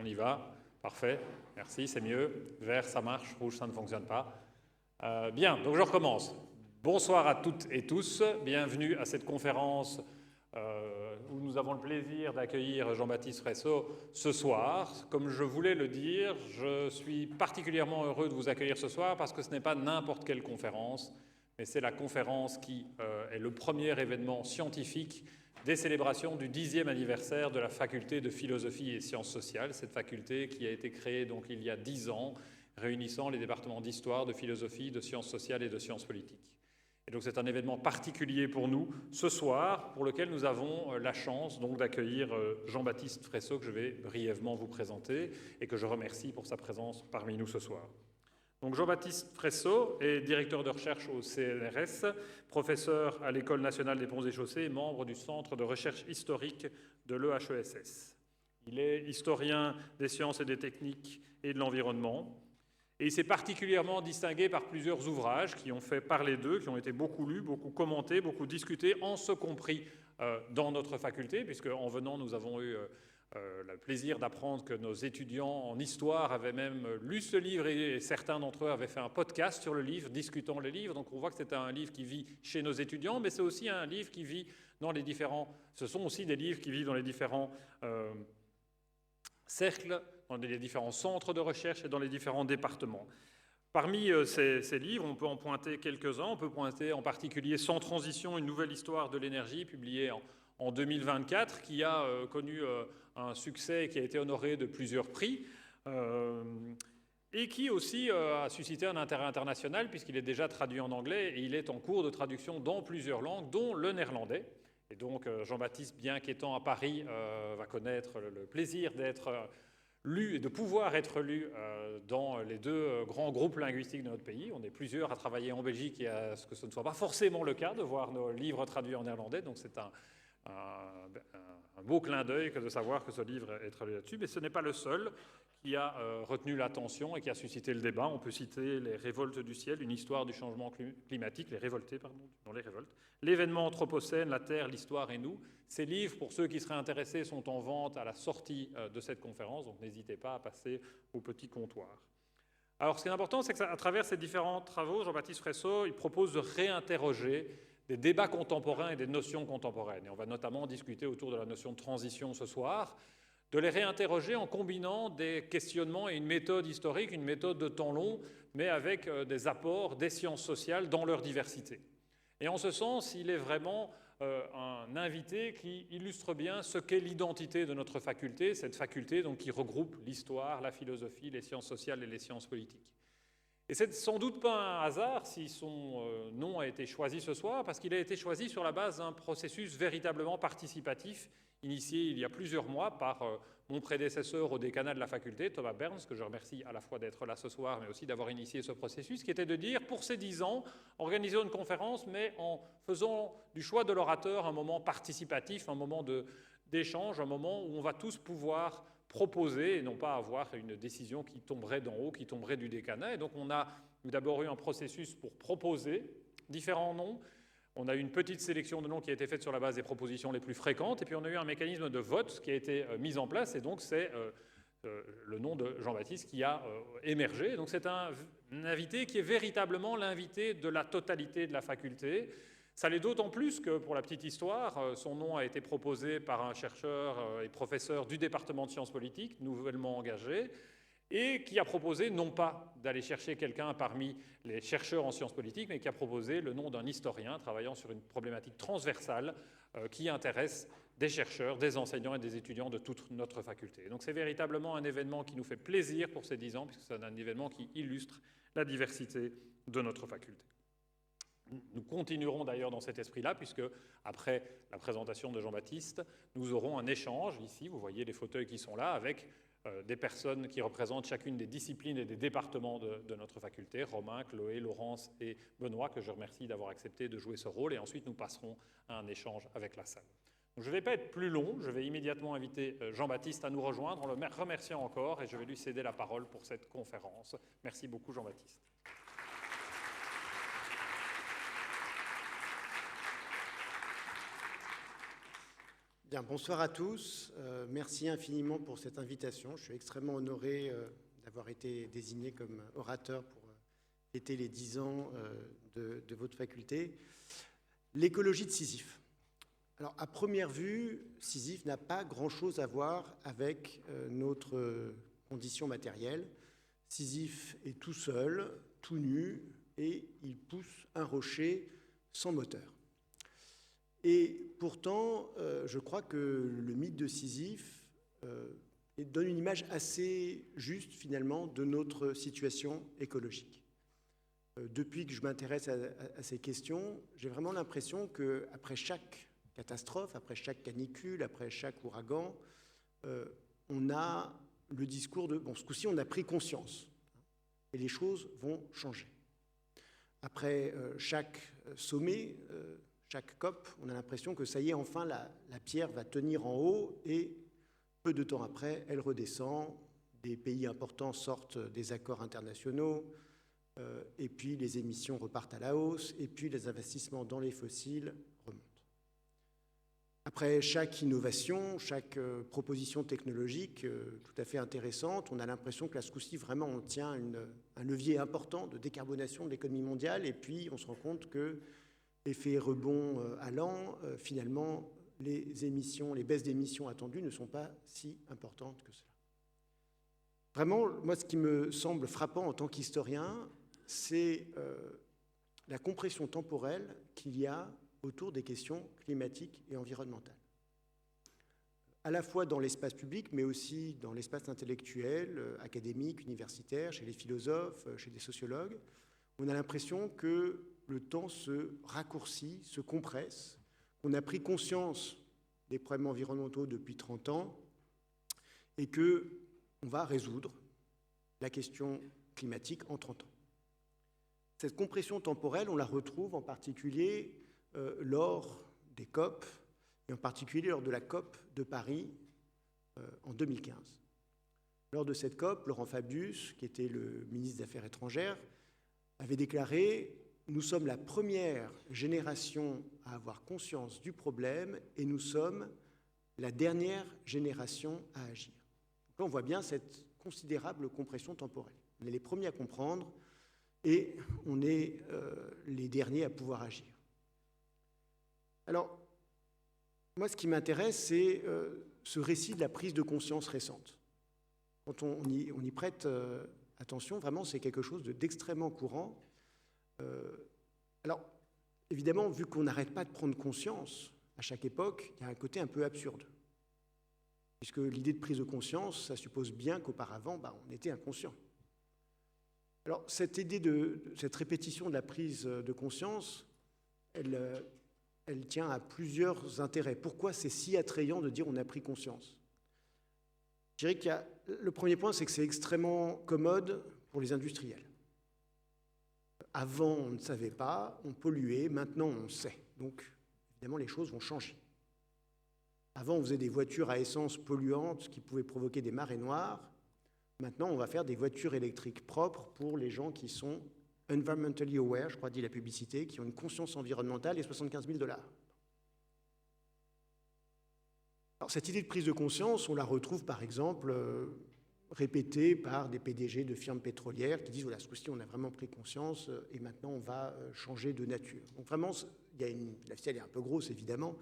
On y va. Parfait. Merci, c'est mieux. Vert, ça marche. Rouge, ça ne fonctionne pas. Bien, donc je recommence. Bonsoir à toutes et tous. Bienvenue à cette conférence où nous avons le plaisir d'accueillir Jean-Baptiste Fresso ce soir. Comme je voulais le dire, je suis particulièrement heureux de vous accueillir ce soir parce que ce n'est pas n'importe quelle conférence, mais c'est la conférence qui est le premier événement scientifique des célébrations du 10e anniversaire de la faculté de philosophie et sciences sociales, cette faculté qui a été créée donc il y a 10 ans, réunissant les départements d'histoire, de philosophie, de sciences sociales et de sciences politiques. Et donc c'est un événement particulier pour nous ce soir, pour lequel nous avons la chance donc d'accueillir Jean-Baptiste Fresso, que je vais brièvement vous présenter et que je remercie pour sa présence parmi nous ce soir. Donc Jean-Baptiste Fresso est directeur de recherche au CNRS, professeur à l'École nationale des ponts et chaussées et membre du Centre de recherche historique de l'EHESS. Il est historien des sciences et des techniques et de l'environnement. Et il s'est particulièrement distingué par plusieurs ouvrages qui ont fait parler d'eux, qui ont été beaucoup lus, beaucoup commentés, beaucoup discutés, en ce compris dans notre faculté, puisque en venant, nous avons eu le plaisir d'apprendre que nos étudiants en histoire avaient même lu ce livre et certains d'entre eux avaient fait un podcast sur le livre, discutant le livre. Donc on voit que c'est un livre qui vit chez nos étudiants, mais c'est aussi un livre qui vit dans les différents... Ce sont aussi des livres qui vivent dans les différents cercles, dans les différents centres de recherche et dans les différents départements. Parmi ces livres, on peut en pointer quelques-uns. On peut pointer en particulier « Sans transition, une nouvelle histoire de l'énergie » publié en 2024, qui a connu un succès et qui a été honoré de plusieurs prix, et qui aussi a suscité un intérêt international puisqu'il est déjà traduit en anglais et il est en cours de traduction dans plusieurs langues, dont le néerlandais. Et donc Jean-Baptiste, bien qu'étant à Paris, va connaître le plaisir d'être lu et de pouvoir être lu dans les deux grands groupes linguistiques de notre pays. On est plusieurs à travailler en Belgique et à ce que ce ne soit pas forcément le cas de voir nos livres traduits en néerlandais, donc c'est un beau clin d'œil que de savoir que ce livre est traduit là-dessus, mais ce n'est pas le seul qui a retenu l'attention et qui a suscité le débat. On peut citer Les Révoltes du ciel, une histoire du changement climatique, Les Révoltés, pardon, non les révoltes, L'événement anthropocène, La Terre, l'histoire et nous. Ces livres, pour ceux qui seraient intéressés, sont en vente à la sortie de cette conférence, donc n'hésitez pas à passer au petit comptoir. Alors ce qui est important, c'est qu'à travers ces différents travaux, Jean-Baptiste Fresso, il propose de réinterroger des débats contemporains et des notions contemporaines. Et on va notamment discuter autour de la notion de transition ce soir, de les réinterroger en combinant des questionnements et une méthode historique, une méthode de temps long, mais avec des apports des sciences sociales dans leur diversité. Et en ce sens, il est vraiment un invité qui illustre bien ce qu'est l'identité de notre faculté, cette faculté donc, qui regroupe l'histoire, la philosophie, les sciences sociales et les sciences politiques. Et c'est sans doute pas un hasard si son nom a été choisi ce soir, parce qu'il a été choisi sur la base d'un processus véritablement participatif, initié il y a plusieurs mois par mon prédécesseur au décanat de la faculté, Thomas Berns, que je remercie à la fois d'être là ce soir, mais aussi d'avoir initié ce processus, qui était de dire, pour ces 10 ans, organisons une conférence, mais en faisant du choix de l'orateur un moment participatif, un moment d'échange, un moment où on va tous pouvoir proposer et non pas avoir une décision qui tomberait d'en haut, qui tomberait du décanat. Et donc on a d'abord eu un processus pour proposer différents noms. On a eu une petite sélection de noms qui a été faite sur la base des propositions les plus fréquentes. Et puis on a eu un mécanisme de vote qui a été mis en place. Et donc c'est le nom de Jean-Baptiste qui a émergé. Donc c'est un invité qui est véritablement l'invité de la totalité de la faculté. Ça l'est d'autant plus que, pour la petite histoire, son nom a été proposé par un chercheur et professeur du département de sciences politiques, nouvellement engagé, et qui a proposé non pas d'aller chercher quelqu'un parmi les chercheurs en sciences politiques, mais qui a proposé le nom d'un historien travaillant sur une problématique transversale qui intéresse des chercheurs, des enseignants et des étudiants de toute notre faculté. Donc c'est véritablement un événement qui nous fait plaisir pour ces 10 ans, puisque c'est un événement qui illustre la diversité de notre faculté. Nous continuerons d'ailleurs dans cet esprit-là, puisque après la présentation de Jean-Baptiste, nous aurons un échange, ici, vous voyez les fauteuils qui sont là, avec des personnes qui représentent chacune des disciplines et des départements de notre faculté, Romain, Chloé, Laurence et Benoît, que je remercie d'avoir accepté de jouer ce rôle, et ensuite nous passerons à un échange avec la salle. Donc, je ne vais pas être plus long, je vais immédiatement inviter Jean-Baptiste à nous rejoindre, en le remerciant encore, et je vais lui céder la parole pour cette conférence. Merci beaucoup Jean-Baptiste. Bien, bonsoir à tous. Merci infiniment pour cette invitation. Je suis extrêmement honoré d'avoir été désigné comme orateur pour fêter les 10 ans de votre faculté. L'écologie de Sisyphe. Alors, à première vue, Sisyphe n'a pas grand-chose à voir avec notre condition matérielle. Sisyphe est tout seul, tout nu, et il pousse un rocher sans moteur. Et pourtant, je crois que le mythe de Sisyphe donne une image assez juste, finalement, de notre situation écologique. Depuis que je m'intéresse à ces questions, j'ai vraiment l'impression qu'après chaque catastrophe, après chaque canicule, après chaque ouragan, on a le discours de « bon, ce coup-ci, on a pris conscience et les choses vont changer ». Après chaque sommet, chaque COP, on a l'impression que ça y est, enfin, la pierre va tenir en haut et peu de temps après, elle redescend. Des pays importants sortent des accords internationaux et puis les émissions repartent à la hausse et puis les investissements dans les fossiles remontent. Après chaque innovation, chaque proposition technologique tout à fait intéressante, on a l'impression que là, ce coup-ci, vraiment, on tient un levier important de décarbonation de l'économie mondiale et puis on se rend compte que effet rebond allant, finalement, les émissions, les baisses d'émissions attendues ne sont pas si importantes que cela. Vraiment, moi, ce qui me semble frappant en tant qu'historien, c'est la compression temporelle qu'il y a autour des questions climatiques et environnementales. À la fois dans l'espace public, mais aussi dans l'espace intellectuel, académique, universitaire, chez les philosophes, chez les sociologues, on a l'impression que le temps se raccourcit, se compresse. On a pris conscience des problèmes environnementaux depuis 30 ans et qu'on va résoudre la question climatique en 30 ans. Cette compression temporelle, on la retrouve en particulier lors des COP, et en particulier lors de la COP de Paris en 2015. Lors de cette COP, Laurent Fabius, qui était le ministre des Affaires étrangères, avait déclaré « Nous sommes la première génération à avoir conscience du problème et nous sommes la dernière génération à agir. » Donc là, on voit bien cette considérable compression temporelle. On est les premiers à comprendre et on est les derniers à pouvoir agir. Alors, moi, ce qui m'intéresse, c'est ce récit de la prise de conscience récente. Quand on y prête attention, vraiment, c'est quelque chose d'extrêmement courant. Alors, évidemment, vu qu'on n'arrête pas de prendre conscience à chaque époque, il y a un côté un peu absurde. Puisque l'idée de prise de conscience, ça suppose bien qu'auparavant, on était inconscient. Alors, cette idée cette répétition de la prise de conscience, elle tient à plusieurs intérêts. Pourquoi c'est si attrayant de dire on a pris conscience ? Je dirais qu'il y a, le premier point, c'est que c'est extrêmement commode pour les industriels. Avant, on ne savait pas, on polluait, maintenant on sait. Donc, évidemment, les choses vont changer. Avant, on faisait des voitures à essence polluantes qui pouvaient provoquer des marées noires. Maintenant, on va faire des voitures électriques propres pour les gens qui sont environmentally aware, je crois, dit la publicité, qui ont une conscience environnementale et 75 000 $. Alors, cette idée de prise de conscience, on la retrouve par exemple répétée par des PDG de firmes pétrolières qui disent voilà, ce coup-ci, on a vraiment pris conscience et maintenant on va changer de nature. Donc vraiment, la ficelle est un peu grosse évidemment,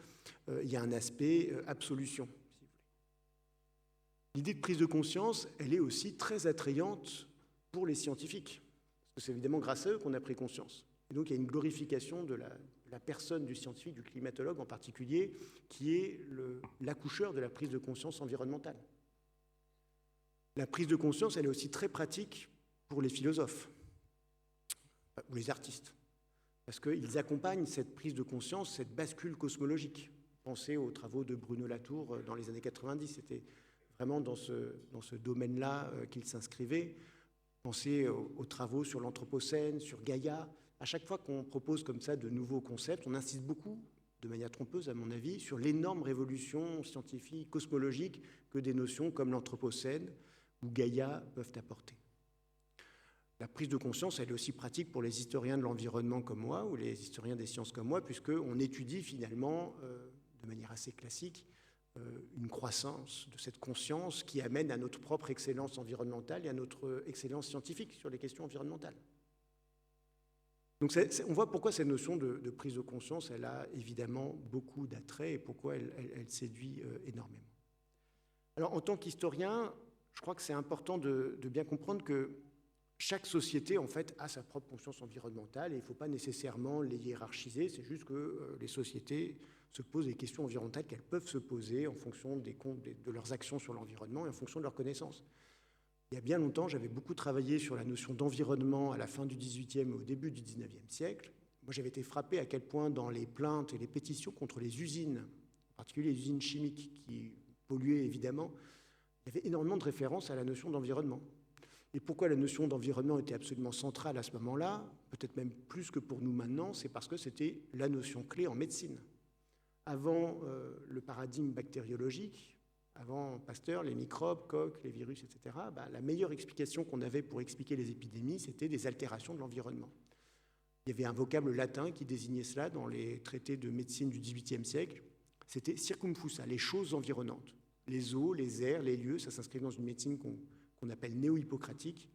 il y a un aspect absolution. Si vous voulez. L'idée de prise de conscience, elle est aussi très attrayante pour les scientifiques. Parce que c'est évidemment grâce à eux qu'on a pris conscience. Et donc il y a une glorification de la personne du scientifique, du climatologue en particulier, qui est l'accoucheur de la prise de conscience environnementale. La prise de conscience, elle est aussi très pratique pour les philosophes ou les artistes, parce qu'ils accompagnent cette prise de conscience, cette bascule cosmologique. Pensez aux travaux de Bruno Latour dans les années 90, c'était vraiment dans ce domaine-là qu'il s'inscrivait. Pensez aux travaux sur l'Anthropocène, sur Gaïa. À chaque fois qu'on propose comme ça de nouveaux concepts, on insiste beaucoup, de manière trompeuse à mon avis, sur l'énorme révolution scientifique, cosmologique que des notions comme l'Anthropocène ou Gaïa peuvent apporter. La prise de conscience, elle est aussi pratique pour les historiens de l'environnement comme moi ou les historiens des sciences comme moi, puisqu'on étudie finalement, de manière assez classique, une croissance de cette conscience qui amène à notre propre excellence environnementale et à notre excellence scientifique sur les questions environnementales. Donc on voit pourquoi cette notion de prise de conscience, elle a évidemment beaucoup d'attrait et pourquoi elle séduit énormément. Alors en tant qu'historien, je crois que c'est important de bien comprendre que chaque société, en fait, a sa propre conscience environnementale et il ne faut pas nécessairement les hiérarchiser, c'est juste que les sociétés se posent des questions environnementales qu'elles peuvent se poser en fonction de leurs actions sur l'environnement et en fonction de leurs connaissances. Il y a bien longtemps, j'avais beaucoup travaillé sur la notion d'environnement à la fin du XVIIIe et au début du XIXe siècle. Moi, j'avais été frappé à quel point dans les plaintes et les pétitions contre les usines, en particulier les usines chimiques qui polluaient évidemment, il y avait énormément de références à la notion d'environnement. Et pourquoi la notion d'environnement était absolument centrale à ce moment-là, peut-être même plus que pour nous maintenant, c'est parce que c'était la notion clé en médecine. Avant le paradigme bactériologique, avant Pasteur, les microbes, Koch, les virus, etc., la meilleure explication qu'on avait pour expliquer les épidémies, c'était des altérations de l'environnement. Il y avait un vocable latin qui désignait cela dans les traités de médecine du XVIIIe siècle. C'était circumfusa, les choses environnantes. Les eaux, les airs, les lieux, ça s'inscrit dans une médecine qu'on appelle néo-hippocratique,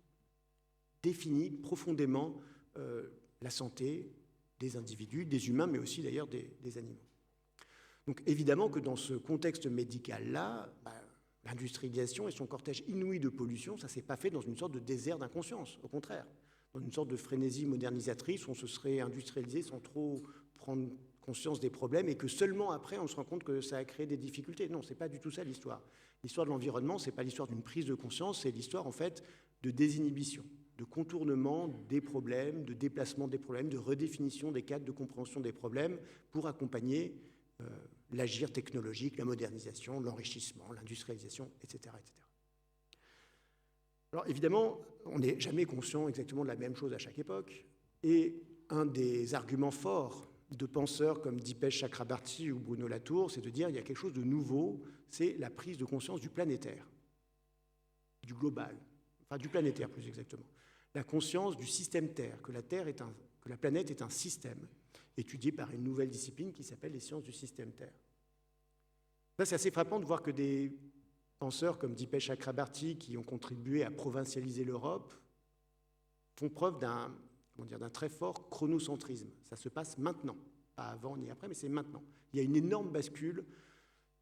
définit profondément la santé des individus, des humains, mais aussi d'ailleurs des animaux. Donc évidemment que dans ce contexte médical-là, l'industrialisation et son cortège inouï de pollution, ça ne s'est pas fait dans une sorte de désert d'inconscience, au contraire, dans une sorte de frénésie modernisatrice où on se serait industrialisé sans trop prendre conscience des problèmes et que seulement après on se rend compte que ça a créé des difficultés. Non, ce n'est pas du tout ça l'histoire. L'histoire de l'environnement, ce n'est pas l'histoire d'une prise de conscience, c'est l'histoire en fait de désinhibition, de contournement des problèmes, de déplacement des problèmes, de redéfinition des cadres de compréhension des problèmes pour accompagner l'agir technologique, la modernisation, l'enrichissement, l'industrialisation, etc., etc. Alors évidemment, on n'est jamais conscient exactement de la même chose à chaque époque, et un des arguments forts de penseurs comme Dipesh Chakrabarty ou Bruno Latour, c'est de dire qu'il y a quelque chose de nouveau, c'est la prise de conscience du planétaire, du global, enfin du planétaire plus exactement, la conscience du système Terre, que la planète est un système, étudié par une nouvelle discipline qui s'appelle les sciences du système Terre. Là, c'est assez frappant de voir que des penseurs comme Dipesh Chakrabarty, qui ont contribué à provincialiser l'Europe, font preuve d'un très fort chronocentrisme. Ça se passe maintenant, pas avant ni après, mais c'est maintenant. Il y a une énorme bascule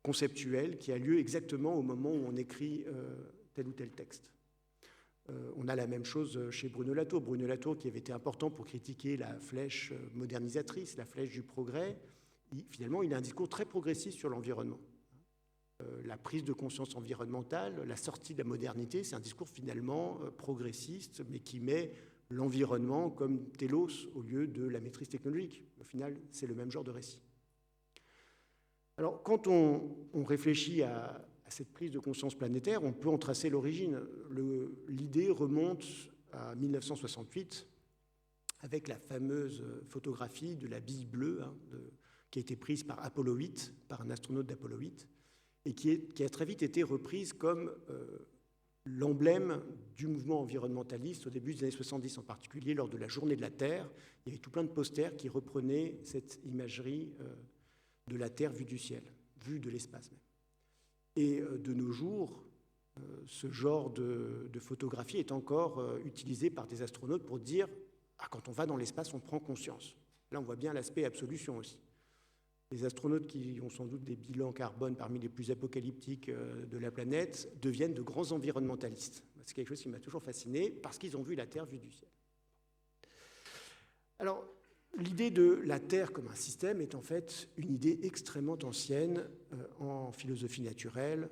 conceptuelle qui a lieu exactement au moment où on écrit tel ou tel texte. On a la même chose chez Bruno Latour. Bruno Latour, qui avait été important pour critiquer la flèche modernisatrice, la flèche du progrès, finalement, il a un discours très progressiste sur l'environnement. La prise de conscience environnementale, la sortie de la modernité, c'est un discours finalement progressiste, mais qui met l'environnement comme télos au lieu de la maîtrise technologique. Au final, c'est le même genre de récit. Alors, quand on réfléchit à cette prise de conscience planétaire, on peut en tracer l'origine. L'idée remonte à 1968, avec la fameuse photographie de la bille bleue, qui a été prise par Apollo 8, par un astronaute d'Apollo 8, et qui a très vite été reprise comme l'emblème du mouvement environnementaliste au début des années 70, en particulier lors de la Journée de la Terre. Il y avait tout plein de posters qui reprenaient cette imagerie de la Terre vue du ciel, vue de l'espace même. Et de nos jours, ce genre de photographie est encore utilisé par des astronautes pour dire quand on va dans l'espace, on prend conscience. Là, on voit bien l'aspect absolution aussi. Les astronautes qui ont sans doute des bilans carbone parmi les plus apocalyptiques de la planète deviennent de grands environnementalistes. C'est quelque chose qui m'a toujours fasciné parce qu'ils ont vu la Terre vue du ciel. Alors, l'idée de la Terre comme un système est en fait une idée extrêmement ancienne en philosophie naturelle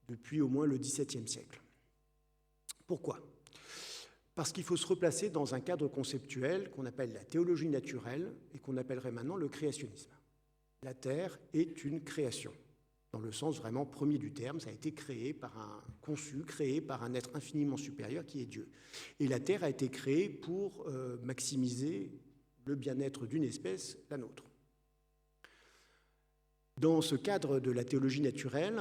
depuis au moins le XVIIe siècle. Pourquoi ? Parce qu'il faut se replacer dans un cadre conceptuel qu'on appelle la théologie naturelle et qu'on appellerait maintenant le créationnisme. La Terre est une création, dans le sens vraiment premier du terme. Ça a été créé par un être infiniment supérieur qui est Dieu. Et la Terre a été créée pour maximiser le bien-être d'une espèce, la nôtre. Dans ce cadre de la théologie naturelle,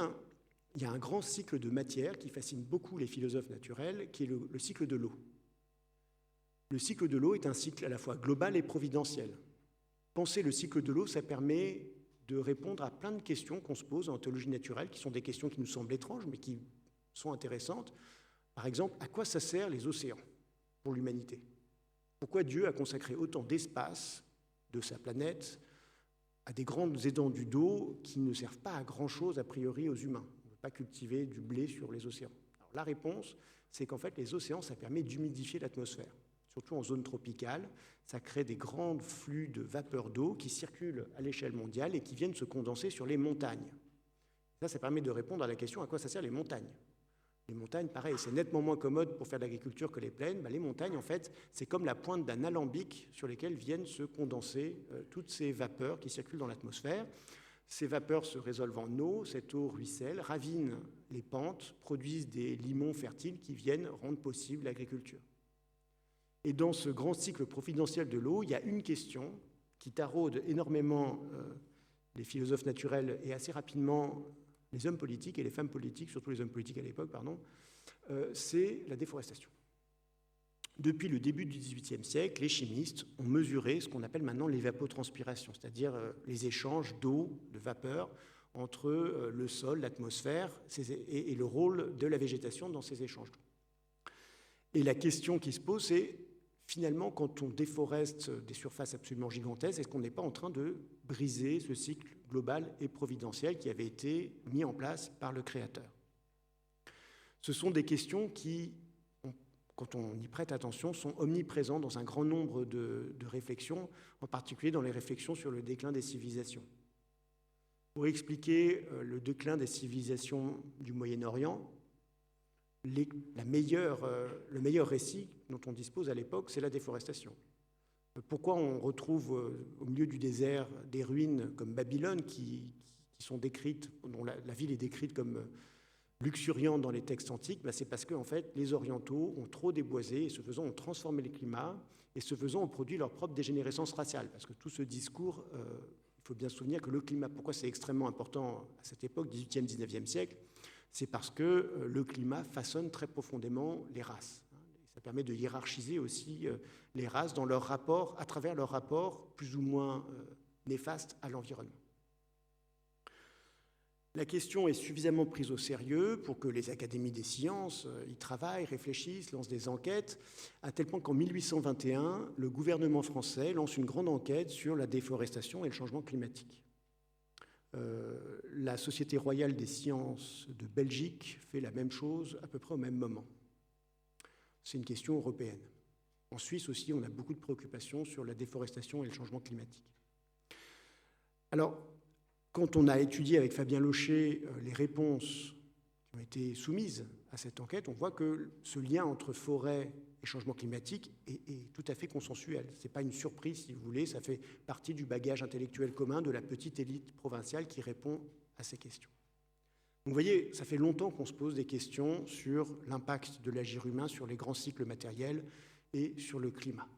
il y a un grand cycle de matière qui fascine beaucoup les philosophes naturels, qui est le cycle de l'eau. Le cycle de l'eau est un cycle à la fois global et providentiel. Penser le cycle de l'eau, ça permet de répondre à plein de questions qu'on se pose en théologie naturelle, qui sont des questions qui nous semblent étranges, mais qui sont intéressantes. Par exemple, à quoi ça sert les océans pour l'humanité? Pourquoi Dieu a consacré autant d'espace de sa planète à des grandes étendues d'eau qui ne servent pas à grand-chose a priori aux humains? On ne peut pas cultiver du blé sur les océans. Alors, la réponse, c'est qu'en fait, les océans, ça permet d'humidifier l'atmosphère. Surtout en zone tropicale, ça crée des grands flux de vapeur d'eau qui circulent à l'échelle mondiale et qui viennent se condenser sur les montagnes. Ça permet de répondre à la question à quoi ça sert les montagnes. Les montagnes, pareil, c'est nettement moins commode pour faire de l'agriculture que les plaines. Les montagnes, en fait, c'est comme la pointe d'un alambic sur lesquels viennent se condenser toutes ces vapeurs qui circulent dans l'atmosphère. Ces vapeurs se résolvent en eau, cette eau ruisselle, ravine les pentes, produisent des limons fertiles qui viennent rendre possible l'agriculture. Et dans ce grand cycle providentiel de l'eau, il y a une question qui taraude énormément les philosophes naturels et assez rapidement les hommes politiques et les femmes politiques, surtout les hommes politiques à l'époque, c'est la déforestation. Depuis le début du XVIIIe siècle, les chimistes ont mesuré ce qu'on appelle maintenant l'évapotranspiration, c'est-à-dire les échanges d'eau, de vapeur, entre le sol, l'atmosphère et le rôle de la végétation dans ces échanges d'eau. Et la question qui se pose, c'est finalement, quand on déforeste des surfaces absolument gigantesques, est-ce qu'on n'est pas en train de briser ce cycle global et providentiel qui avait été mis en place par le Créateur? Ce sont des questions qui, quand on y prête attention, sont omniprésentes dans un grand nombre de réflexions, en particulier dans les réflexions sur le déclin des civilisations. Pour expliquer le déclin des civilisations du Moyen-Orient, le meilleur récit dont on dispose à l'époque, c'est la déforestation. Pourquoi on retrouve au milieu du désert des ruines comme Babylone qui sont décrites, dont la ville est décrite comme luxuriante dans les textes antiques? C'est parce que en fait, les Orientaux ont trop déboisé et ce faisant ont transformé le climat et ce faisant ont produit leur propre dégénérescence raciale. Parce que tout ce discours, il faut bien se souvenir que le climat, pourquoi c'est extrêmement important à cette époque, 18e, 19e siècle, c'est parce que le climat façonne très profondément les races. Ça permet de hiérarchiser aussi les races dans leur rapport, à travers leur rapport plus ou moins néfaste à l'environnement. La question est suffisamment prise au sérieux pour que les académies des sciences y travaillent, réfléchissent, lancent des enquêtes, à tel point qu'en 1821, le gouvernement français lance une grande enquête sur la déforestation et le changement climatique. La Société royale des sciences de Belgique fait la même chose à peu près au même moment. C'est une question européenne. En Suisse aussi, on a beaucoup de préoccupations sur la déforestation et le changement climatique. Alors, quand on a étudié avec Fabien Locher les réponses qui ont été soumises à cette enquête, on voit que ce lien entre forêt et changement climatique est tout à fait consensuel. Ce n'est pas une surprise, si vous voulez, ça fait partie du bagage intellectuel commun de la petite élite provinciale qui répond à ces questions. Donc, vous voyez, ça fait longtemps qu'on se pose des questions sur l'impact de l'agir humain sur les grands cycles matériels et sur le climat.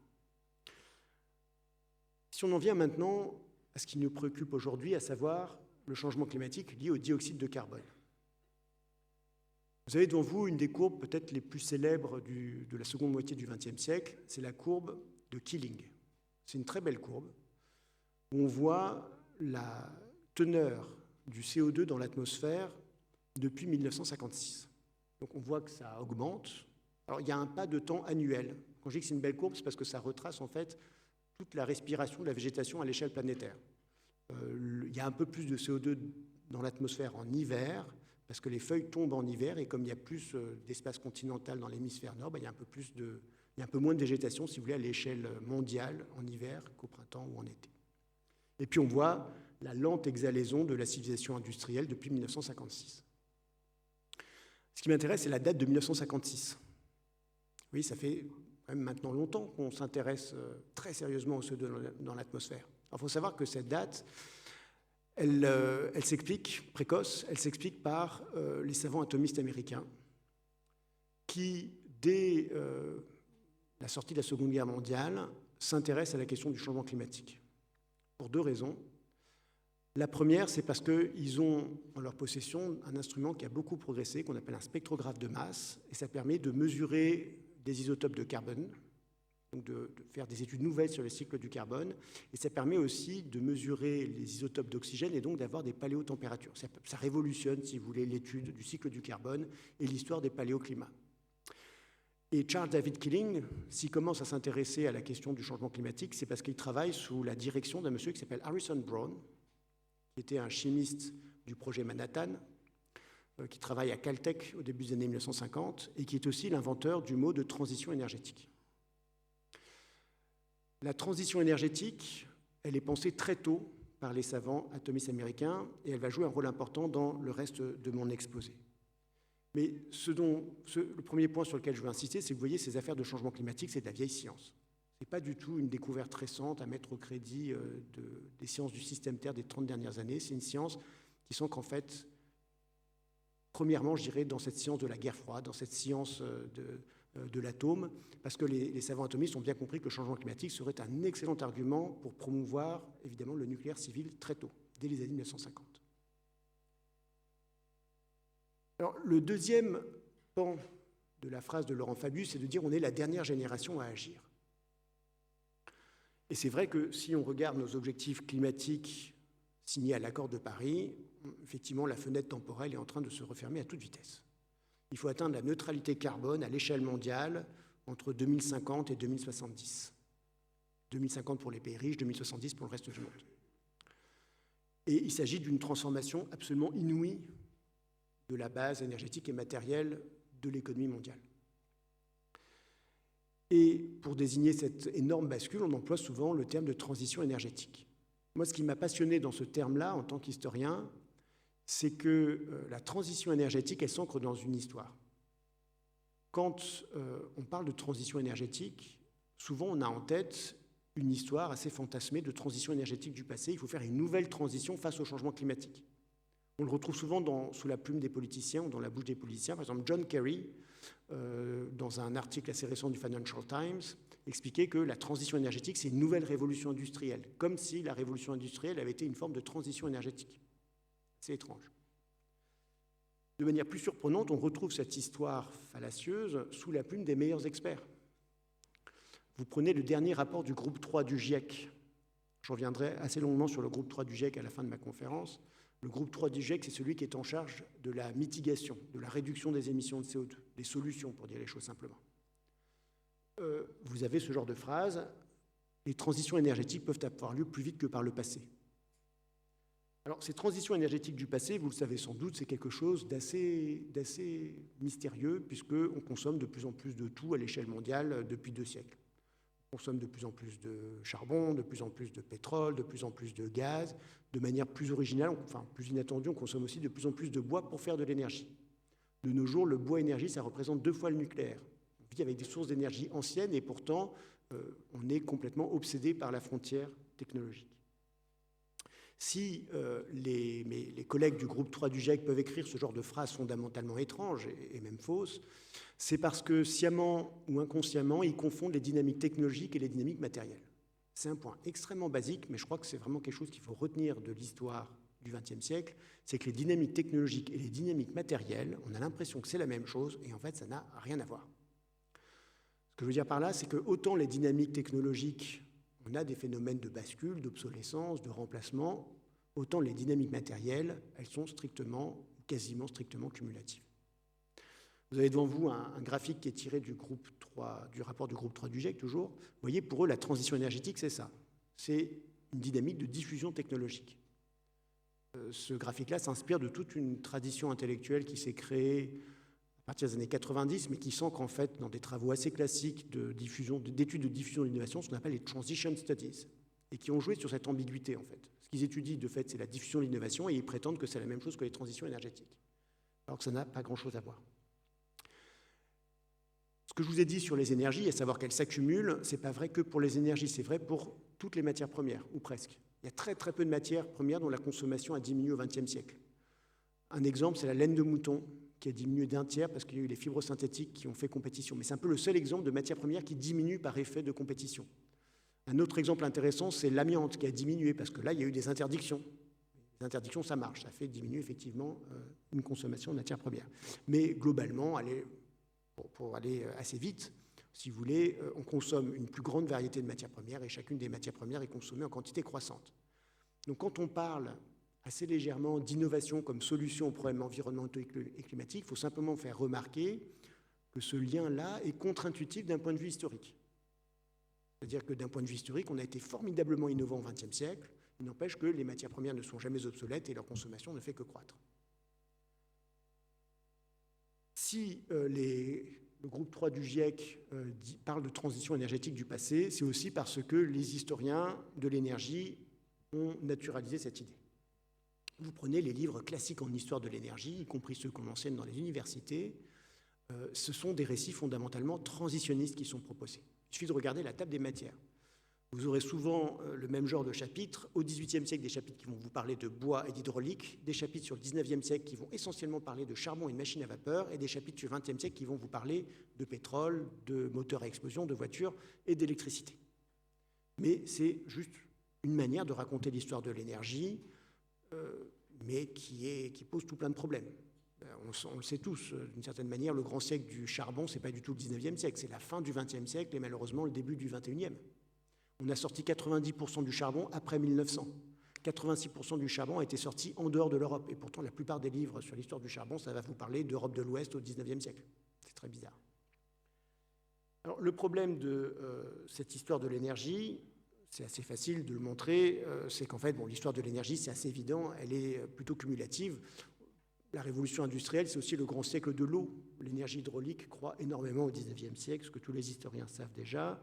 Si on en vient maintenant à ce qui nous préoccupe aujourd'hui, à savoir le changement climatique lié au dioxyde de carbone. Vous avez devant vous une des courbes peut-être les plus célèbres de la seconde moitié du XXe siècle, c'est la courbe de Keeling. C'est une très belle courbe où on voit la teneur du CO2 dans l'atmosphère depuis 1956. Donc on voit que ça augmente. Alors il y a un pas de temps annuel. Quand je dis que c'est une belle courbe, c'est parce que ça retrace en fait toute la respiration de la végétation à l'échelle planétaire. Il y a un peu plus de CO2 dans l'atmosphère en hiver, parce que les feuilles tombent en hiver, et comme il y a plus d'espace continental dans l'hémisphère nord, il y a un peu moins de végétation, si vous voulez, à l'échelle mondiale en hiver qu'au printemps ou en été. Et puis on voit la lente exhalaison de la civilisation industrielle depuis 1956. Ce qui m'intéresse, c'est la date de 1956. Oui, ça fait quand même maintenant longtemps qu'on s'intéresse très sérieusement au CO2 dans l'atmosphère. Il faut savoir que cette date, elle s'explique, précoce, elle s'explique par les savants atomistes américains qui, dès la sortie de la Seconde Guerre mondiale, s'intéressent à la question du changement climatique. Pour deux raisons. La première, c'est parce qu'ils ont en leur possession un instrument qui a beaucoup progressé, qu'on appelle un spectrographe de masse, et ça permet de mesurer des isotopes de carbone, donc de faire des études nouvelles sur le cycle du carbone, et ça permet aussi de mesurer les isotopes d'oxygène et donc d'avoir des paléotempératures. Ça révolutionne, si vous voulez, l'étude du cycle du carbone et l'histoire des paléoclimats. Et Charles David Killing, s'il commence à s'intéresser à la question du changement climatique, c'est parce qu'il travaille sous la direction d'un monsieur qui s'appelle Harrison Brown, qui était un chimiste du projet Manhattan, qui travaille à Caltech au début des années 1950 et qui est aussi l'inventeur du mot de transition énergétique. La transition énergétique, elle est pensée très tôt par les savants atomistes américains et elle va jouer un rôle important dans le reste de mon exposé. Mais le premier point sur lequel je veux insister, c'est que vous voyez, ces affaires de changement climatique, c'est de la vieille science. Ce n'est pas du tout une découverte récente à mettre au crédit des sciences du système Terre des 30 dernières années. C'est une science qui sont qu'en fait, premièrement, je dirais, dans cette science de la guerre froide, dans cette science de l'atome, parce que les savants atomistes ont bien compris que le changement climatique serait un excellent argument pour promouvoir, évidemment, le nucléaire civil très tôt, dès les années 1950. Alors, le deuxième pan de la phrase de Laurent Fabius, c'est de dire on est la dernière génération à agir. Et c'est vrai que si on regarde nos objectifs climatiques signés à l'accord de Paris, effectivement, la fenêtre temporelle est en train de se refermer à toute vitesse. Il faut atteindre la neutralité carbone à l'échelle mondiale entre 2050 et 2070. 2050 pour les pays riches, 2070 pour le reste du monde. Et il s'agit d'une transformation absolument inouïe de la base énergétique et matérielle de l'économie mondiale. Et pour désigner cette énorme bascule, on emploie souvent le terme de transition énergétique. Moi, ce qui m'a passionné dans ce terme-là, en tant qu'historien, c'est que la transition énergétique, elle s'ancre dans une histoire. Quand on parle de transition énergétique, souvent on a en tête une histoire assez fantasmée de transition énergétique du passé. Il faut faire une nouvelle transition face au changement climatique. On le retrouve souvent sous la plume des politiciens ou dans la bouche des politiciens. Par exemple, John Kerry, dans un article assez récent du Financial Times, expliquait que la transition énergétique, c'est une nouvelle révolution industrielle, comme si la révolution industrielle avait été une forme de transition énergétique. C'est étrange. De manière plus surprenante, on retrouve cette histoire fallacieuse sous la plume des meilleurs experts. Vous prenez le dernier rapport du groupe 3 du GIEC. Je reviendrai assez longuement sur le groupe 3 du GIEC à la fin de ma conférence. Le groupe 3 du GIEC, c'est celui qui est en charge de la mitigation, de la réduction des émissions de CO2, des solutions, pour dire les choses simplement. Vous avez ce genre de phrase, les transitions énergétiques peuvent avoir lieu plus vite que par le passé. Alors, ces transitions énergétiques du passé, vous le savez sans doute, c'est quelque chose d'assez mystérieux, puisqu'on consomme de plus en plus de tout à l'échelle mondiale depuis 2 siècles. On consomme de plus en plus de charbon, de plus en plus de pétrole, de plus en plus de gaz. De manière plus originale, enfin plus inattendue, on consomme aussi de plus en plus de bois pour faire de l'énergie. De nos jours, le bois énergie, ça représente 2 fois le nucléaire. On vit avec des sources d'énergie anciennes et pourtant, on est complètement obsédé par la frontière technologique. Si mes collègues du groupe 3 du GIEC peuvent écrire ce genre de phrases fondamentalement étranges et même fausses, c'est parce que sciemment ou inconsciemment, ils confondent les dynamiques technologiques et les dynamiques matérielles. C'est un point extrêmement basique, mais je crois que c'est vraiment quelque chose qu'il faut retenir de l'histoire du XXe siècle, c'est que les dynamiques technologiques et les dynamiques matérielles, on a l'impression que c'est la même chose, et en fait, ça n'a rien à voir. Ce que je veux dire par là, c'est que autant les dynamiques technologiques, on a des phénomènes de bascule, d'obsolescence, de remplacement, autant les dynamiques matérielles, elles sont quasiment strictement cumulatives. Vous avez devant vous un graphique qui est tiré du rapport du groupe 3 du GIEC, toujours. Vous voyez, pour eux, la transition énergétique, c'est ça. C'est une dynamique de diffusion technologique. Ce graphique-là s'inspire de toute une tradition intellectuelle qui s'est créée à partir des années 90, mais qui sent qu'en fait, dans des travaux assez classiques d'études de diffusion de l'innovation, ce qu'on appelle les transition studies, et qui ont joué sur cette ambiguïté, en fait. Ce qu'ils étudient, de fait, c'est la diffusion de l'innovation, et ils prétendent que c'est la même chose que les transitions énergétiques, alors que ça n'a pas grand-chose à voir. Ce que je vous ai dit sur les énergies, à savoir qu'elles s'accumulent, ce n'est pas vrai que pour les énergies, c'est vrai pour toutes les matières premières, ou presque. Il y a très très peu de matières premières dont la consommation a diminué au XXe siècle. Un exemple, c'est la laine de mouton, qui a diminué d'1 tiers parce qu'il y a eu les fibres synthétiques qui ont fait compétition. Mais c'est un peu le seul exemple de matière première qui diminue par effet de compétition. Un autre exemple intéressant, c'est l'amiante qui a diminué parce que là, il y a eu des interdictions. Les interdictions, ça marche, ça fait diminuer effectivement une consommation de matière première. Mais globalement, pour aller assez vite, si vous voulez, on consomme une plus grande variété de matières premières et chacune des matières premières est consommée en quantité croissante. Donc quand on parle assez légèrement d'innovation comme solution aux problèmes environnementaux et climatiques, il faut simplement faire remarquer que ce lien-là est contre-intuitif d'un point de vue historique. C'est-à-dire que d'un point de vue historique, on a été formidablement innovant au XXe siècle. Il n'empêche que les matières premières ne sont jamais obsolètes et leur consommation ne fait que croître. Si le groupe 3 du GIEC parle de transition énergétique du passé, c'est aussi parce que les historiens de l'énergie ont naturalisé cette idée. Vous prenez les livres classiques en histoire de l'énergie, y compris ceux qu'on enseigne dans les universités, ce sont des récits fondamentalement transitionnistes qui sont proposés. Il suffit de regarder la table des matières. Vous aurez souvent le même genre de chapitres. Au XVIIIe siècle, des chapitres qui vont vous parler de bois et d'hydraulique, des chapitres sur le XIXe siècle qui vont essentiellement parler de charbon et de machines à vapeur, et des chapitres sur le XXe siècle qui vont vous parler de pétrole, de moteurs à explosion, de voitures et d'électricité. Mais c'est juste une manière de raconter l'histoire de l'énergie, mais qui pose tout plein de problèmes. On le sait tous, d'une certaine manière, le grand siècle du charbon, ce n'est pas du tout le XIXe siècle, c'est la fin du XXe siècle et malheureusement le début du XXIe. On a sorti 90% du charbon après 1900. 86% du charbon a été sorti en dehors de l'Europe. Et pourtant, la plupart des livres sur l'histoire du charbon, ça va vous parler d'Europe de l'Ouest au XIXe siècle. C'est très bizarre. Alors, le problème de cette histoire de l'énergie, c'est assez facile de le montrer, c'est qu'en fait, l'histoire de l'énergie, c'est assez évident, elle est plutôt cumulative. La révolution industrielle, c'est aussi le grand siècle de l'eau. L'énergie hydraulique croît énormément au XIXe siècle, ce que tous les historiens savent déjà.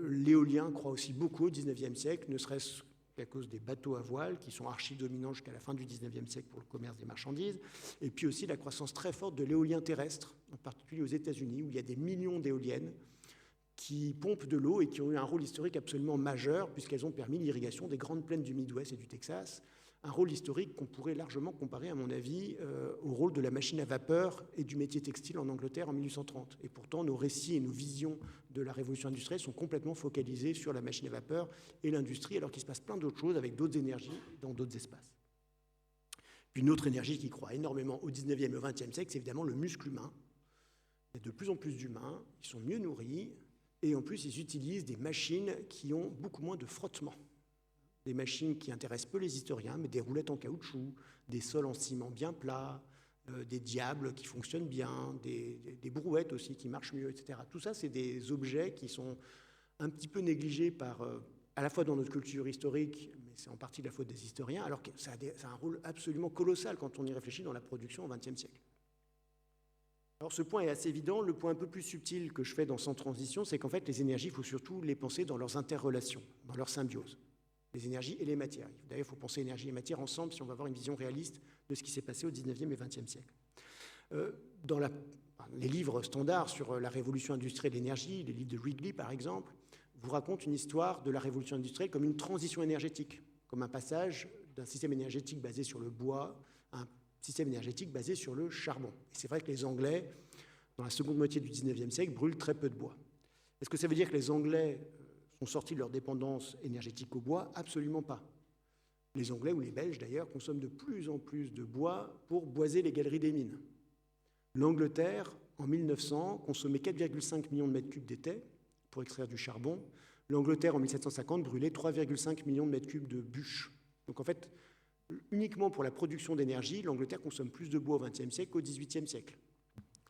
L'éolien croît aussi beaucoup au XIXe siècle, ne serait-ce qu'à cause des bateaux à voile qui sont archi-dominants jusqu'à la fin du XIXe siècle pour le commerce des marchandises, et puis aussi la croissance très forte de l'éolien terrestre, en particulier aux États-Unis, où il y a des millions d'éoliennes qui pompent de l'eau et qui ont eu un rôle historique absolument majeur, puisqu'elles ont permis l'irrigation des grandes plaines du Midwest et du Texas, un rôle historique qu'on pourrait largement comparer, à mon avis, au rôle de la machine à vapeur et du métier textile en Angleterre en 1830. Et pourtant, nos récits et nos visions de la révolution industrielle sont complètement focalisés sur la machine à vapeur et l'industrie, alors qu'il se passe plein d'autres choses avec d'autres énergies dans d'autres espaces. Puis une autre énergie qui croît énormément au 19e et au 20e siècle, c'est évidemment le muscle humain. Il y a de plus en plus d'humains, ils sont mieux nourris, et en plus, ils utilisent des machines qui ont beaucoup moins de frottement. Des machines qui intéressent peu les historiens, mais des roulettes en caoutchouc, des sols en ciment bien plats, des diables qui fonctionnent bien, des brouettes aussi qui marchent mieux, etc. Tout ça, c'est des objets qui sont un petit peu négligés à la fois dans notre culture historique, mais c'est en partie de la faute des historiens, alors que ça a un rôle absolument colossal quand on y réfléchit dans la production au XXe siècle. Alors ce point est assez évident. Le point un peu plus subtil que je fais dans Sans transition, c'est qu'en fait, les énergies, il faut surtout les penser dans leurs interrelations, dans leur symbiose. Les énergies et les matières. D'ailleurs, il faut penser énergie et matière ensemble si on va avoir une vision réaliste de ce qui s'est passé au 19e et 20e siècle. Dans les livres standards sur la révolution industrielle et l'énergie, les livres de Wrigley par exemple, vous racontent une histoire de la révolution industrielle comme une transition énergétique, comme un passage d'un système énergétique basé sur le bois à un système énergétique basé sur le charbon. Et c'est vrai que les Anglais, dans la seconde moitié du 19e siècle, brûlent très peu de bois. Est-ce que ça veut dire que les Anglais sont sortis de leur dépendance énergétique au bois? Absolument pas. Les Anglais, ou les Belges d'ailleurs, consomment de plus en plus de bois pour boiser les galeries des mines. L'Angleterre, en 1900, consommait 4,5 millions de mètres cubes d'étai pour extraire du charbon. L'Angleterre, en 1750, brûlait 3,5 millions de mètres cubes de bûches. Donc en fait, uniquement pour la production d'énergie, l'Angleterre consomme plus de bois au XXe siècle qu'au XVIIIe siècle.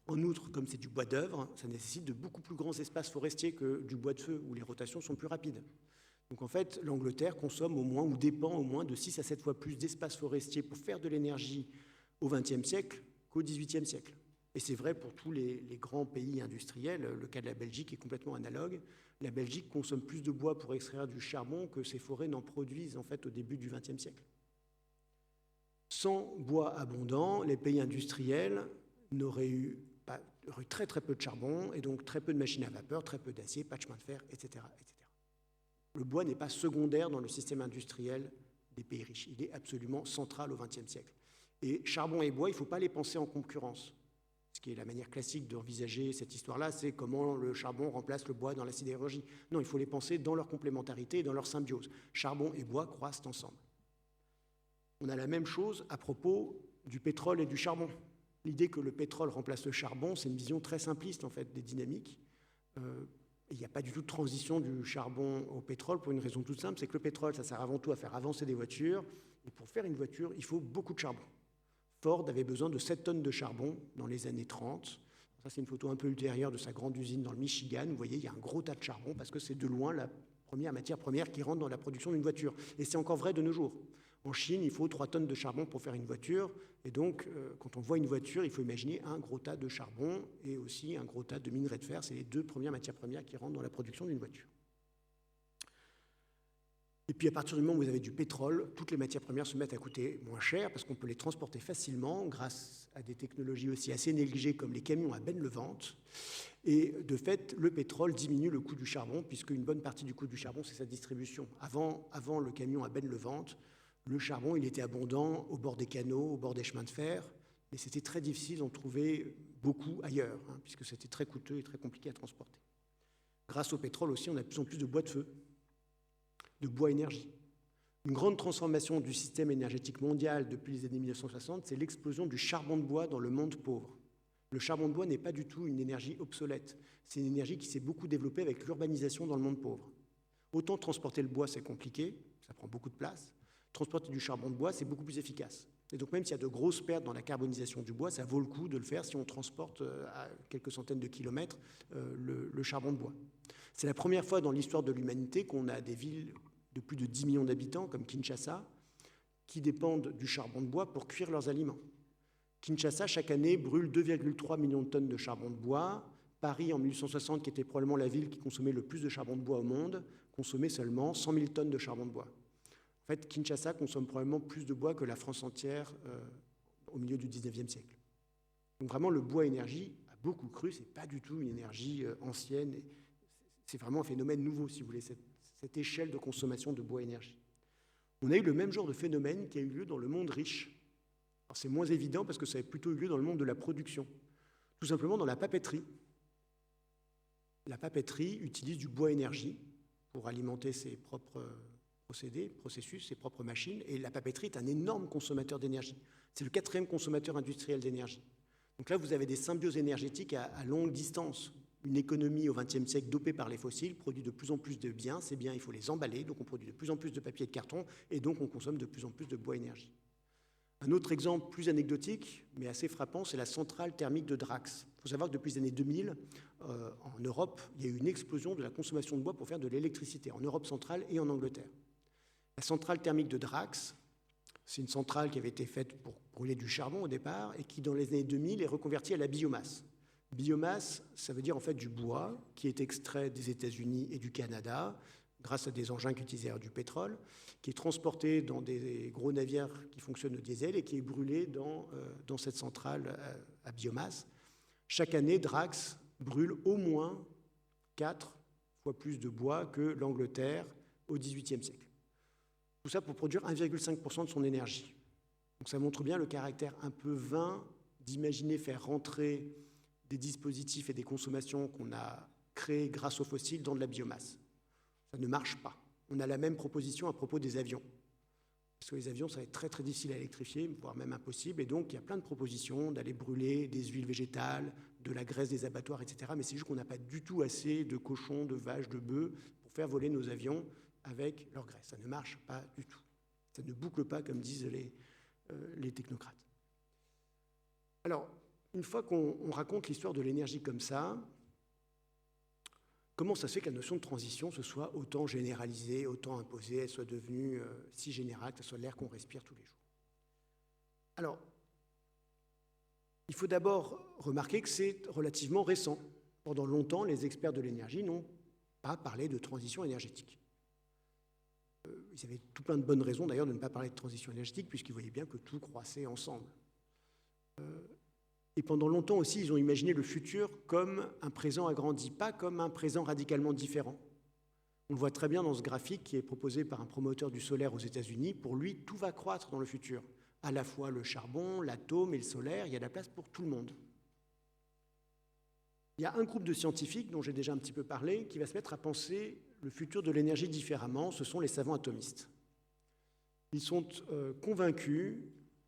En outre, comme c'est du bois d'œuvre, ça nécessite de beaucoup plus grands espaces forestiers que du bois de feu, où les rotations sont plus rapides. Donc en fait, l'Angleterre consomme au moins, ou dépend au moins de 6 à 7 fois plus d'espaces forestiers pour faire de l'énergie au XXe siècle qu'au XVIIIe siècle. Et c'est vrai pour tous les grands pays industriels. Le cas de la Belgique est complètement analogue. La Belgique consomme plus de bois pour extraire du charbon que ses forêts n'en produisent en fait au début du XXe siècle. Sans bois abondant, les pays industriels n'auraient eu très très peu de charbon et donc très peu de machines à vapeur, très peu d'acier, pas de chemin de fer, etc., etc. Le bois n'est pas secondaire dans le système industriel des pays riches. Il est absolument central au XXe siècle. Et charbon et bois, il ne faut pas les penser en concurrence. Ce qui est la manière classique d'envisager cette histoire-là, c'est comment le charbon remplace le bois dans la sidérurgie. Non, il faut les penser dans leur complémentarité et dans leur symbiose. Charbon et bois croissent ensemble. On a la même chose à propos du pétrole et du charbon. L'idée que le pétrole remplace le charbon, c'est une vision très simpliste en fait des dynamiques. Il n'y a pas du tout de transition du charbon au pétrole pour une raison toute simple, c'est que le pétrole, ça sert avant tout à faire avancer des voitures. Et pour faire une voiture, il faut beaucoup de charbon. Ford avait besoin de 7 tonnes de charbon dans les années 30. Ça, c'est une photo un peu ultérieure de sa grande usine dans le Michigan. Vous voyez, il y a un gros tas de charbon parce que c'est de loin la première matière première qui rentre dans la production d'une voiture. Et c'est encore vrai de nos jours. En Chine, il faut 3 tonnes de charbon pour faire une voiture. Et donc, quand on voit une voiture, il faut imaginer un gros tas de charbon et aussi un gros tas de minerais de fer. C'est les 2 premières matières premières qui rentrent dans la production d'une voiture. Et puis, à partir du moment où vous avez du pétrole, toutes les matières premières se mettent à coûter moins cher parce qu'on peut les transporter facilement grâce à des technologies aussi assez négligées comme les camions à benne-levante. Et de fait, le pétrole diminue le coût du charbon puisque une bonne partie du coût du charbon, c'est sa distribution. Avant le camion à benne-levante, le charbon, il était abondant au bord des canaux, au bord des chemins de fer, mais c'était très difficile d'en trouver beaucoup ailleurs, puisque c'était très coûteux et très compliqué à transporter. Grâce au pétrole aussi, on a de plus en plus de bois de feu, de bois énergie. Une grande transformation du système énergétique mondial depuis les années 1960, c'est l'explosion du charbon de bois dans le monde pauvre. Le charbon de bois n'est pas du tout une énergie obsolète, c'est une énergie qui s'est beaucoup développée avec l'urbanisation dans le monde pauvre. Autant transporter le bois, c'est compliqué, ça prend beaucoup de place. Transporter du charbon de bois, c'est beaucoup plus efficace. Et donc même s'il y a de grosses pertes dans la carbonisation du bois, ça vaut le coup de le faire si on transporte à quelques centaines de kilomètres le charbon de bois. C'est la première fois dans l'histoire de l'humanité qu'on a des villes de plus de 10 millions d'habitants, comme Kinshasa, qui dépendent du charbon de bois pour cuire leurs aliments. Kinshasa, chaque année, brûle 2,3 millions de tonnes de charbon de bois. Paris, en 1860, qui était probablement la ville qui consommait le plus de charbon de bois au monde, consommait seulement 100 000 tonnes de charbon de bois. En fait, Kinshasa consomme probablement plus de bois que la France entière au milieu du 19e siècle. Donc vraiment, le bois énergie a beaucoup cru, ce n'est pas du tout une énergie ancienne, c'est vraiment un phénomène nouveau, si vous voulez, cette échelle de consommation de bois énergie. On a eu le même genre de phénomène qui a eu lieu dans le monde riche. Alors c'est moins évident parce que ça a plutôt eu lieu dans le monde de la production, tout simplement dans la papeterie. La papeterie utilise du bois énergie pour alimenter ses propres processus, ses propres machines, et la papeterie est un énorme consommateur d'énergie. C'est le 4e consommateur industriel d'énergie. Donc là, vous avez des symbioses énergétiques à longue distance. Une économie au XXe siècle dopée par les fossiles produit de plus en plus de biens. Ces biens, il faut les emballer, donc on produit de plus en plus de papier et de carton, et donc on consomme de plus en plus de bois énergie. Un autre exemple plus anecdotique, mais assez frappant, c'est la centrale thermique de Drax. Il faut savoir que depuis les années 2000, en Europe, il y a eu une explosion de la consommation de bois pour faire de l'électricité, en Europe centrale et en Angleterre. La centrale thermique de Drax, c'est une centrale qui avait été faite pour brûler du charbon au départ et qui, dans les années 2000, est reconvertie à la biomasse. Biomasse, ça veut dire en fait du bois qui est extrait des États-Unis et du Canada grâce à des engins qui utilisent du pétrole, qui est transporté dans des gros navires qui fonctionnent au diesel et qui est brûlé dans cette centrale à biomasse. Chaque année, Drax brûle au moins 4 fois plus de bois que l'Angleterre au XVIIIe siècle. Tout ça pour produire 1,5% de son énergie. Donc ça montre bien le caractère un peu vain d'imaginer faire rentrer des dispositifs et des consommations qu'on a créés grâce aux fossiles dans de la biomasse. Ça ne marche pas. On a la même proposition à propos des avions. Parce que les avions, ça va être très très difficile à électrifier, voire même impossible. Et donc il y a plein de propositions d'aller brûler des huiles végétales, de la graisse des abattoirs, etc. Mais c'est juste qu'on n'a pas du tout assez de cochons, de vaches, de bœufs pour faire voler nos avions avec leur graisse. Ça ne marche pas du tout. Ça ne boucle pas, comme disent les technocrates. Alors, une fois qu'on raconte l'histoire de l'énergie comme ça, comment ça se fait que la notion de transition se soit autant généralisée, autant imposée, elle soit devenue si générale, que ce soit l'air qu'on respire tous les jours? Alors, il faut d'abord remarquer que c'est relativement récent. Pendant longtemps, les experts de l'énergie n'ont pas parlé de transition énergétique. Ils avaient tout plein de bonnes raisons d'ailleurs de ne pas parler de transition énergétique puisqu'ils voyaient bien que tout croissait ensemble. Et pendant longtemps aussi, ils ont imaginé le futur comme un présent agrandi, pas comme un présent radicalement différent. On le voit très bien dans ce graphique qui est proposé par un promoteur du solaire aux États-Unis. Pour lui, tout va croître dans le futur. À la fois le charbon, l'atome et le solaire, il y a de la place pour tout le monde. Il y a un groupe de scientifiques, dont j'ai déjà un petit peu parlé, qui va se mettre à penser le futur de l'énergie différemment. Ce sont les savants atomistes. Ils sont convaincus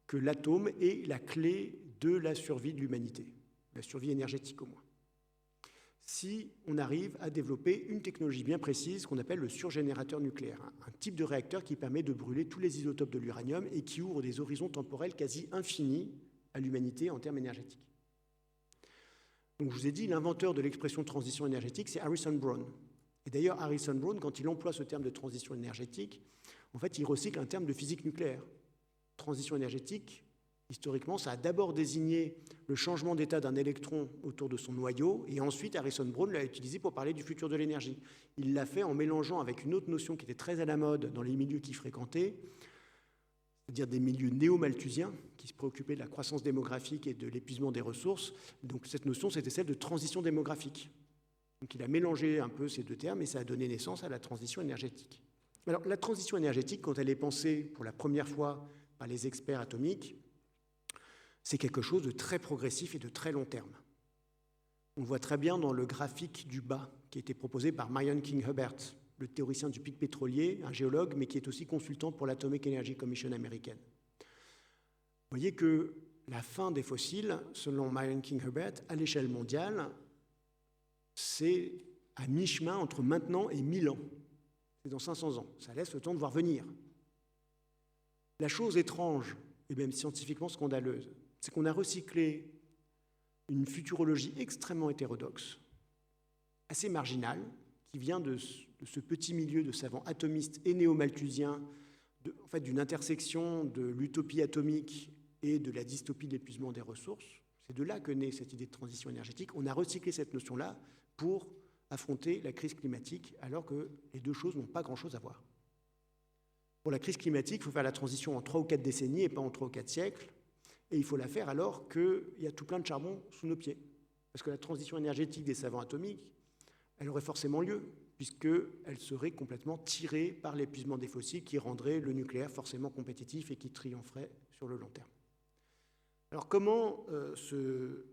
que l'atome est la clé de la survie de l'humanité, la survie énergétique au moins. si on arrive à développer une technologie bien précise qu'on appelle le surgénérateur nucléaire, un type de réacteur qui permet de brûler tous les isotopes de l'uranium et qui ouvre des horizons temporels quasi infinis à l'humanité en termes énergétiques. Donc je vous ai dit, l'inventeur de l'expression transition énergétique, c'est Harrison Brown. Et d'ailleurs, Harrison Brown, quand il emploie ce terme de transition énergétique, en fait, il recycle un terme de physique nucléaire. Transition énergétique, historiquement, ça a d'abord désigné le changement d'état d'un électron autour de son noyau, et ensuite Harrison Brown l'a utilisé pour parler du futur de l'énergie. Il l'a fait en mélangeant avec une autre notion qui était très à la mode dans les milieux qu'il fréquentait, c'est-à-dire des milieux néo-malthusiens qui se préoccupaient de la croissance démographique et de l'épuisement des ressources. Donc cette notion, c'était celle de transition démographique. Donc il a mélangé un peu ces deux termes et ça a donné naissance à la transition énergétique. Alors la transition énergétique, quand elle est pensée pour la première fois par les experts atomiques, c'est quelque chose de très progressif et de très long terme. On le voit très bien dans le graphique du bas qui a été proposé par Marion King Hubbert, le théoricien du pic pétrolier, un géologue, mais qui est aussi consultant pour l'Atomic Energy Commission américaine. Vous voyez que la fin des fossiles, selon Marion King Hubbert, à l'échelle mondiale, c'est à mi-chemin entre maintenant et 1000 ans. C'est dans 500 ans. Ça laisse le temps de voir venir. La chose étrange, et même scientifiquement scandaleuse, c'est qu'on a recyclé une futurologie extrêmement hétérodoxe, assez marginale, qui vient de ce petit milieu de savants atomistes et néo-malthusiens, en fait, d'une intersection de l'utopie atomique et de la dystopie de l'épuisement des ressources. C'est de là que naît cette idée de transition énergétique. On a recyclé cette notion-là pour affronter la crise climatique, alors que les deux choses n'ont pas grand-chose à voir. Pour la crise climatique, il faut faire la transition en 3 ou 4 décennies et pas en 3 ou 4 siècles. Et il faut la faire alors qu'il y a tout plein de charbon sous nos pieds. Parce que la transition énergétique des savants atomiques, elle aurait forcément lieu, puisqu'elle serait complètement tirée par l'épuisement des fossiles qui rendrait le nucléaire forcément compétitif et qui triompherait sur le long terme. Alors comment ce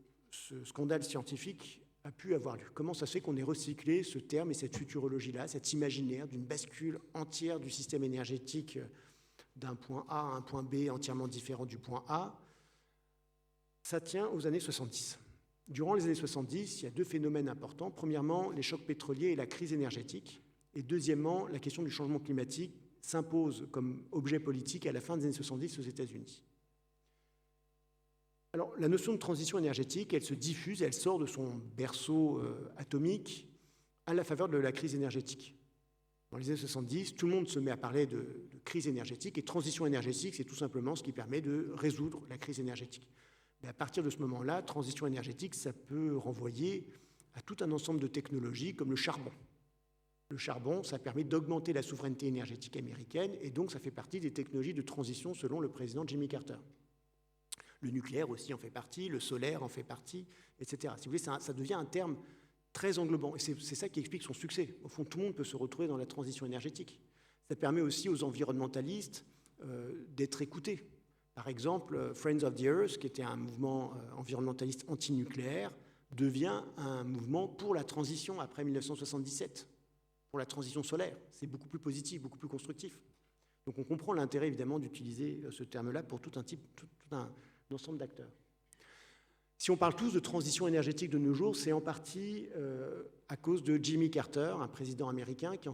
scandale scientifique a pu avoir lieu? Comment ça se fait qu'on ait recyclé ce terme et cette futurologie-là, cet imaginaire d'une bascule entière du système énergétique d'un point A à un point B entièrement différent du point A? Ça tient aux années 70. Durant les années 70, il y a 2 phénomènes importants. Premièrement, les chocs pétroliers et la crise énergétique. Et deuxièmement, la question du changement climatique s'impose comme objet politique à la fin des années 70 aux États-Unis. Alors, la notion de transition énergétique, elle se diffuse, elle sort de son berceau atomique à la faveur de la crise énergétique. Dans les années 70, tout le monde se met à parler de crise énergétique, et transition énergétique, c'est tout simplement ce qui permet de résoudre la crise énergétique. Mais à partir de ce moment-là, transition énergétique, ça peut renvoyer à tout un ensemble de technologies comme le charbon. Le charbon, ça permet d'augmenter la souveraineté énergétique américaine, et donc ça fait partie des technologies de transition selon le président Jimmy Carter. Le nucléaire aussi en fait partie, le solaire en fait partie, etc. Si vous voulez, ça devient un terme très englobant, et c'est ça qui explique son succès. Au fond, tout le monde peut se retrouver dans la transition énergétique. Ça permet aussi aux environnementalistes d'être écoutés. Par exemple, Friends of the Earth, qui était un mouvement environnementaliste anti-nucléaire, devient un mouvement pour la transition après 1977, pour la transition solaire. C'est beaucoup plus positif, beaucoup plus constructif. Donc on comprend l'intérêt évidemment d'utiliser ce terme-là pour tout un ensemble d'acteurs. Si on parle tous de transition énergétique de nos jours, c'est en partie à cause de Jimmy Carter, un président américain qui en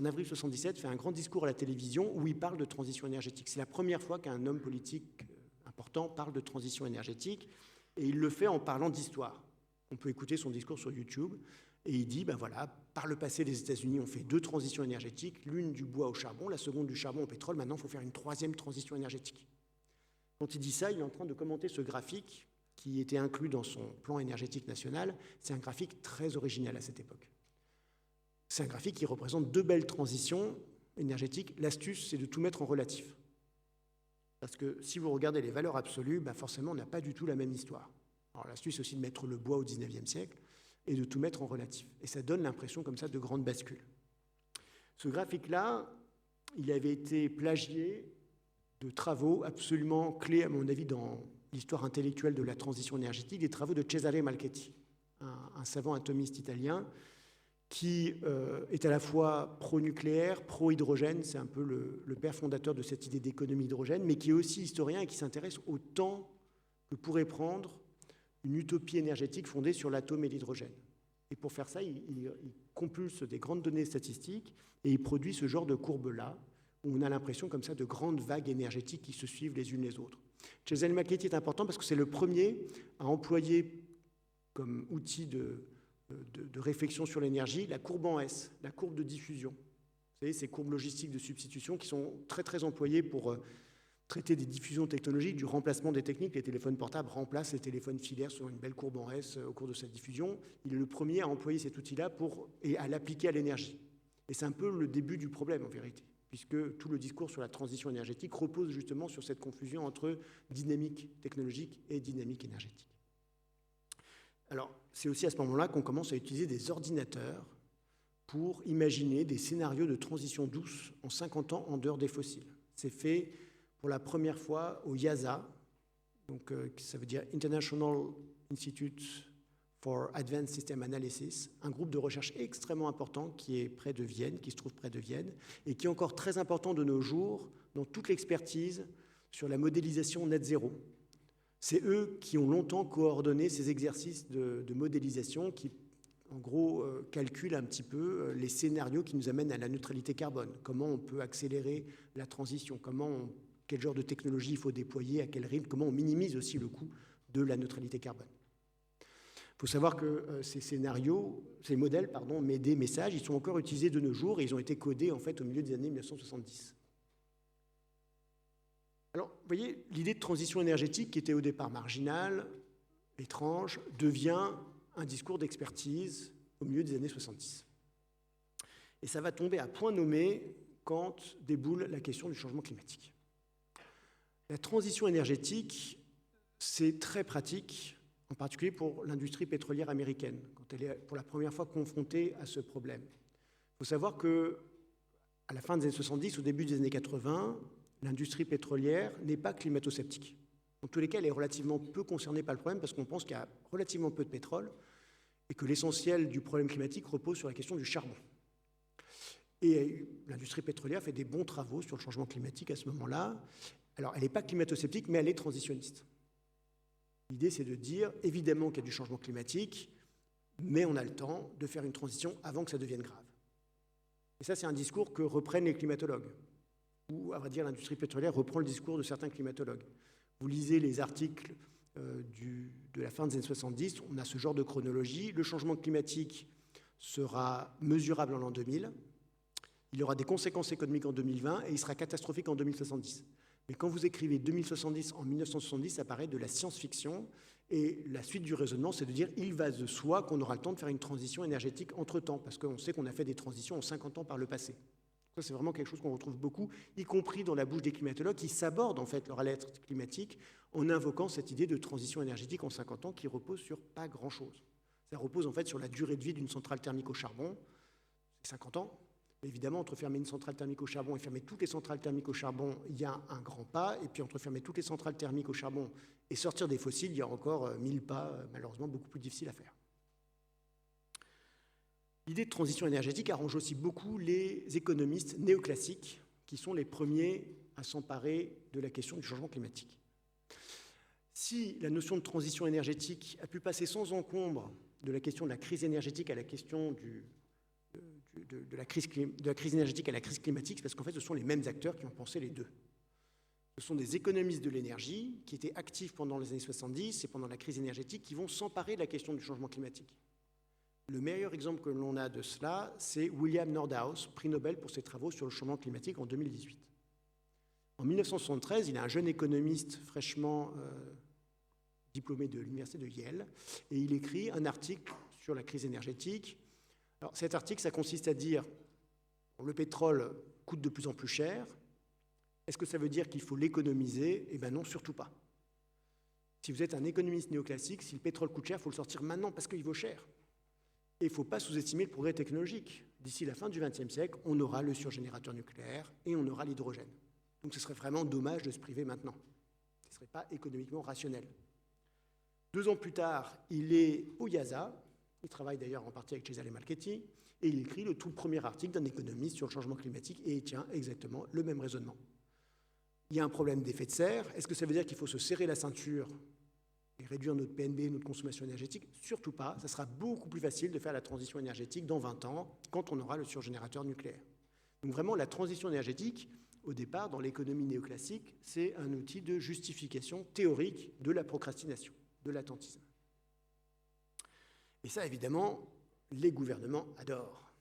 avril 77, fait un grand discours à la télévision où il parle de transition énergétique. C'est la première fois qu'un homme politique important parle de transition énergétique, et il le fait en parlant d'histoire. On peut écouter son discours sur YouTube, et il dit, ben voilà, par le passé, les États-Unis ont fait 2 transitions énergétiques, l'une du bois au charbon, la seconde du charbon au pétrole, maintenant il faut faire une 3e transition énergétique. Quand il dit ça, il est en train de commenter ce graphique qui était inclus dans son plan énergétique national. C'est un graphique très original à cette époque. C'est un graphique qui représente 2 belles transitions énergétiques. L'astuce, c'est de tout mettre en relatif. Parce que si vous regardez les valeurs absolues, ben forcément, on n'a pas du tout la même histoire. Alors l'astuce, c'est aussi de mettre le bois au 19e siècle et de tout mettre en relatif. Et ça donne l'impression comme ça de grande bascule. Ce graphique-là, il avait été plagié de travaux absolument clés, à mon avis, dans l'histoire intellectuelle de la transition énergétique, des travaux de Cesare Malchetti, un savant atomiste italien qui est à la fois pro-nucléaire, pro-hydrogène, c'est un peu le père fondateur de cette idée d'économie hydrogène, mais qui est aussi historien et qui s'intéresse au temps que pourrait prendre une utopie énergétique fondée sur l'atome et l'hydrogène. Et pour faire ça, il compulse des grandes données statistiques et il produit ce genre de courbe-là, où on a l'impression comme ça de grandes vagues énergétiques qui se suivent les unes les autres. Csikszentmihalyi est important parce que c'est le premier à employer comme outil de réflexion sur l'énergie la courbe en S, la courbe de diffusion. Vous savez, ces courbes logistiques de substitution qui sont très très employées pour traiter des diffusions technologiques, du remplacement des techniques. Les téléphones portables remplacent les téléphones filaires sur une belle courbe en S au cours de cette diffusion. Il est le premier à employer cet outil-là et à l'appliquer à l'énergie. Et c'est un peu le début du problème en vérité, puisque tout le discours sur la transition énergétique repose justement sur cette confusion entre dynamique technologique et dynamique énergétique. Alors, c'est aussi à ce moment-là qu'on commence à utiliser des ordinateurs pour imaginer des scénarios de transition douce en 50 ans en dehors des fossiles. C'est fait pour la première fois au IASA, donc ça veut dire International Institute for Advanced System Analysis, un groupe de recherche extrêmement important qui est près de Vienne, qui se trouve près de Vienne, et qui est encore très important de nos jours dans toute l'expertise sur la modélisation net zéro. C'est eux qui ont longtemps coordonné ces exercices de modélisation qui, en gros, calculent un petit peu les scénarios qui nous amènent à la neutralité carbone. Comment on peut accélérer la transition, quel genre de technologie il faut déployer, à quel rythme, comment on minimise aussi le coût de la neutralité carbone. Il faut savoir que ces scénarios, ces modèles, mais des messages, ils sont encore utilisés de nos jours et ils ont été codés en fait au milieu des années 1970. Alors, vous voyez, l'idée de transition énergétique qui était au départ marginale, étrange, devient un discours d'expertise au milieu des années 70. Et ça va tomber à point nommé quand déboule la question du changement climatique. La transition énergétique, c'est très pratique, en particulier pour l'industrie pétrolière américaine, quand elle est pour la première fois confrontée à ce problème. Il faut savoir qu'à la fin des années 70, au début des années 80, l'industrie pétrolière n'est pas climato-sceptique. En tous les cas, elle est relativement peu concernée par le problème parce qu'on pense qu'il y a relativement peu de pétrole et que l'essentiel du problème climatique repose sur la question du charbon. Et l'industrie pétrolière fait des bons travaux sur le changement climatique à ce moment-là. Alors, elle n'est pas climato-sceptique, mais elle est transitionniste. L'idée, c'est de dire, évidemment qu'il y a du changement climatique, mais on a le temps de faire une transition avant que ça devienne grave. Et ça, c'est un discours que reprennent les climatologues, ou, à vrai dire, l'industrie pétrolière reprend le discours de certains climatologues. Vous lisez les articles de la fin des années 70, on a ce genre de chronologie. Le changement climatique sera mesurable en l'an 2000, il aura des conséquences économiques en 2020 et il sera catastrophique en 2070. Mais quand vous écrivez 2070 en 1970, ça paraît de la science-fiction. Et la suite du raisonnement, c'est de dire il va de soi qu'on aura le temps de faire une transition énergétique entre-temps, parce qu'on sait qu'on a fait des transitions en 50 ans par le passé. Ça, c'est vraiment quelque chose qu'on retrouve beaucoup, y compris dans la bouche des climatologues qui s'abordent en fait leur alerte climatique en invoquant cette idée de transition énergétique en 50 ans qui repose sur pas grand-chose. Ça repose en fait sur la durée de vie d'une centrale thermique au charbon, c'est 50 ans. Évidemment, entre fermer une centrale thermique au charbon et fermer toutes les centrales thermiques au charbon, il y a un grand pas. Et puis entre fermer toutes les centrales thermiques au charbon et sortir des fossiles, il y a encore 1000 pas, malheureusement, beaucoup plus difficiles à faire. L'idée de transition énergétique arrange aussi beaucoup les économistes néoclassiques, qui sont les premiers à s'emparer de la question du changement climatique. Si la notion de transition énergétique a pu passer sans encombre de la question de la crise énergétique à la question de la crise énergétique à la crise climatique, c'est parce qu'en fait, ce sont les mêmes acteurs qui ont pensé les deux. Ce sont des économistes de l'énergie qui étaient actifs pendant les années 70 et pendant la crise énergétique qui vont s'emparer de la question du changement climatique. Le meilleur exemple que l'on a de cela, c'est William Nordhaus, prix Nobel pour ses travaux sur le changement climatique en 2018. En 1973, il est un jeune économiste fraîchement diplômé de l'université de Yale, et il écrit un article sur la crise énergétique. Alors, cet article, ça consiste à dire le pétrole coûte de plus en plus cher. Est-ce que ça veut dire qu'il faut l'économiser? Eh bien non, surtout pas. Si vous êtes un économiste néoclassique, si le pétrole coûte cher, il faut le sortir maintenant parce qu'il vaut cher. Et il ne faut pas sous-estimer le progrès technologique. D'ici la fin du XXe siècle, on aura le surgénérateur nucléaire et on aura l'hydrogène. Donc ce serait vraiment dommage de se priver maintenant. Ce ne serait pas économiquement rationnel. 2 ans plus tard, il est au IASA. Il travaille d'ailleurs en partie avec Csikszentmihalyi et il écrit le tout premier article d'un économiste sur le changement climatique et il tient exactement le même raisonnement. Il y a un problème d'effet de serre. Est-ce que ça veut dire qu'il faut se serrer la ceinture et réduire notre PNB, notre consommation énergétique, surtout pas. Ça sera beaucoup plus facile de faire la transition énergétique dans 20 ans, quand on aura le surgénérateur nucléaire. Donc vraiment, la transition énergétique, au départ, dans l'économie néoclassique, c'est un outil de justification théorique de la procrastination, de l'attentisme. Et ça, évidemment, les gouvernements adorent.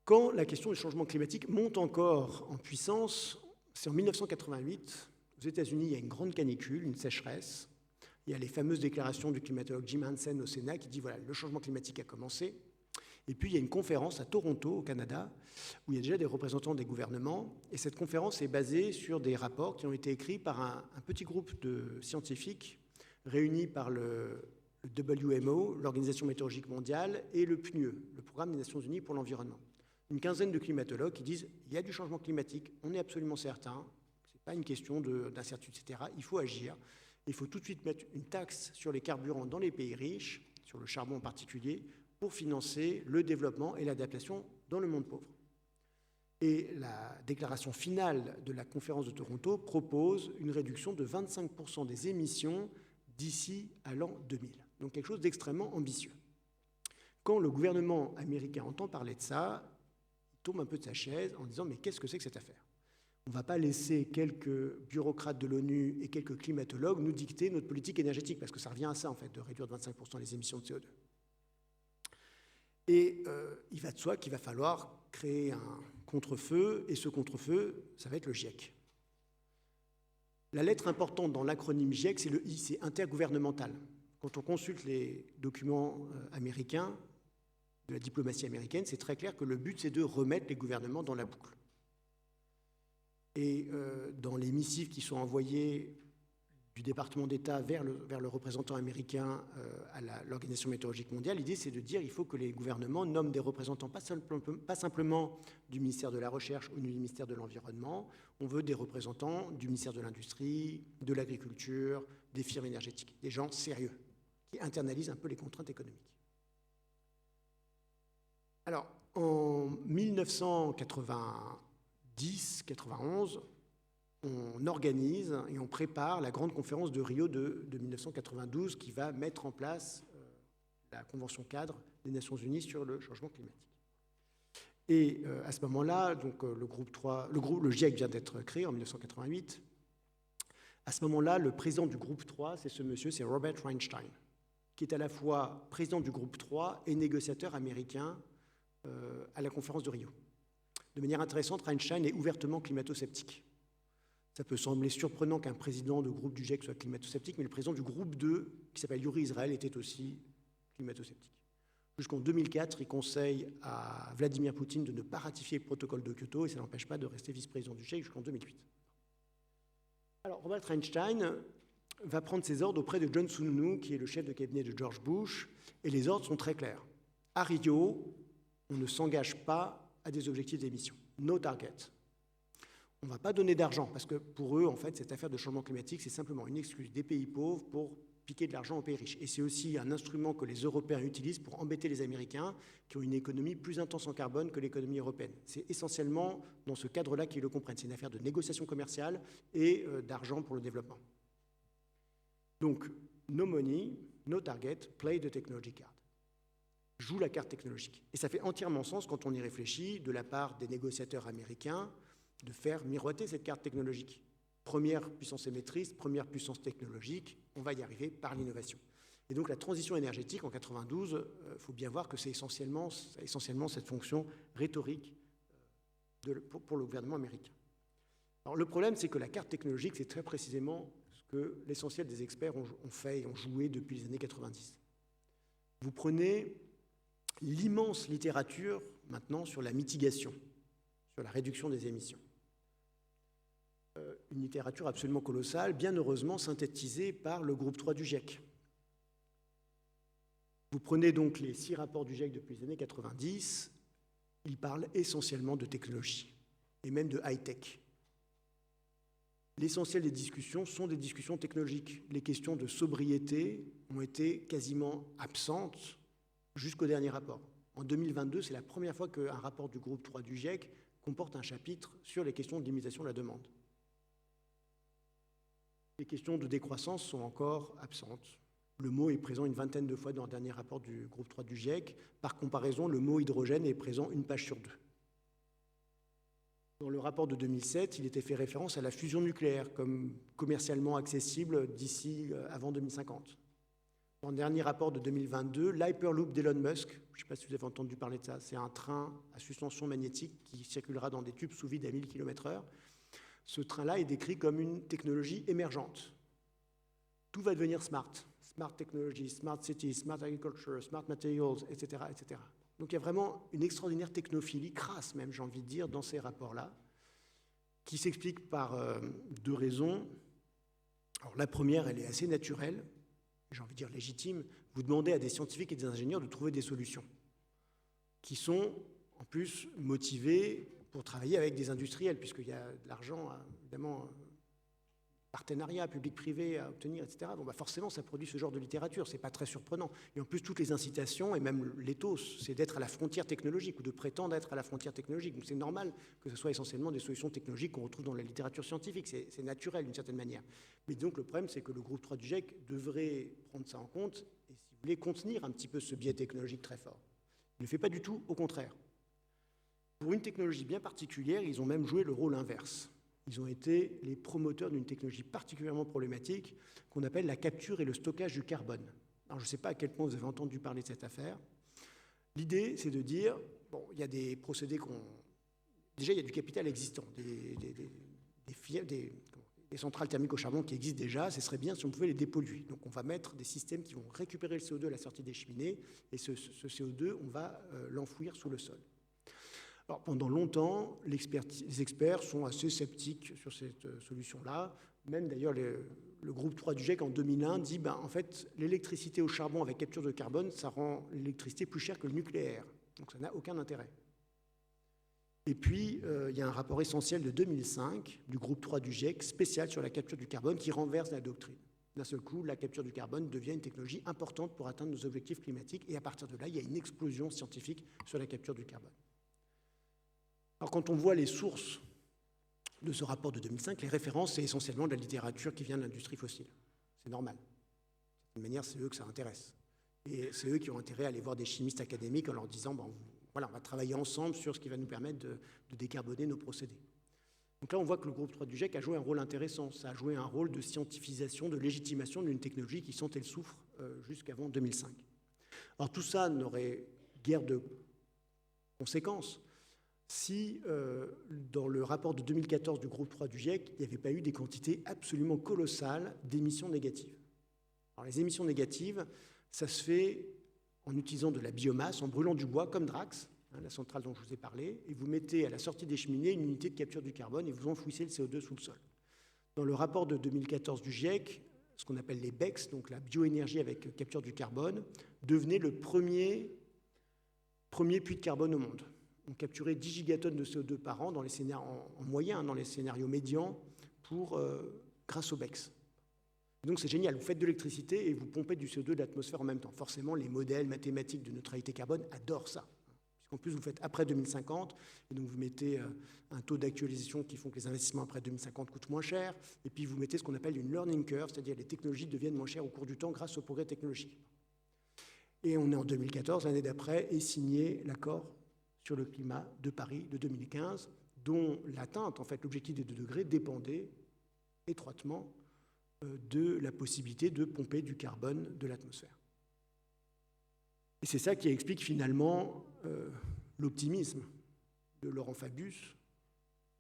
Quand la question du changement climatique monte encore en puissance, c'est en 1988, aux États-Unis, il y a une grande canicule, une sécheresse. Il y a les fameuses déclarations du climatologue Jim Hansen au Sénat qui dit voilà, le changement climatique a commencé. Et puis il y a une conférence à Toronto, au Canada, où il y a déjà des représentants des gouvernements. Et cette conférence est basée sur des rapports qui ont été écrits par un petit groupe de scientifiques réunis par le WMO, l'Organisation météorologique mondiale, et le PNUE, le Programme des Nations Unies pour l'environnement. Une quinzaine de climatologues qui disent il y a du changement climatique, on est absolument certain, ce n'est pas une question d'incertitude, etc. Il faut agir. Il faut tout de suite mettre une taxe sur les carburants dans les pays riches, sur le charbon en particulier, pour financer le développement et l'adaptation dans le monde pauvre. Et la déclaration finale de la conférence de Toronto propose une réduction de 25% des émissions d'ici à l'an 2000. Donc quelque chose d'extrêmement ambitieux. Quand le gouvernement américain entend parler de ça, il tombe un peu de sa chaise en disant « mais qu'est-ce que c'est que cette affaire ?» On ne va pas laisser quelques bureaucrates de l'ONU et quelques climatologues nous dicter notre politique énergétique, parce que ça revient à ça, en fait, de réduire de 25% les émissions de CO2. Et il va de soi qu'il va falloir créer un contre-feu, et ce contre-feu, ça va être le GIEC. La lettre importante dans l'acronyme GIEC, c'est le I, c'est intergouvernemental. Quand on consulte les documents américains, de la diplomatie américaine, c'est très clair que le but, c'est de remettre les gouvernements dans la boucle. Et dans les missives qui sont envoyées du département d'État vers le représentant américain à l'Organisation météorologique mondiale, l'idée c'est de dire qu'il faut que les gouvernements nomment des représentants, pas simplement du ministère de la Recherche ou du ministère de l'Environnement, on veut des représentants du ministère de l'Industrie, de l'Agriculture, des firmes énergétiques, des gens sérieux, qui internalisent un peu les contraintes économiques. Alors, en 1990-91, on organise et on prépare la grande conférence de Rio de 1992 qui va mettre en place la Convention cadre des Nations Unies sur le changement climatique. Et à ce moment-là, donc le GIEC vient d'être créé en 1988. À ce moment-là, le président du groupe 3, c'est ce monsieur, c'est Robert Reinstein, qui est à la fois président du groupe 3 et négociateur américain à la conférence de Rio. De manière intéressante, Reinstein est ouvertement climato-sceptique. Ça peut sembler surprenant qu'un président de groupe du GIEC soit climato-sceptique, mais le président du groupe 2, qui s'appelle Yuri Israel, était aussi climato-sceptique. Jusqu'en 2004, il conseille à Vladimir Poutine de ne pas ratifier le protocole de Kyoto, et ça n'empêche pas de rester vice-président du GIEC jusqu'en 2008. Alors, Robert Reinstein va prendre ses ordres auprès de John Sununu, qui est le chef de cabinet de George Bush, et les ordres sont très clairs. À Rio, on ne s'engage pas à des objectifs d'émission. No target. On ne va pas donner d'argent, parce que pour eux, en fait, cette affaire de changement climatique, c'est simplement une excuse des pays pauvres pour piquer de l'argent aux pays riches. Et c'est aussi un instrument que les Européens utilisent pour embêter les Américains, qui ont une économie plus intense en carbone que l'économie européenne. C'est essentiellement dans ce cadre-là qu'ils le comprennent. C'est une affaire de négociation commerciale et d'argent pour le développement. Donc, no money, no target, play the technology card. Joue la carte technologique. Et ça fait entièrement sens quand on y réfléchit, de la part des négociateurs américains, de faire miroiter cette carte technologique. Première puissance émettrice, première puissance technologique, on va y arriver par l'innovation. Et donc la transition énergétique en 92, il faut bien voir que c'est essentiellement cette fonction rhétorique pour le gouvernement américain. Alors le problème, c'est que la carte technologique, c'est très précisément ce que l'essentiel des experts ont fait et ont joué depuis les années 90. Vous prenez l'immense littérature maintenant sur la mitigation, sur la réduction des émissions. Une littérature absolument colossale, bien heureusement synthétisée par le groupe 3 du GIEC. Vous prenez donc les 6 rapports du GIEC depuis les années 90, ils parlent essentiellement de technologie, et même de high-tech. L'essentiel des discussions sont des discussions technologiques. Les questions de sobriété ont été quasiment absentes jusqu'au dernier rapport. En 2022, c'est la première fois qu'un rapport du groupe 3 du GIEC comporte un chapitre sur les questions de limitation de la demande. Les questions de décroissance sont encore absentes. Le mot est présent une vingtaine de fois dans le dernier rapport du groupe 3 du GIEC. Par comparaison, le mot hydrogène est présent une page sur 2. Dans le rapport de 2007, il était fait référence à la fusion nucléaire comme commercialement accessible d'ici avant 2050. Dans le dernier rapport de 2022, l'Hyperloop d'Elon Musk, je ne sais pas si vous avez entendu parler de ça, c'est un train à suspension magnétique qui circulera dans des tubes sous vide à 1000 km/h. Ce train-là est décrit comme une technologie émergente. Tout va devenir smart. Smart technology, smart cities, smart agriculture, smart materials, etc., etc. Donc il y a vraiment une extraordinaire technophilie, crasse même, j'ai envie de dire, dans ces rapports-là, qui s'explique par deux raisons. Alors la première, elle est assez naturelle, j'ai envie de dire légitime. Vous demandez à des scientifiques et des ingénieurs de trouver des solutions qui sont en plus motivés pour travailler avec des industriels, puisqu'il y a de l'argent, évidemment, partenariat public-privé à obtenir, etc. Bon, forcément, ça produit ce genre de littérature, c'est pas très surprenant. Et en plus, toutes les incitations, et même l'éthos, c'est d'être à la frontière technologique, ou de prétendre être à la frontière technologique. Donc c'est normal que ce soit essentiellement des solutions technologiques qu'on retrouve dans la littérature scientifique, c'est naturel d'une certaine manière. Mais donc le problème, c'est que le groupe 3 du GIEC devrait prendre ça en compte, et si vous voulez, contenir un petit peu ce biais technologique très fort. Il ne le fait pas du tout, au contraire. Pour une technologie bien particulière, ils ont même joué le rôle inverse. Ils ont été les promoteurs d'une technologie particulièrement problématique qu'on appelle la capture et le stockage du carbone. Alors, je ne sais pas à quel point vous avez entendu parler de cette affaire. L'idée, c'est de dire, bon, il y a des procédés déjà, il y a du capital existant, des centrales thermiques au charbon qui existent déjà, ce serait bien si on pouvait les dépolluer. Donc, on va mettre des systèmes qui vont récupérer le CO2 à la sortie des cheminées, et ce CO2, on va l'enfouir sous le sol. Alors, pendant longtemps, les experts sont assez sceptiques sur cette solution-là. Même d'ailleurs, le groupe 3 du GIEC en 2001 dit en fait, l'électricité au charbon avec capture de carbone, ça rend l'électricité plus chère que le nucléaire. Donc ça n'a aucun intérêt. Et puis, il y a un rapport essentiel de 2005 du groupe 3 du GIEC spécial sur la capture du carbone qui renverse la doctrine. D'un seul coup, la capture du carbone devient une technologie importante pour atteindre nos objectifs climatiques. Et à partir de là, il y a une explosion scientifique sur la capture du carbone. Alors, quand on voit les sources de ce rapport de 2005, les références, c'est essentiellement de la littérature qui vient de l'industrie fossile. C'est normal. De toute manière, c'est eux que ça intéresse. Et c'est eux qui ont intérêt à aller voir des chimistes académiques en leur disant voilà, on va travailler ensemble sur ce qui va nous permettre de décarboner nos procédés. Donc là, on voit que le groupe 3 du GIEC a joué un rôle intéressant. Ça a joué un rôle de scientifisation, de légitimation d'une technologie qui, sans elle souffre, jusqu'avant 2005. Alors tout ça n'aurait guère de conséquences si, dans le rapport de 2014 du groupe 3 du GIEC, il n'y avait pas eu des quantités absolument colossales d'émissions négatives. Alors, les émissions négatives, ça se fait en utilisant de la biomasse, en brûlant du bois, comme Drax, la centrale dont je vous ai parlé, et vous mettez à la sortie des cheminées une unité de capture du carbone et vous enfouissez le CO2 sous le sol. Dans le rapport de 2014 du GIEC, ce qu'on appelle les BECS, donc la bioénergie avec capture du carbone, devenait le premier puits de carbone au monde. On capturait 10 gigatonnes de CO2 par an dans les scénarios, en moyen, dans les scénarios médians, grâce aux BECS. Donc c'est génial, vous faites de l'électricité et vous pompez du CO2 de l'atmosphère en même temps. Forcément, les modèles mathématiques de neutralité carbone adorent ça. Puisqu'en plus, vous faites après 2050, et donc vous mettez un taux d'actualisation qui font que les investissements après 2050 coûtent moins cher, et puis vous mettez ce qu'on appelle une learning curve, c'est-à-dire les technologies deviennent moins chères au cours du temps grâce au progrès technologique. Et on est en 2014, l'année d'après, est signé l'accord sur le climat de Paris de 2015, dont l'atteinte, en fait, l'objectif des 2 degrés dépendait étroitement de la possibilité de pomper du carbone de l'atmosphère. Et c'est ça qui explique finalement l'optimisme de Laurent Fabius.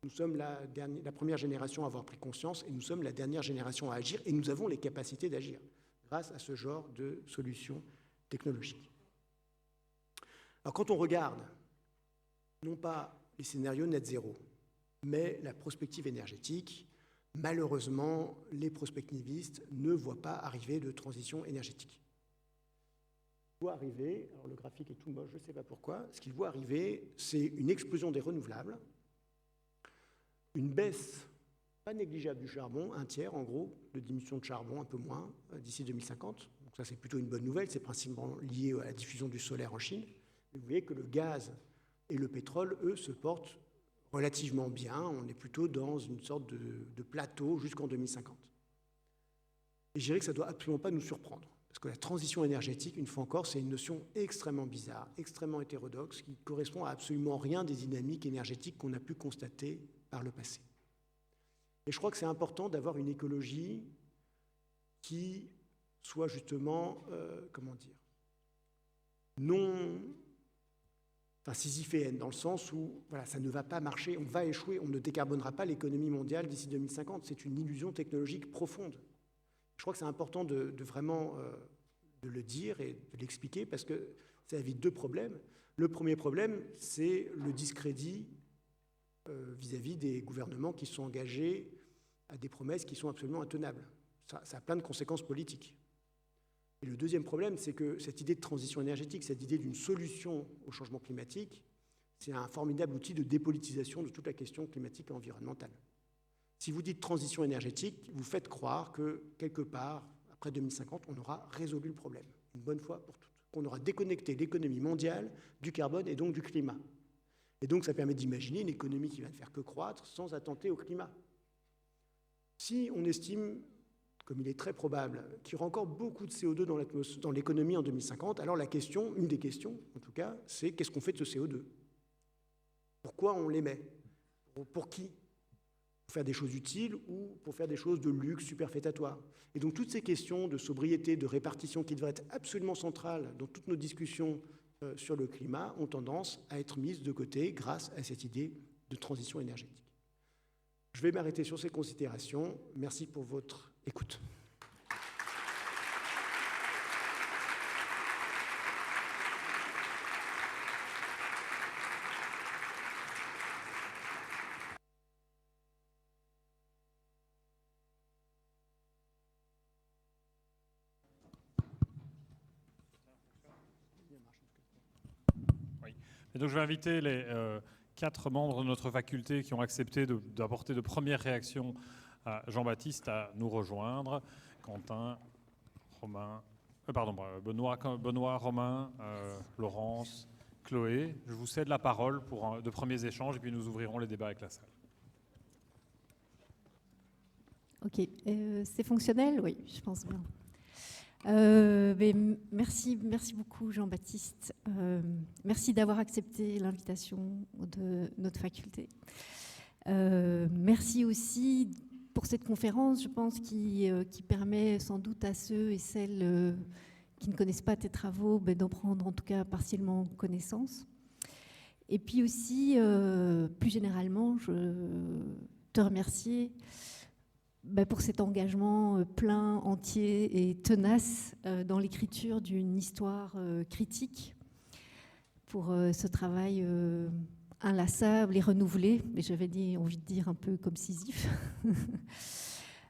Nous sommes la première génération à avoir pris conscience et nous sommes la dernière génération à agir et nous avons les capacités d'agir grâce à ce genre de solutions technologiques. Alors quand on regarde non pas les scénarios net zéro, mais la prospective énergétique, malheureusement, les prospectivistes ne voient pas arriver de transition énergétique. Ce qu'ils voient arriver, alors le graphique est tout moche, je ne sais pas pourquoi, ce qu'ils voient arriver, c'est une explosion des renouvelables, une baisse pas négligeable du charbon, 1/3 en gros, de diminution de charbon, un peu moins, d'ici 2050. Donc ça, c'est plutôt une bonne nouvelle, c'est principalement lié à la diffusion du solaire en Chine. Mais vous voyez que le gaz et le pétrole, eux, se portent relativement bien. On est plutôt dans une sorte de plateau jusqu'en 2050. Et je dirais que ça ne doit absolument pas nous surprendre. Parce que la transition énergétique, une fois encore, c'est une notion extrêmement bizarre, extrêmement hétérodoxe, qui ne correspond à absolument rien des dynamiques énergétiques qu'on a pu constater par le passé. Et je crois que c'est important d'avoir une écologie qui soit justement, sisyphéenne, dans le sens où voilà, ça ne va pas marcher, on va échouer, on ne décarbonera pas l'économie mondiale d'ici 2050. C'est une illusion technologique profonde. Je crois que c'est important de vraiment de le dire et de l'expliquer, parce que ça évite deux problèmes. Le premier problème, c'est le discrédit vis-à-vis des gouvernements qui sont engagés à des promesses qui sont absolument intenables. Ça a plein de conséquences politiques. Et le deuxième problème, c'est que cette idée de transition énergétique, cette idée d'une solution au changement climatique, c'est un formidable outil de dépolitisation de toute la question climatique et environnementale. Si vous dites transition énergétique, vous faites croire que, quelque part, après 2050, on aura résolu le problème, une bonne fois pour toutes, qu'on aura déconnecté l'économie mondiale du carbone et donc du climat. Et donc, ça permet d'imaginer une économie qui va ne faire que croître sans attenter au climat. Si on estime, comme il est très probable, qu'il y aura encore beaucoup de CO2 dans l'économie en 2050, alors la question, une des questions en tout cas, c'est qu'est-ce qu'on fait de ce CO2 ? Pourquoi on l'émet ? Pour qui ? Pour faire des choses utiles ou pour faire des choses de luxe superfétatoire. Et donc toutes ces questions de sobriété, de répartition qui devraient être absolument centrales dans toutes nos discussions sur le climat ont tendance à être mises de côté grâce à cette idée de transition énergétique. Je vais m'arrêter sur ces considérations. Merci pour votre écoute. Et donc je vais inviter les 4 membres de notre faculté qui ont accepté d'apporter de premières réactions à Jean-Baptiste à nous rejoindre. Quentin, Romain, Benoît, Romain, Laurence, Chloé. Je vous cède la parole pour de premiers échanges et puis nous ouvrirons les débats avec la salle. Ok, c'est fonctionnel? Oui, je pense bien. Merci beaucoup Jean-Baptiste. Merci d'avoir accepté l'invitation de notre faculté. Merci aussi pour cette conférence, je pense, qui permet sans doute à ceux et celles qui ne connaissent pas tes travaux d'en prendre en tout cas partiellement connaissance. Et puis aussi, plus généralement, je te remercier pour cet engagement plein, entier et tenace dans l'écriture d'une histoire critique, pour ce travail inlassable et renouvelé, mais j'avais envie de dire un peu comme Sisyphe,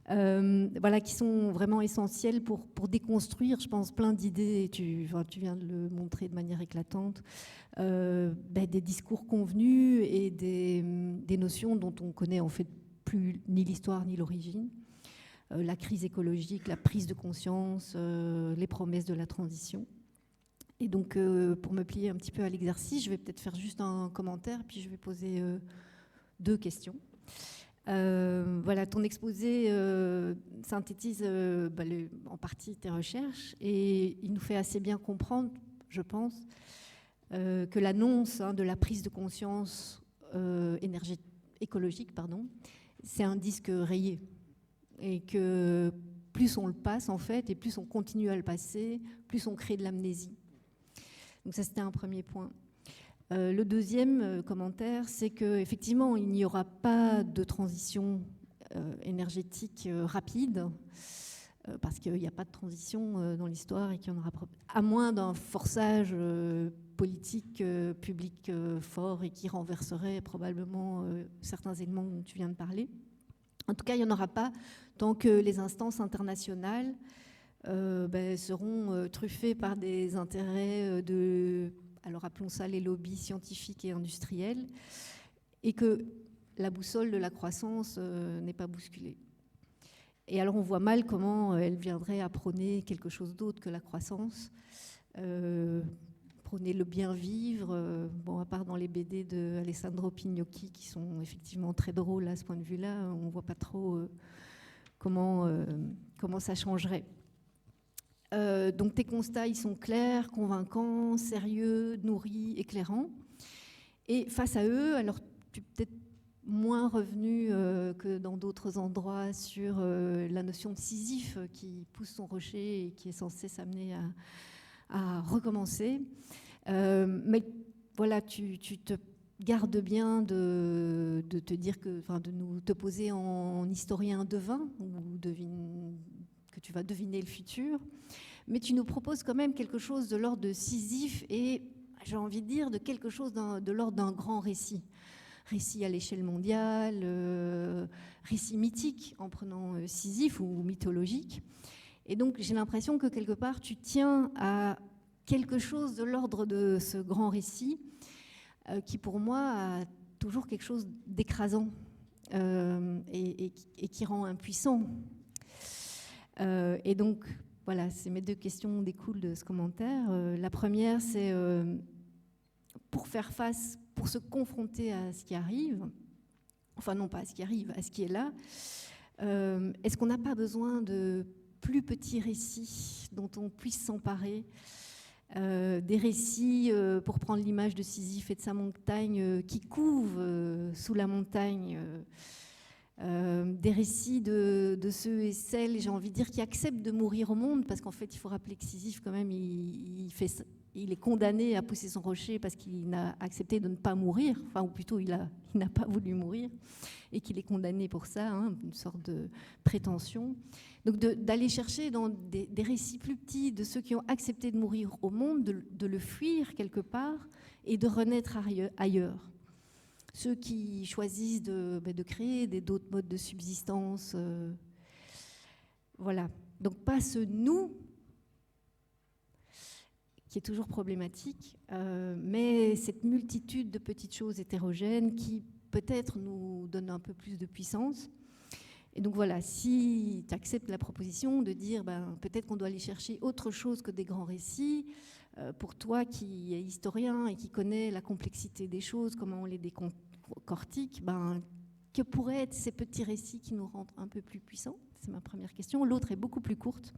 voilà, qui sont vraiment essentiels pour déconstruire, je pense, plein d'idées, tu viens de le montrer de manière éclatante, des discours convenus et des notions dont on connaît en fait plus ni l'histoire ni l'origine, la crise écologique, la prise de conscience, les promesses de la transition. Et donc, pour me plier un petit peu à l'exercice, je vais peut-être faire juste un commentaire, puis je vais poser 2 questions. Voilà, ton exposé synthétise en partie tes recherches, et il nous fait assez bien comprendre, je pense, que l'annonce de la prise de conscience écologique, c'est un disque rayé, et que plus on le passe en fait, et plus on continue à le passer, plus on crée de l'amnésie. Donc ça, c'était un premier point. Le deuxième commentaire, c'est qu'effectivement, il n'y aura pas de transition énergétique rapide, parce qu'il n'y a pas de transition dans l'histoire, et qu'il y en aura, à moins d'un forçage politique public fort et qui renverserait probablement certains éléments dont tu viens de parler. En tout cas, il n'y en aura pas tant que les instances internationales seront truffées par des intérêts alors appelons ça les lobbies scientifiques et industriels, et que la boussole de la croissance n'est pas bousculée. Et alors on voit mal comment elle viendrait à prôner quelque chose d'autre que la croissance, prôner le bien vivre, à part dans les BD de Alessandro Pignocchi qui sont effectivement très drôles à ce point de vue-là, on ne voit pas trop comment ça changerait. Donc tes constats, ils sont clairs, convaincants, sérieux, nourris, éclairants. Et face à eux, alors tu es peut-être moins revenu que dans d'autres endroits sur la notion de Sisyphe qui pousse son rocher et qui est censé s'amener à recommencer. Mais voilà, tu te gardes bien de te dire de nous te poser en historien devin ou que tu vas deviner le futur, mais tu nous proposes quand même quelque chose de l'ordre de Sisyphe et j'ai envie de dire de quelque chose de l'ordre d'un grand récit. Récit à l'échelle mondiale, récit mythique en prenant Sisyphe ou mythologique. Et donc j'ai l'impression que quelque part tu tiens à quelque chose de l'ordre de ce grand récit qui pour moi a toujours quelque chose d'écrasant et qui rend impuissant. Et donc, voilà, mes 2 questions découlent de ce commentaire. La première, c'est pour faire face, pour se confronter à ce qui arrive, enfin non pas à ce qui arrive, à ce qui est là, est-ce qu'on n'a pas besoin de plus petits récits dont on puisse s'emparer, des récits, pour prendre l'image de Sisyphe et de sa montagne, qui couvent sous la montagne, des récits de ceux et celles, j'ai envie de dire, qui acceptent de mourir au monde, parce qu'en fait, il faut rappeler que Sisyphe, quand même, il est condamné à pousser son rocher parce qu'il n'a accepté de ne pas mourir, enfin, ou plutôt, il n'a pas voulu mourir, et qu'il est condamné pour ça, une sorte de prétention. Donc, d'aller chercher dans des récits plus petits de ceux qui ont accepté de mourir au monde, de le fuir quelque part, et de renaître ailleurs. Ceux qui choisissent de créer d'autres modes de subsistance. Voilà. Donc pas ce nous, qui est toujours problématique, mais cette multitude de petites choses hétérogènes qui peut-être nous donnent un peu plus de puissance. Et donc voilà, si tu acceptes la proposition de dire peut-être qu'on doit aller chercher autre chose que des grands récits, pour toi qui es historien et qui connais la complexité des choses, comment on les décortique, que pourraient être ces petits récits qui nous rendent un peu plus puissants? C'est ma première question. L'autre est beaucoup plus courte.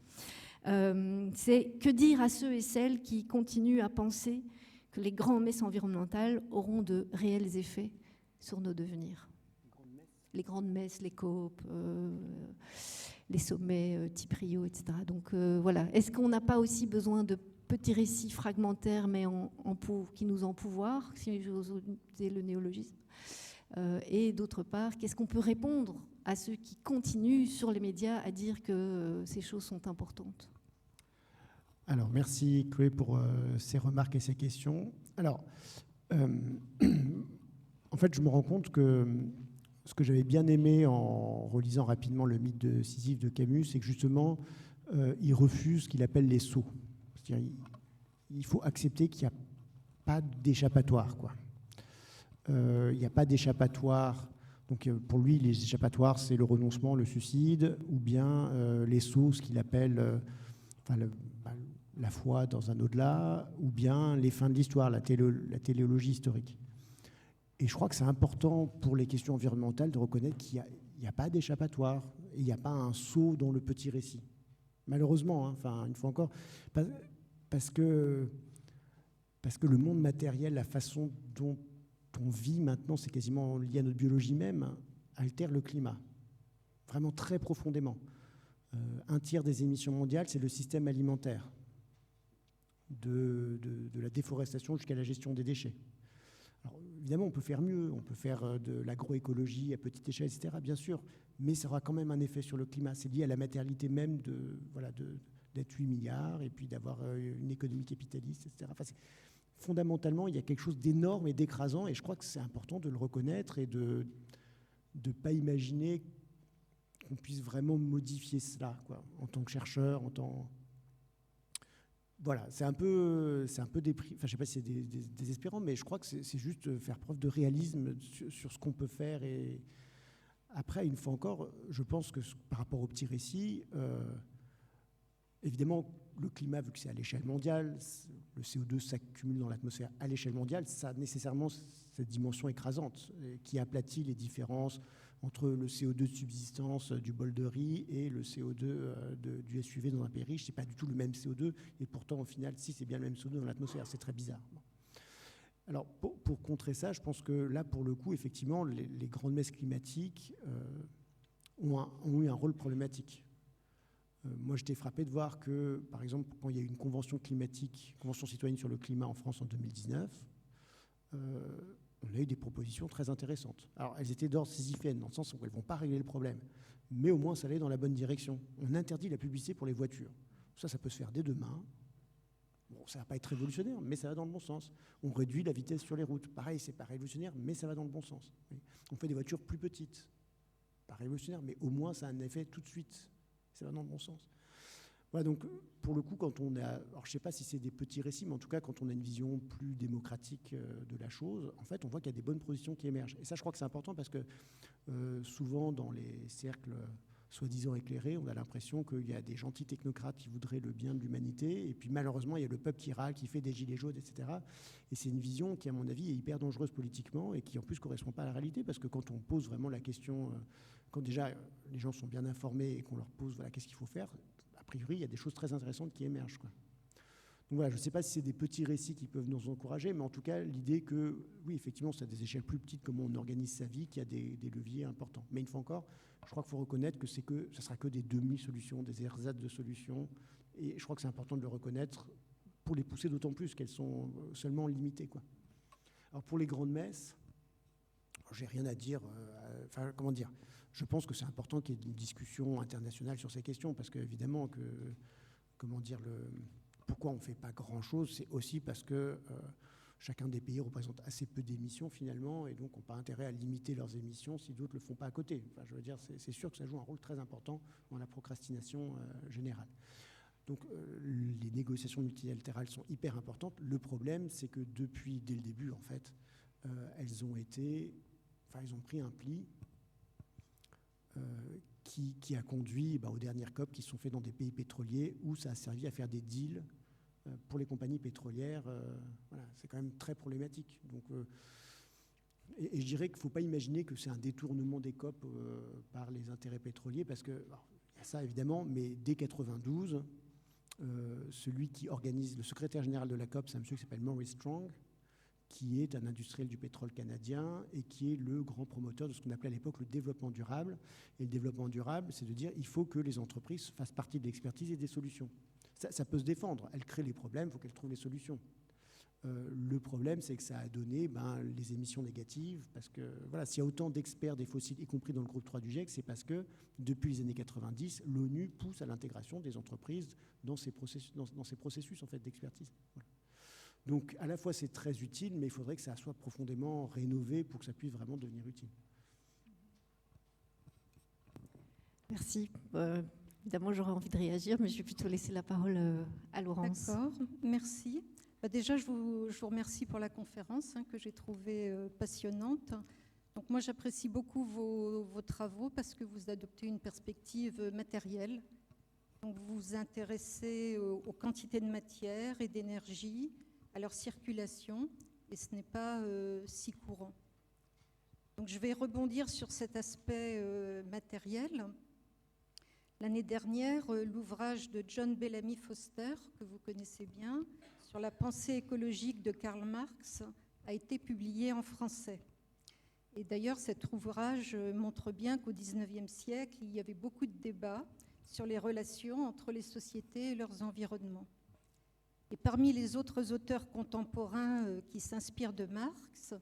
C'est que dire à ceux et celles qui continuent à penser que les grands messes environnementales auront de réels effets sur nos devenirs? Les grandes messes, les coop, les sommets type Rio, etc. Donc voilà. Est-ce qu'on n'a pas aussi besoin de petits récits fragmentaires, mais qui nous empouvoirent, si j'ose utiliser le néologisme, et d'autre part, qu'est-ce qu'on peut répondre à ceux qui continuent sur les médias à dire que ces choses sont importantes? Alors, merci Chloé pour ces remarques et ces questions. Alors, en fait, je me rends compte que ce que j'avais bien aimé en relisant rapidement le mythe de Sisyphe de Camus, c'est que justement, il refuse ce qu'il appelle les sauts. C'est-à-dire, il faut accepter qu'il n'y a pas d'échappatoire, quoi. Il n'y a pas d'échappatoire. Donc, pour lui, les échappatoires, c'est le renoncement, le suicide, ou bien les sauts, ce qu'il appelle la foi dans un au-delà, ou bien les fins de l'histoire, la téléologie historique. Et je crois que c'est important pour les questions environnementales de reconnaître qu'il n'y a pas d'échappatoire, il n'y a pas un saut dans le petit récit. Malheureusement, une fois encore, parce que le monde matériel, la façon dont on vit maintenant, c'est quasiment lié à notre biologie même, altère le climat, vraiment très profondément. Un tiers des émissions mondiales, c'est le système alimentaire, de la déforestation jusqu'à la gestion des déchets. Alors, évidemment, on peut faire mieux, on peut faire de l'agroécologie à petite échelle, etc., bien sûr, mais ça aura quand même un effet sur le climat. C'est lié à la matérialité même d'être 8 milliards et puis d'avoir une économie capitaliste, etc. Fondamentalement, il y a quelque chose d'énorme et d'écrasant, et je crois que c'est important de le reconnaître et de ne pas imaginer qu'on puisse vraiment modifier cela, quoi, en tant que chercheur, Voilà, c'est un peu déprimant. Enfin, je ne sais pas si c'est désespérant, mais je crois que c'est juste faire preuve de réalisme sur ce qu'on peut faire. Et après, une fois encore, je pense que par rapport au petit récit, évidemment, le climat, vu que c'est à l'échelle mondiale, le CO2 s'accumule dans l'atmosphère à l'échelle mondiale, ça a nécessairement cette dimension écrasante qui aplatit les différences entre le CO2 de subsistance du bol de riz et le CO2 du SUV dans un pays riche. Ce n'est pas du tout le même CO2, et pourtant, au final, si, c'est bien le même CO2 dans l'atmosphère. C'est très bizarre. Bon. Alors, pour contrer ça, je pense que là, pour le coup, effectivement, les grandes messes climatiques ont eu un rôle problématique. Moi, j'étais frappé de voir que, par exemple, quand il y a eu une convention climatique, convention citoyenne sur le climat en France en 2019, on a eu des propositions très intéressantes. Alors, elles étaient d'ordre sisyphéenne, dans le sens où elles ne vont pas régler le problème, mais au moins, ça allait dans la bonne direction. On interdit la publicité pour les voitures. Ça peut se faire dès demain. Bon, ça ne va pas être révolutionnaire, mais ça va dans le bon sens. On réduit la vitesse sur les routes. Pareil, c'est pas révolutionnaire, mais ça va dans le bon sens. On fait des voitures plus petites. Pas révolutionnaire, mais au moins, ça a un effet tout de suite. Ça va dans le bon sens. Voilà, donc, pour le coup, quand on a... Alors, je ne sais pas si c'est des petits récits, mais en tout cas, quand on a une vision plus démocratique de la chose, en fait, on voit qu'il y a des bonnes positions qui émergent. Et ça, je crois que c'est important parce que souvent, dans les cercles soi-disant éclairés, on a l'impression qu'il y a des gentils technocrates qui voudraient le bien de l'humanité, et puis malheureusement, il y a le peuple qui râle, qui fait des gilets jaunes, etc. Et c'est une vision qui, à mon avis, est hyper dangereuse politiquement et qui, en plus, ne correspond pas à la réalité, parce que quand on pose vraiment la question, quand déjà les gens sont bien informés et qu'on leur pose, voilà, qu'est-ce qu'il faut faire, a priori, il y a des choses très intéressantes qui émergent, quoi. Donc voilà, je ne sais pas si c'est des petits récits qui peuvent nous encourager, mais en tout cas, l'idée que, oui, effectivement, c'est à des échelles plus petites, comment on organise sa vie, qu'il y a des leviers importants. Mais une fois encore, je crois qu'il faut reconnaître que ça ne sera que des demi-solutions, des ersatz de solutions, et je crois que c'est important de le reconnaître pour les pousser d'autant plus qu'elles sont seulement limitées, quoi. Alors pour les grandes messes, j'ai rien à dire, enfin, comment dire, je pense que c'est important qu'il y ait une discussion internationale sur ces questions, parce qu'évidemment que, comment dire, pourquoi on ne fait pas grand-chose, c'est aussi parce que chacun des pays représente assez peu d'émissions finalement, et donc on n'a pas intérêt à limiter leurs émissions si d'autres ne le font pas à côté. Enfin, je veux dire, c'est sûr que ça joue un rôle très important dans la procrastination générale. Donc les négociations multilatérales sont hyper importantes. Le problème, c'est que depuis, dès le début, en fait, elles ont pris un pli qui a conduit aux dernières COP qui se sont faites dans des pays pétroliers où ça a servi à faire des deals pour les compagnies pétrolières. Voilà, c'est quand même très problématique. Donc, et je dirais qu'il ne faut pas imaginer que c'est un détournement des COP par les intérêts pétroliers, parce que, il y a ça évidemment, mais dès 92, celui qui organise, le secrétaire général de la COP, c'est un monsieur qui s'appelle Maurice Strong, qui est un industriel du pétrole canadien et qui est le grand promoteur de ce qu'on appelait à l'époque le développement durable. Et le développement durable, c'est de dire qu'il faut que les entreprises fassent partie de l'expertise et des solutions. Ça peut se défendre. Elles créent les problèmes, il faut qu'elles trouvent les solutions. Le problème, c'est que ça a donné les émissions négatives, parce que voilà, s'il y a autant d'experts des fossiles, y compris dans le groupe 3 du GIEC, c'est parce que depuis les années 90, l'ONU pousse à l'intégration des entreprises dans ces processus en fait, d'expertise. Voilà. Donc, à la fois, c'est très utile, mais il faudrait que ça soit profondément rénové pour que ça puisse vraiment devenir utile. Merci. Évidemment, j'aurais envie de réagir, mais je vais plutôt laisser la parole à Laurence. D'accord, merci. Déjà, je vous remercie pour la conférence que j'ai trouvée passionnante. Donc, moi, j'apprécie beaucoup vos travaux parce que vous adoptez une perspective matérielle. Donc, vous vous intéressez aux quantités de matière et d'énergie, à leur circulation, et ce n'est pas si courant. Donc, je vais rebondir sur cet aspect matériel. L'année dernière, l'ouvrage de John Bellamy Foster, que vous connaissez bien, sur la pensée écologique de Karl Marx, a été publié en français. Et d'ailleurs, cet ouvrage montre bien qu'au XIXe siècle, il y avait beaucoup de débats sur les relations entre les sociétés et leurs environnements. Et parmi les autres auteurs contemporains qui s'inspirent de Marx,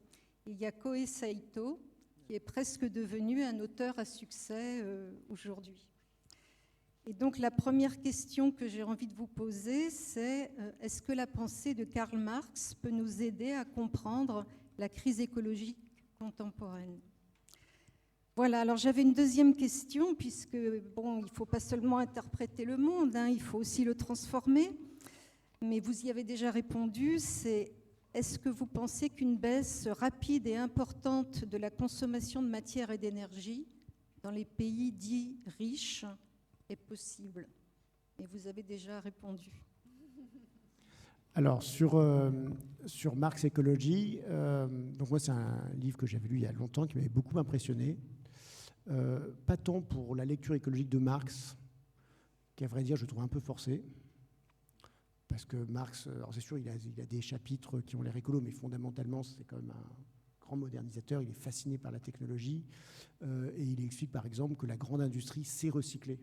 il y a Kohei Saito, qui est presque devenu un auteur à succès aujourd'hui. Et donc la première question que j'ai envie de vous poser, c'est est-ce que la pensée de Karl Marx peut nous aider à comprendre la crise écologique contemporaine ? Voilà, alors j'avais une deuxième question, puisque bon, il ne faut pas seulement interpréter le monde, il faut aussi le transformer. Mais vous y avez déjà répondu, c'est est-ce que vous pensez qu'une baisse rapide et importante de la consommation de matière et d'énergie dans les pays dits riches est possible? Et vous avez déjà répondu. Alors, sur Marx Écologie, donc moi, c'est un livre que j'avais lu il y a longtemps, qui m'avait beaucoup impressionné. Pas tant pour la lecture écologique de Marx, qui, à vrai dire, je trouve un peu forcée. Parce que Marx, alors c'est sûr, il a des chapitres qui ont l'air écolo, mais fondamentalement, c'est quand même un grand modernisateur. Il est fasciné par la technologie. Et il explique, par exemple, que la grande industrie sait recycler,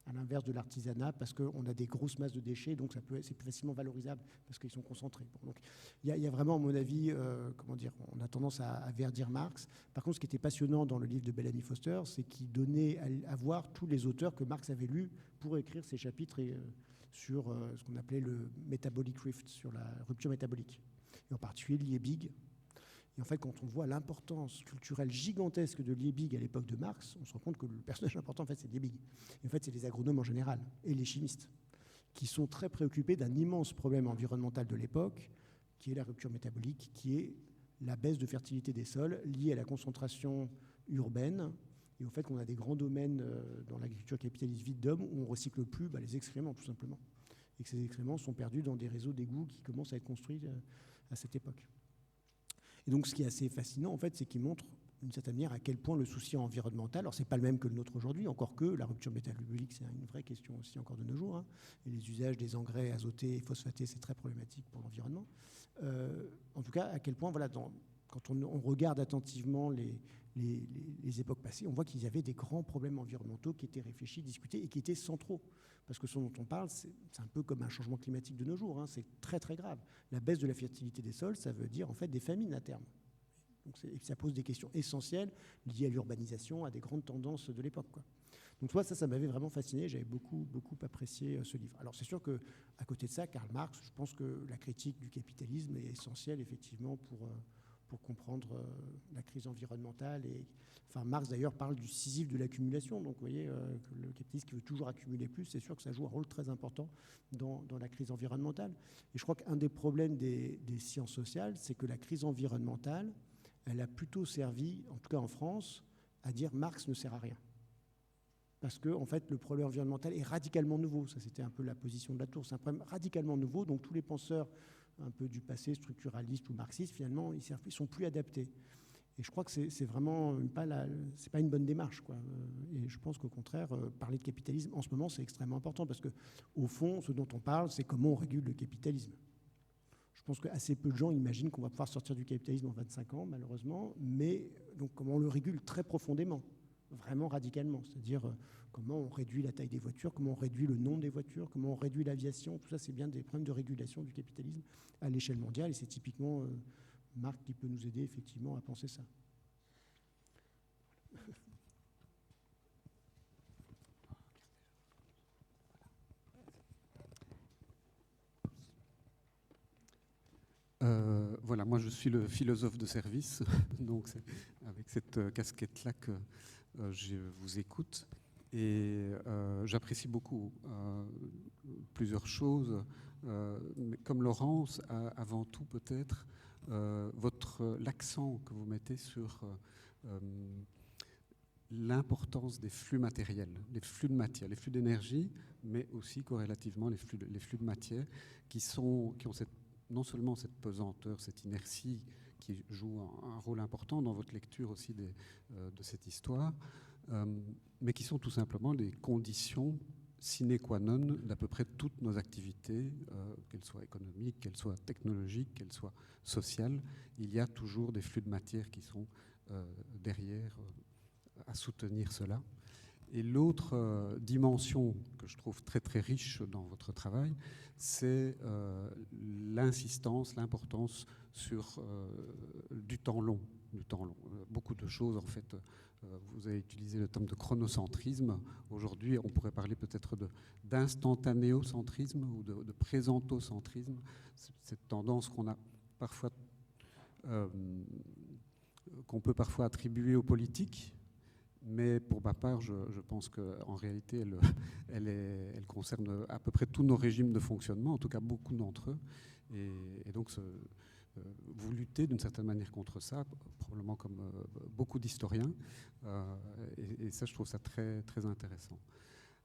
à l'inverse de l'artisanat, parce qu'on a des grosses masses de déchets, donc c'est plus facilement valorisable, parce qu'ils sont concentrés. Bon, donc il y a vraiment, à mon avis, comment dire, on a tendance à verdir Marx. Par contre, ce qui était passionnant dans le livre de Bellamy Foster, c'est qu'il donnait à voir tous les auteurs que Marx avait lus pour écrire ces chapitres sur ce qu'on appelait le metabolic rift, sur la rupture métabolique. Et en particulier Liebig. Et en fait, quand on voit l'importance culturelle gigantesque de Liebig à l'époque de Marx, on se rend compte que le personnage important, en fait, c'est Liebig. Et en fait, c'est les agronomes en général et les chimistes qui sont très préoccupés d'un immense problème environnemental de l'époque, qui est la rupture métabolique, qui est la baisse de fertilité des sols liée à la concentration urbaine et au fait qu'on a des grands domaines dans l'agriculture capitaliste vide d'hommes où on ne recycle plus les excréments, tout simplement. Et que ces excréments sont perdus dans des réseaux d'égouts qui commencent à être construits à cette époque. Et donc, ce qui est assez fascinant, en fait, c'est qu'il montre, d'une certaine manière, à quel point le souci environnemental, alors c'est pas le même que le nôtre aujourd'hui, encore que la rupture métabolique, c'est une vraie question aussi encore de nos jours, hein, et les usages des engrais azotés et phosphatés, c'est très problématique pour l'environnement. En tout cas, à quel point, voilà, quand on regarde attentivement les époques passées, on voit qu'il y avait des grands problèmes environnementaux qui étaient réfléchis, discutés et qui étaient centraux. Parce que ce dont on parle, c'est un peu comme un changement climatique de nos jours, hein, c'est très très grave. La baisse de la fertilité des sols, ça veut dire en fait des famines à terme. Donc ça pose des questions essentielles liées à l'urbanisation, à des grandes tendances de l'époque, quoi. Donc ça m'avait vraiment fasciné, j'avais beaucoup apprécié ce livre. Alors c'est sûr qu'à côté de ça, Karl Marx, je pense que la critique du capitalisme est essentielle effectivement pour comprendre la crise environnementale. Enfin, Marx d'ailleurs parle du Sisyphe de l'accumulation. Donc vous voyez, que le capitalisme qui veut toujours accumuler plus, c'est sûr que ça joue un rôle très important dans la crise environnementale. Et je crois qu'un des problèmes des sciences sociales, c'est que la crise environnementale, elle a plutôt servi, en tout cas en France, à dire Marx ne sert à rien. Parce que en fait, le problème environnemental est radicalement nouveau. Ça, c'était un peu la position de Latour. C'est un problème radicalement nouveau. Donc tous les penseurs un peu du passé, structuraliste ou marxiste, finalement, ils ne sont plus adaptés. Et je crois que c'est vraiment c'est pas une bonne démarche, quoi. Et je pense qu'au contraire, parler de capitalisme, en ce moment, c'est extrêmement important, parce qu'au fond, ce dont on parle, c'est comment on régule le capitalisme. Je pense qu'assez peu de gens imaginent qu'on va pouvoir sortir du capitalisme en 25 ans, malheureusement, mais donc comment on le régule très profondément, vraiment radicalement, c'est-à-dire comment on réduit la taille des voitures, comment on réduit le nombre des voitures, comment on réduit l'aviation, tout ça, c'est bien des problèmes de régulation du capitalisme à l'échelle mondiale, et c'est typiquement Marx qui peut nous aider effectivement à penser ça. Voilà, moi je suis le philosophe de service, donc c'est avec cette casquette-là que je vous écoute. Et j'apprécie beaucoup plusieurs choses, mais comme Laurence, avant tout peut-être, l'accent que vous mettez sur l'importance des flux matériels, les flux de matière, les flux d'énergie, mais aussi corrélativement les flux de matière qui ont non seulement cette pesanteur, cette inertie qui joue un rôle important dans votre lecture aussi de cette histoire, mais qui sont tout simplement des conditions sine qua non d'à peu près toutes nos activités, qu'elles soient économiques, qu'elles soient technologiques, qu'elles soient sociales. Il y a toujours des flux de matière qui sont derrière à soutenir cela. Et l'autre dimension que je trouve très très riche dans votre travail, c'est l'insistance, l'importance sur du temps long. Beaucoup de choses, en fait, vous avez utilisé le terme de chronocentrisme. Aujourd'hui, on pourrait parler peut-être d'instantanéocentrisme ou de présentocentrisme. Cette tendance qu'on a parfois, qu'on peut parfois attribuer aux politiques. Mais pour ma part, je pense qu'en réalité, elle concerne à peu près tous nos régimes de fonctionnement, en tout cas beaucoup d'entre eux. Et donc, vous luttez d'une certaine manière contre ça, probablement comme beaucoup d'historiens. Et ça, je trouve ça très, très intéressant.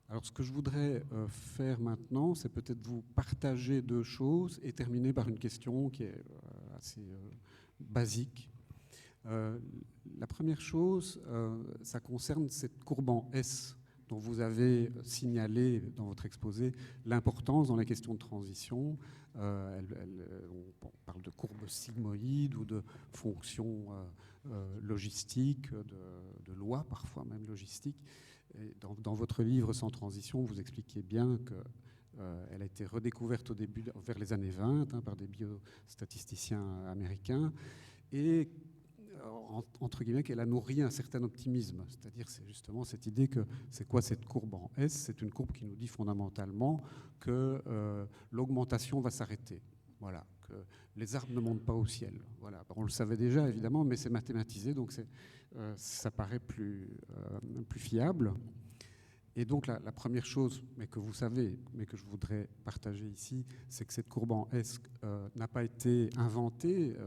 Alors, ce que je voudrais faire maintenant, c'est peut-être vous partager deux choses et terminer par une question qui est assez basique. La première chose, ça concerne cette courbe en S dont vous avez signalé dans votre exposé l'importance dans les questions de transition. On parle de courbes sigmoïdes ou de fonctions logistiques, de lois parfois même logistiques. Et dans votre livre Sans transition, vous expliquiez bien qu'elle a été redécouverte au début, vers les années 20, par des biostatisticiens américains, et entre guillemets qu'elle a nourri un certain optimisme. C'est-à-dire, c'est justement cette idée que c'est quoi cette courbe en S? C'est une courbe qui nous dit fondamentalement que l'augmentation va s'arrêter. Voilà, que les arbres ne montent pas au ciel. Voilà. On le savait déjà, évidemment, mais c'est mathématisé, donc ça paraît plus fiable. Et donc la première chose, mais que vous savez, mais que je voudrais partager ici, c'est que cette courbe en S n'a pas été inventée,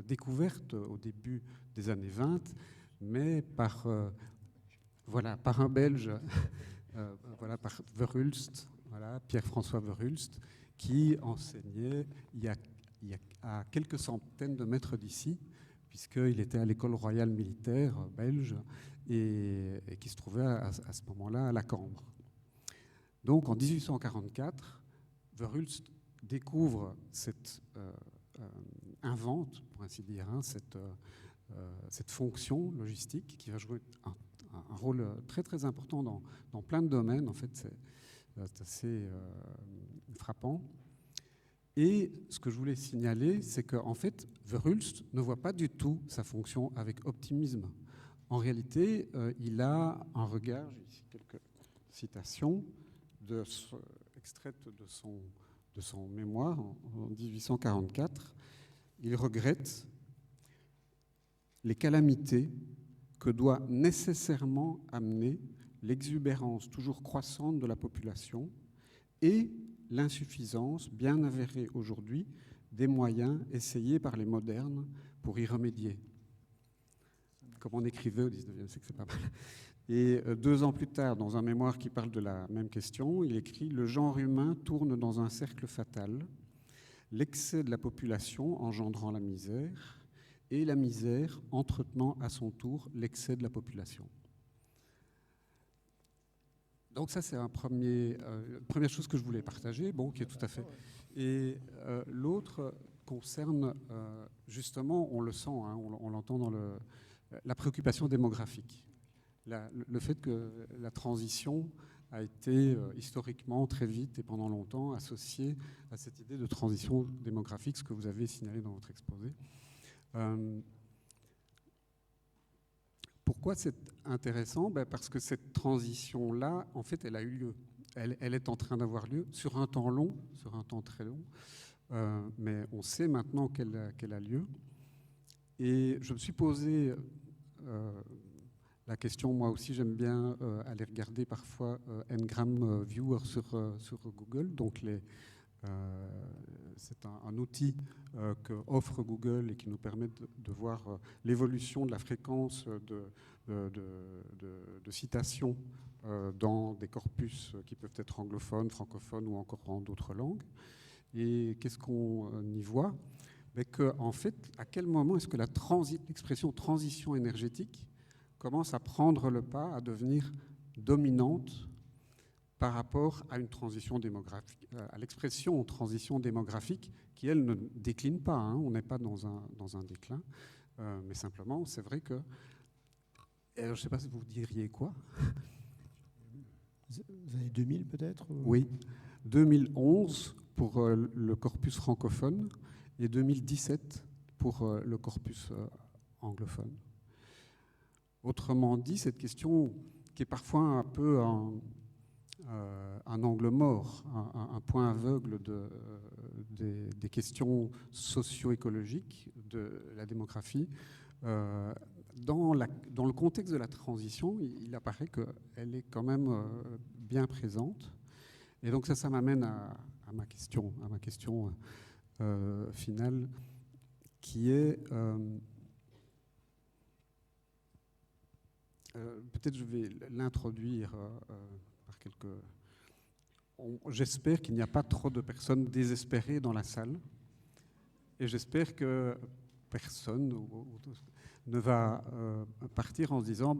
découverte au début des années 20, mais par un Belge, par Verhulst, Pierre-François Verhulst, qui enseignait il y a à quelques centaines de mètres d'ici, puisqu'il était à l'école royale militaire belge et qui se trouvait à ce moment-là à la Cambre. Donc en 1844, Verhulst découvre invente, pour ainsi dire, cette fonction logistique qui va jouer un rôle très très important dans plein de domaines. En fait, c'est assez frappant. Et ce que je voulais signaler, c'est qu'en fait, Verhulst ne voit pas du tout sa fonction avec optimisme. En réalité, il a un regard, j'ai ici quelques citations extraites de son mémoire en 1844. Il regrette les calamités que doit nécessairement amener l'exubérance toujours croissante de la population et l'insuffisance bien avérée aujourd'hui des moyens essayés par les modernes pour y remédier. Comme on écrivait au XIXe siècle, c'est pas mal. Et 2 ans plus tard, dans un mémoire qui parle de la même question, il écrit « Le genre humain tourne dans un cercle fatal, l'excès de la population engendrant la misère, et la misère entretenant à son tour l'excès de la population. » Donc ça, c'est première chose que je voulais partager, qui est tout à fait... Et l'autre concerne, justement, on le sent, on l'entend dans la préoccupation démographique. Le fait que la transition a été historiquement, très vite et pendant longtemps, associée à cette idée de transition démographique, ce que vous avez signalé dans votre exposé. Pourquoi c'est intéressant? Parce que cette transition-là, en fait, elle a eu lieu. Elle est en train d'avoir lieu sur un temps long, sur un temps très long, mais on sait maintenant qu'elle a lieu. Et je me suis posé la question, moi aussi j'aime bien aller regarder parfois Ngram Viewer sur Google, donc c'est un outil que offre Google et qui nous permet de voir l'évolution de la fréquence de citations dans des corpus qui peuvent être anglophones, francophones ou encore en d'autres langues. Et qu'est-ce qu'on y voit? En fait, à quel moment est-ce que l'expression transition énergétique commence à prendre le pas, à devenir dominante par rapport à une transition démographique, à l'expression transition démographique, qui, elle, ne décline pas. On n'est pas dans un déclin, mais simplement, c'est vrai que... Alors, je ne sais pas si vous diriez quoi. Vous avez 2000 peut-être ou... Oui, 2011 pour le corpus francophone et 2017 pour le corpus anglophone. Autrement dit, cette question qui est parfois un peu un angle mort, un point aveugle des questions socio-écologiques de la démographie, dans le contexte de la transition, il apparaît qu'elle est quand même bien présente. Et donc ça m'amène à ma question finale, qui est... peut-être je vais l'introduire par quelques... J'espère qu'il n'y a pas trop de personnes désespérées dans la salle. Et j'espère que personne ne va partir en se disant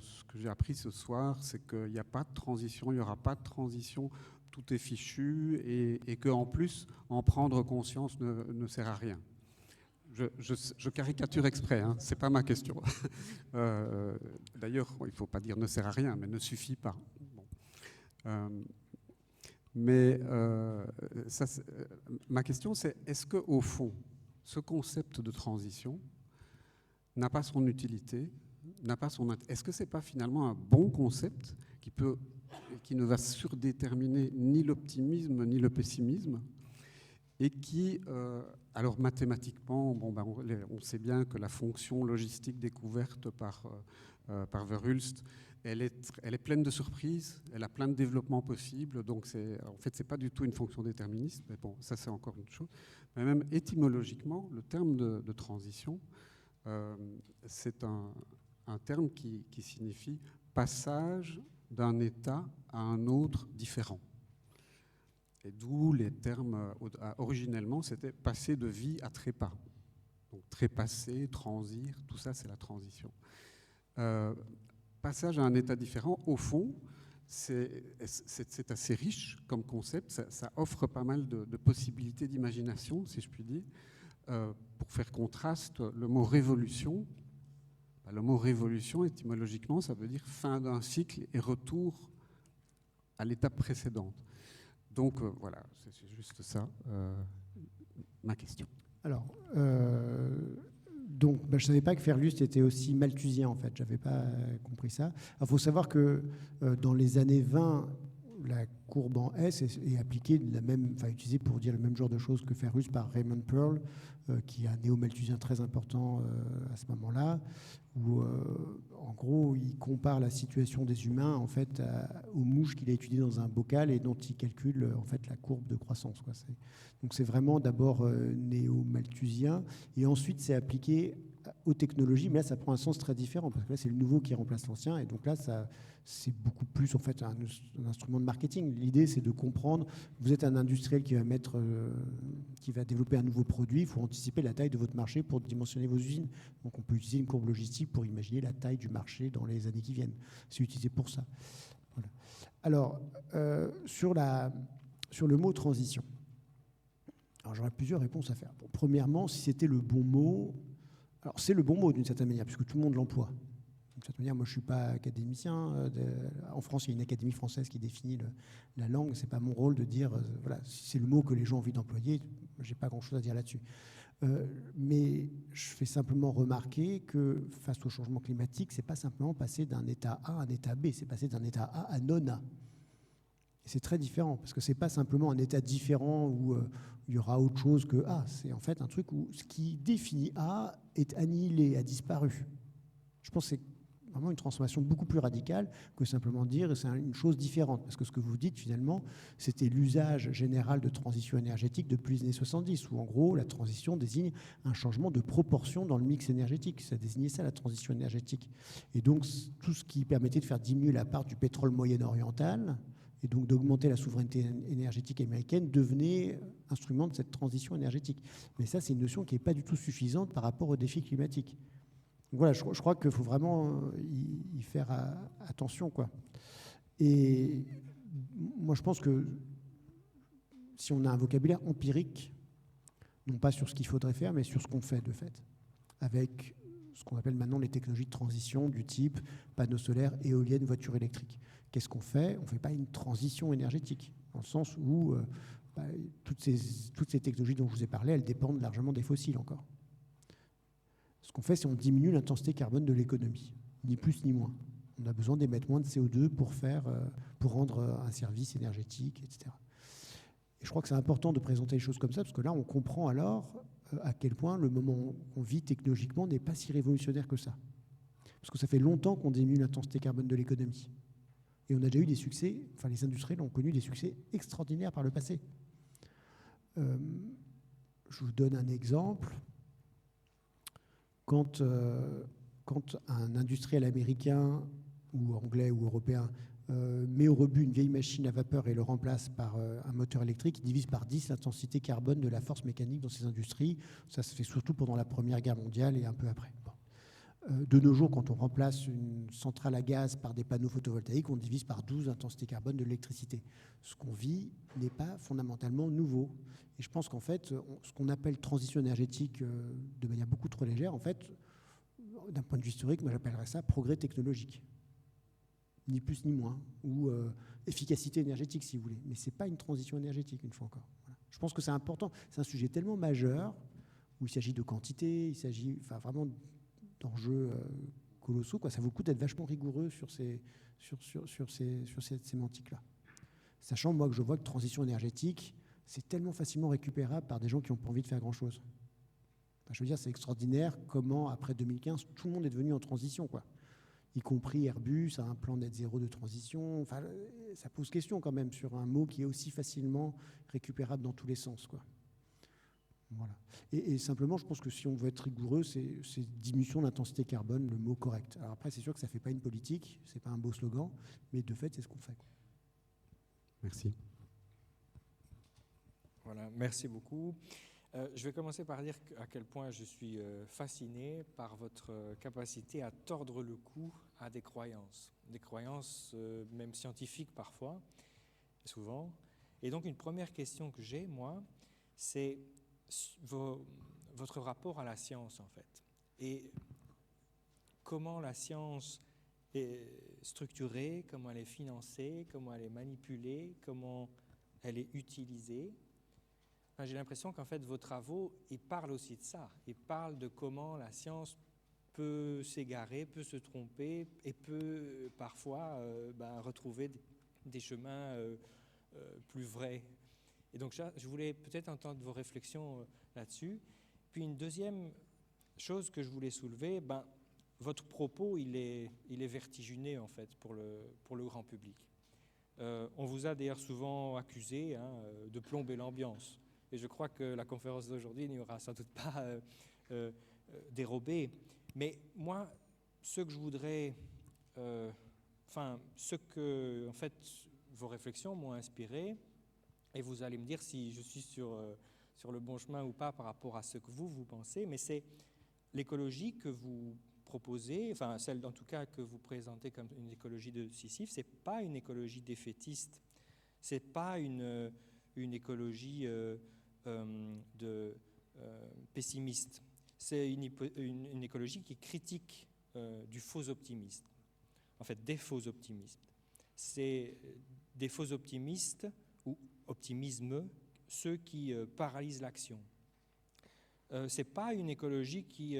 ce que j'ai appris ce soir, c'est qu'il n'y a pas de transition, il n'y aura pas de transition, tout est fichu, et qu'en plus, en prendre conscience ne sert à rien. Je caricature exprès, hein, ce n'est pas ma question. D'ailleurs, il ne faut pas dire ne sert à rien, mais ne suffit pas. Bon. Ma question, c'est est-ce qu'au fond, ce concept de transition n'a pas son utilité, est-ce que ce n'est pas finalement un bon concept qui ne va surdéterminer ni l'optimisme ni le pessimisme, et qui, alors mathématiquement, on sait bien que la fonction logistique découverte par Verhulst, elle est pleine de surprises, elle a plein de développements possibles, donc en fait, ce n'est pas du tout une fonction déterministe, mais bon, ça c'est encore une chose. Mais même étymologiquement, le terme de transition, c'est un terme qui signifie passage d'un état à un autre différent. Et d'où les termes, originellement, c'était passer de vie à trépas. Donc trépasser, transir, tout ça, c'est la transition. Passage à un état différent, au fond, c'est assez riche comme concept, ça offre pas mal de possibilités d'imagination, si je puis dire. Pour faire contraste, le mot révolution, étymologiquement, ça veut dire fin d'un cycle et retour à l'étape précédente. Donc voilà, c'est juste ça, ma question. Alors, donc, je ne savais pas que Verhulst était aussi malthusien, en fait. Je n'avais pas compris ça. Il faut savoir que dans les années 20, la courbe en S est appliquée de la même, utilisée pour dire le même genre de choses que Verhulst par Raymond Pearl, qui est un néo-malthusien très important à ce moment-là, où en gros il compare la situation des humains en fait aux mouches qu'il a étudiées dans un bocal et dont il calcule en fait la courbe de croissance, quoi. Donc c'est vraiment d'abord néo-malthusien et ensuite c'est appliqué aux technologies, mais là ça prend un sens très différent parce que là c'est le nouveau qui remplace l'ancien et donc là c'est beaucoup plus en fait un instrument de marketing. L'idée c'est de comprendre, vous êtes un industriel qui va développer un nouveau produit, il faut anticiper la taille de votre marché pour dimensionner vos usines. Donc on peut utiliser une courbe logistique pour imaginer la taille du marché dans les années qui viennent. C'est utilisé pour ça. Voilà. Alors sur le mot transition, alors j'aurais plusieurs réponses à faire. Bon, premièrement, si c'était le bon mot, alors c'est le bon mot d'une certaine manière, puisque tout le monde l'emploie. D'une certaine manière, moi je ne suis pas académicien. En France, il y a une académie française qui définit la langue. Ce n'est pas mon rôle de dire, voilà, si c'est le mot que les gens ont envie d'employer, je n'ai pas grand-chose à dire là-dessus. Mais je fais simplement remarquer que face au changement climatique, ce n'est pas simplement passer d'un état A à un état B, c'est passer d'un état A à non-A. C'est très différent, parce que ce n'est pas simplement un état différent où il y aura autre chose que A. C'est en fait un truc où ce qui définit A est annihilé, a disparu. Je pense que c'est vraiment une transformation beaucoup plus radicale que simplement dire c'est une chose différente. Parce que ce que vous dites, finalement, c'était l'usage général de transition énergétique depuis les années 70, où en gros, la transition désigne un changement de proportion dans le mix énergétique. Ça désignait ça, la transition énergétique. Et donc, tout ce qui permettait de faire diminuer la part du pétrole moyen-oriental, et donc d'augmenter la souveraineté énergétique américaine, devenait instrument de cette transition énergétique. Mais ça, c'est une notion qui n'est pas du tout suffisante par rapport aux défis climatiques. Donc voilà, je crois qu'il faut vraiment y faire attention, quoi. Et moi, je pense que si on a un vocabulaire empirique, non pas sur ce qu'il faudrait faire, mais sur ce qu'on fait de fait, avec ce qu'on appelle maintenant les technologies de transition du type panneaux solaires, éoliennes, voitures électriques. Qu'est-ce qu'on fait ? On ne fait pas une transition énergétique, dans le sens où toutes ces technologies dont je vous ai parlé, elles dépendent largement des fossiles encore. Ce qu'on fait, c'est qu'on diminue l'intensité carbone de l'économie, ni plus ni moins. On a besoin d'émettre moins de CO2 pour rendre un service énergétique, etc. Et je crois que c'est important de présenter les choses comme ça, parce que là, on comprend alors à quel point le moment qu'on vit technologiquement n'est pas si révolutionnaire que ça. Parce que ça fait longtemps qu'on diminue l'intensité carbone de l'économie. Et on a déjà eu des succès, enfin les industriels ont connu des succès extraordinaires par le passé. Je vous donne un exemple. Quand un industriel américain ou anglais ou européen met au rebut une vieille machine à vapeur et le remplace par un moteur électrique, il divise par 10 l'intensité carbone de la force mécanique dans ces industries. Ça se fait surtout pendant la Première Guerre mondiale et un peu après. Bon. De nos jours, quand on remplace une centrale à gaz par des panneaux photovoltaïques, on divise par 12 l'intensité carbone de l'électricité. Ce qu'on vit n'est pas fondamentalement nouveau. Et je pense qu'en fait, ce qu'on appelle transition énergétique de manière beaucoup trop légère, en fait, d'un point de vue historique, moi j'appellerais ça progrès technologique. Ni plus ni moins, ou efficacité énergétique si vous voulez. Mais ce n'est pas une transition énergétique, une fois encore. Voilà. Je pense que c'est important. C'est un sujet tellement majeur, où il s'agit de quantité, il s'agit vraiment d'enjeux colossaux. Ça vaut le coup d'être vachement rigoureux sur cette sémantique-là. Sachant, moi, que je vois que transition énergétique, c'est tellement facilement récupérable par des gens qui n'ont pas envie de faire grand-chose. Enfin, je veux dire, c'est extraordinaire comment, après 2015, tout le monde est devenu en transition, quoi. Y compris Airbus a un plan net zéro de transition. Enfin, ça pose question quand même sur un mot qui est aussi facilement récupérable dans tous les sens, quoi. Voilà. Et simplement, je pense que si on veut être rigoureux, c'est diminution d'intensité carbone, le mot correct. Alors après, c'est sûr que ça ne fait pas une politique, ce n'est pas un beau slogan, mais de fait, c'est ce qu'on fait. Merci. Voilà, merci beaucoup. Je vais commencer par dire à quel point je suis fasciné par votre capacité à tordre le cou à des croyances même scientifiques parfois, souvent. Et donc une première question que j'ai, moi, c'est votre rapport à la science, en fait. Et comment la science est structurée, comment elle est financée, comment elle est manipulée, comment elle est utilisée. Enfin, j'ai l'impression qu'en fait, vos travaux, ils parlent aussi de ça. Ils parlent de comment la science peut s'égarer, peut se tromper et peut parfois retrouver des chemins plus vrais. Et donc, je voulais peut-être entendre vos réflexions là-dessus. Puis une deuxième chose que je voulais soulever, votre propos, il est vertigineux, en fait, pour le grand public. On vous a d'ailleurs souvent accusé de plomber l'ambiance. Et je crois que la conférence d'aujourd'hui n'y aura sans doute pas dérobé. Mais moi, ce que je voudrais... ce que, en fait, vos réflexions m'ont inspiré, et vous allez me dire si je suis sur le bon chemin ou pas par rapport à ce que vous pensez, mais c'est l'écologie que vous proposez, enfin celle en tout cas que vous présentez comme une écologie de Sisyphe, c'est pas une écologie défaitiste, c'est pas une écologie pessimiste, c'est une écologie qui critique du faux optimisme, en fait des faux optimistes. C'est des faux optimistes ou optimisme, ceux qui paralysent l'action. Ce n'est pas une écologie qui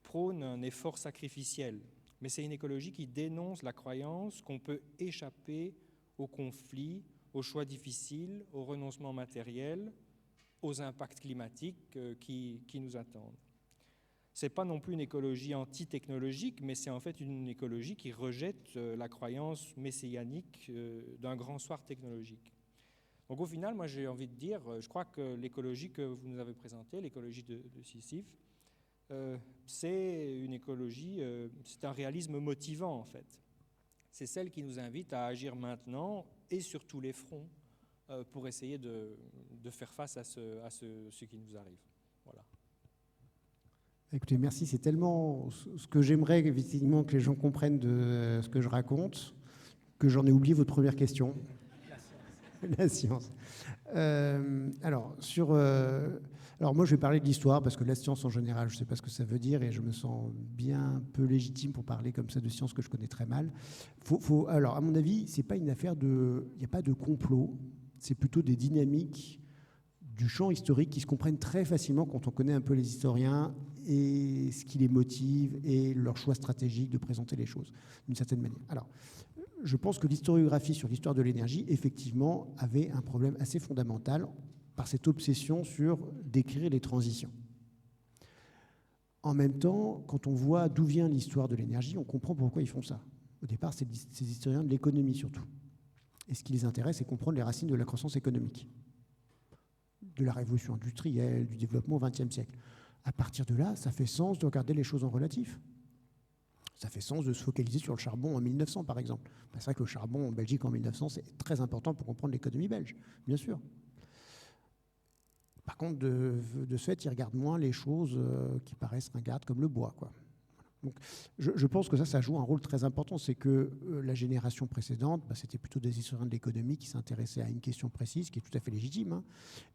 prône un effort sacrificiel, mais c'est une écologie qui dénonce la croyance qu'on peut échapper aux conflits, aux choix difficiles, aux renoncements matériels, aux impacts climatiques qui nous attendent. Ce n'est pas non plus une écologie anti-technologique, mais c'est en fait une écologie qui rejette la croyance messianique d'un grand soir technologique. Donc au final, moi j'ai envie de dire, je crois que l'écologie que vous nous avez présentée, l'écologie de Sisyphe, c'est une écologie, c'est un réalisme motivant en fait. C'est celle qui nous invite à agir maintenant et sur tous les fronts pour essayer de faire face à ce qui nous arrive. Voilà. Écoutez, merci. C'est tellement ce que j'aimerais effectivement que les gens comprennent de ce que je raconte que j'en ai oublié votre première question. La science. Alors moi, je vais parler de l'histoire parce que la science en général, je ne sais pas ce que ça veut dire et je me sens bien peu légitime pour parler comme ça de science que je connais très mal. Alors, à mon avis, c'est pas une affaire il n'y a pas de complot, c'est plutôt des dynamiques du champ historique qui se comprennent très facilement quand on connaît un peu les historiens et ce qui les motive et leur choix stratégique de présenter les choses d'une certaine manière. Alors, je pense que l'historiographie sur l'histoire de l'énergie, effectivement, avait un problème assez fondamental par cette obsession sur décrire les transitions. En même temps, quand on voit d'où vient l'histoire de l'énergie, on comprend pourquoi ils font ça. Au départ, c'est ces historiens de l'économie surtout. Et ce qui les intéresse, c'est comprendre les racines de la croissance économique, de la révolution industrielle, du développement au XXe siècle. À partir de là, ça fait sens de regarder les choses en relatif. Ça fait sens de se focaliser sur le charbon en 1900, par exemple. C'est vrai que le charbon en Belgique en 1900, c'est très important pour comprendre l'économie belge, bien sûr. Par contre, de ce fait, ils regardent moins les choses qui paraissent ringardes, comme le bois, quoi. Donc, je pense que ça joue un rôle très important. C'est que la génération précédente, c'était plutôt des historiens de l'économie qui s'intéressaient à une question précise, qui est tout à fait légitime. Hein.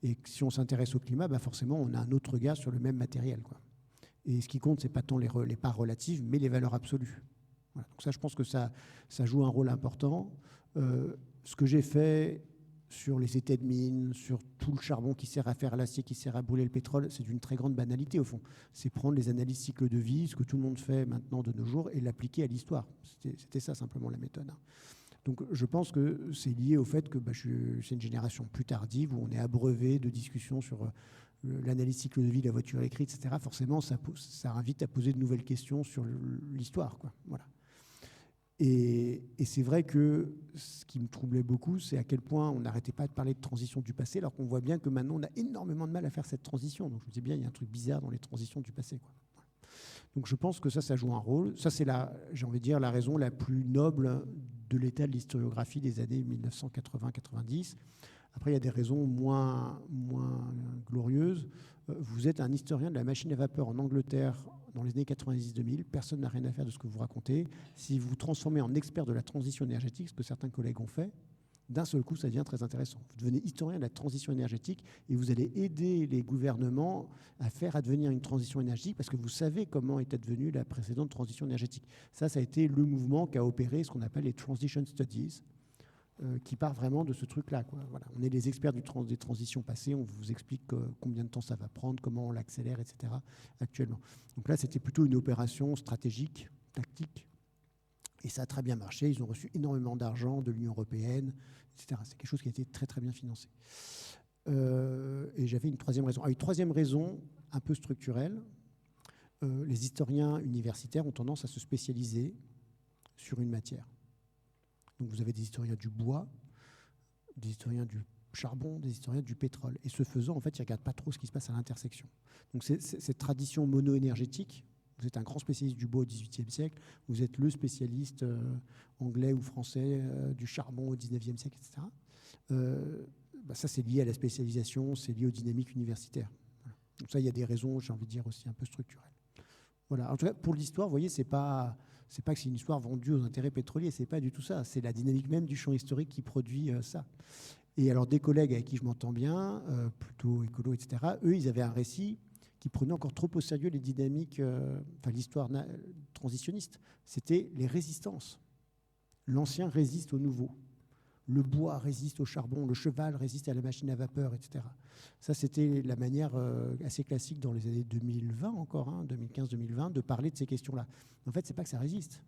Et si on s'intéresse au climat, forcément, on a un autre regard sur le même matériel, quoi. Et ce qui compte, c'est pas tant les parts relatives, mais les valeurs absolues. Voilà. Donc ça, je pense que ça joue un rôle important. Ce que j'ai fait sur les étais de mine, sur tout le charbon qui sert à faire l'acier, qui sert à brûler le pétrole, c'est d'une très grande banalité au fond. C'est prendre les analyses cycle de vie, ce que tout le monde fait maintenant de nos jours, et l'appliquer à l'histoire. C'était ça simplement la méthode. Donc je pense que c'est lié au fait que c'est une génération plus tardive où on est abreuvé de discussions sur l'analyse cycle de vie, la voiture électrique, etc. Forcément, ça invite à poser de nouvelles questions sur l'histoire, quoi. Voilà. Et c'est vrai que ce qui me troublait beaucoup, c'est à quel point on n'arrêtait pas de parler de transition du passé, alors qu'on voit bien que maintenant, on a énormément de mal à faire cette transition. Donc je me dis bien, il y a un truc bizarre dans les transitions du passé, quoi. Donc je pense que ça joue un rôle. Ça, c'est j'ai envie de dire, la raison la plus noble de l'état de l'historiographie des années 1980-90. Après, il y a des raisons moins glorieuses. Vous êtes un historien de la machine à vapeur en Angleterre dans les années 90-2000. Personne n'a rien à faire de ce que vous racontez. Si vous vous transformez en expert de la transition énergétique, ce que certains collègues ont fait, d'un seul coup, ça devient très intéressant. Vous devenez historien de la transition énergétique et vous allez aider les gouvernements à faire advenir une transition énergétique parce que vous savez comment est advenue la précédente transition énergétique. Ça a été le mouvement qui a opéré ce qu'on appelle les Transition Studies, qui part vraiment de ce truc-là, quoi. Voilà. On est les experts des transitions passées, on vous explique combien de temps ça va prendre, comment on l'accélère, etc. actuellement. Donc là, c'était plutôt une opération stratégique, tactique, et ça a très bien marché. Ils ont reçu énormément d'argent de l'Union européenne, etc. C'est quelque chose qui a été très très bien financé. Et j'avais une troisième raison. Une troisième raison, un peu structurelle, les historiens universitaires ont tendance à se spécialiser sur une matière. Donc vous avez des historiens du bois, des historiens du charbon, des historiens du pétrole. Et ce faisant, en fait, ils ne regardent pas trop ce qui se passe à l'intersection. Donc cette tradition mono-énergétique, vous êtes un grand spécialiste du bois au XVIIIe siècle, vous êtes le spécialiste anglais ou français du charbon au XIXe siècle, etc. Ça, c'est lié à la spécialisation, c'est lié aux dynamiques universitaires. Voilà. Donc ça, il y a des raisons, j'ai envie de dire, aussi un peu structurelles. Voilà. En tout cas, pour l'histoire, vous voyez, c'est pas que c'est une histoire vendue aux intérêts pétroliers, c'est pas du tout ça. C'est la dynamique même du champ historique qui produit ça. Et alors, des collègues avec qui je m'entends bien, plutôt écolo, etc., eux, ils avaient un récit qui prenait encore trop au sérieux les dynamiques, l'histoire transitionniste. C'était les résistances. L'ancien résiste au nouveau. Le bois résiste au charbon, le cheval résiste à la machine à vapeur, etc. Ça, c'était la manière assez classique dans les années 2020 encore, 2015-2020, de parler de ces questions-là. En fait, c'est pas que ça résiste.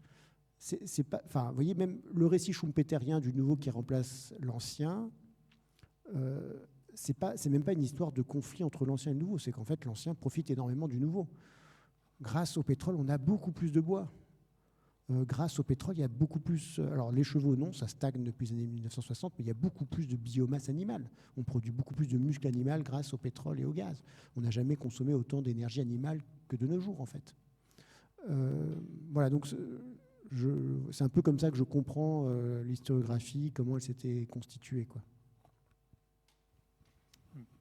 C'est pas, vous voyez, même le récit schumpeterien du nouveau qui remplace l'ancien, c'est même pas une histoire de conflit entre l'ancien et le nouveau. C'est qu'en fait, l'ancien profite énormément du nouveau. Grâce au pétrole, on a beaucoup plus de bois. Grâce au pétrole, il y a beaucoup plus... Alors, les chevaux, non, ça stagne depuis les années 1960, mais il y a beaucoup plus de biomasse animale. On produit beaucoup plus de muscle animal grâce au pétrole et au gaz. On n'a jamais consommé autant d'énergie animale que de nos jours, en fait. Voilà, donc c'est un peu comme ça que je comprends l'historiographie, comment elle s'était constituée, quoi.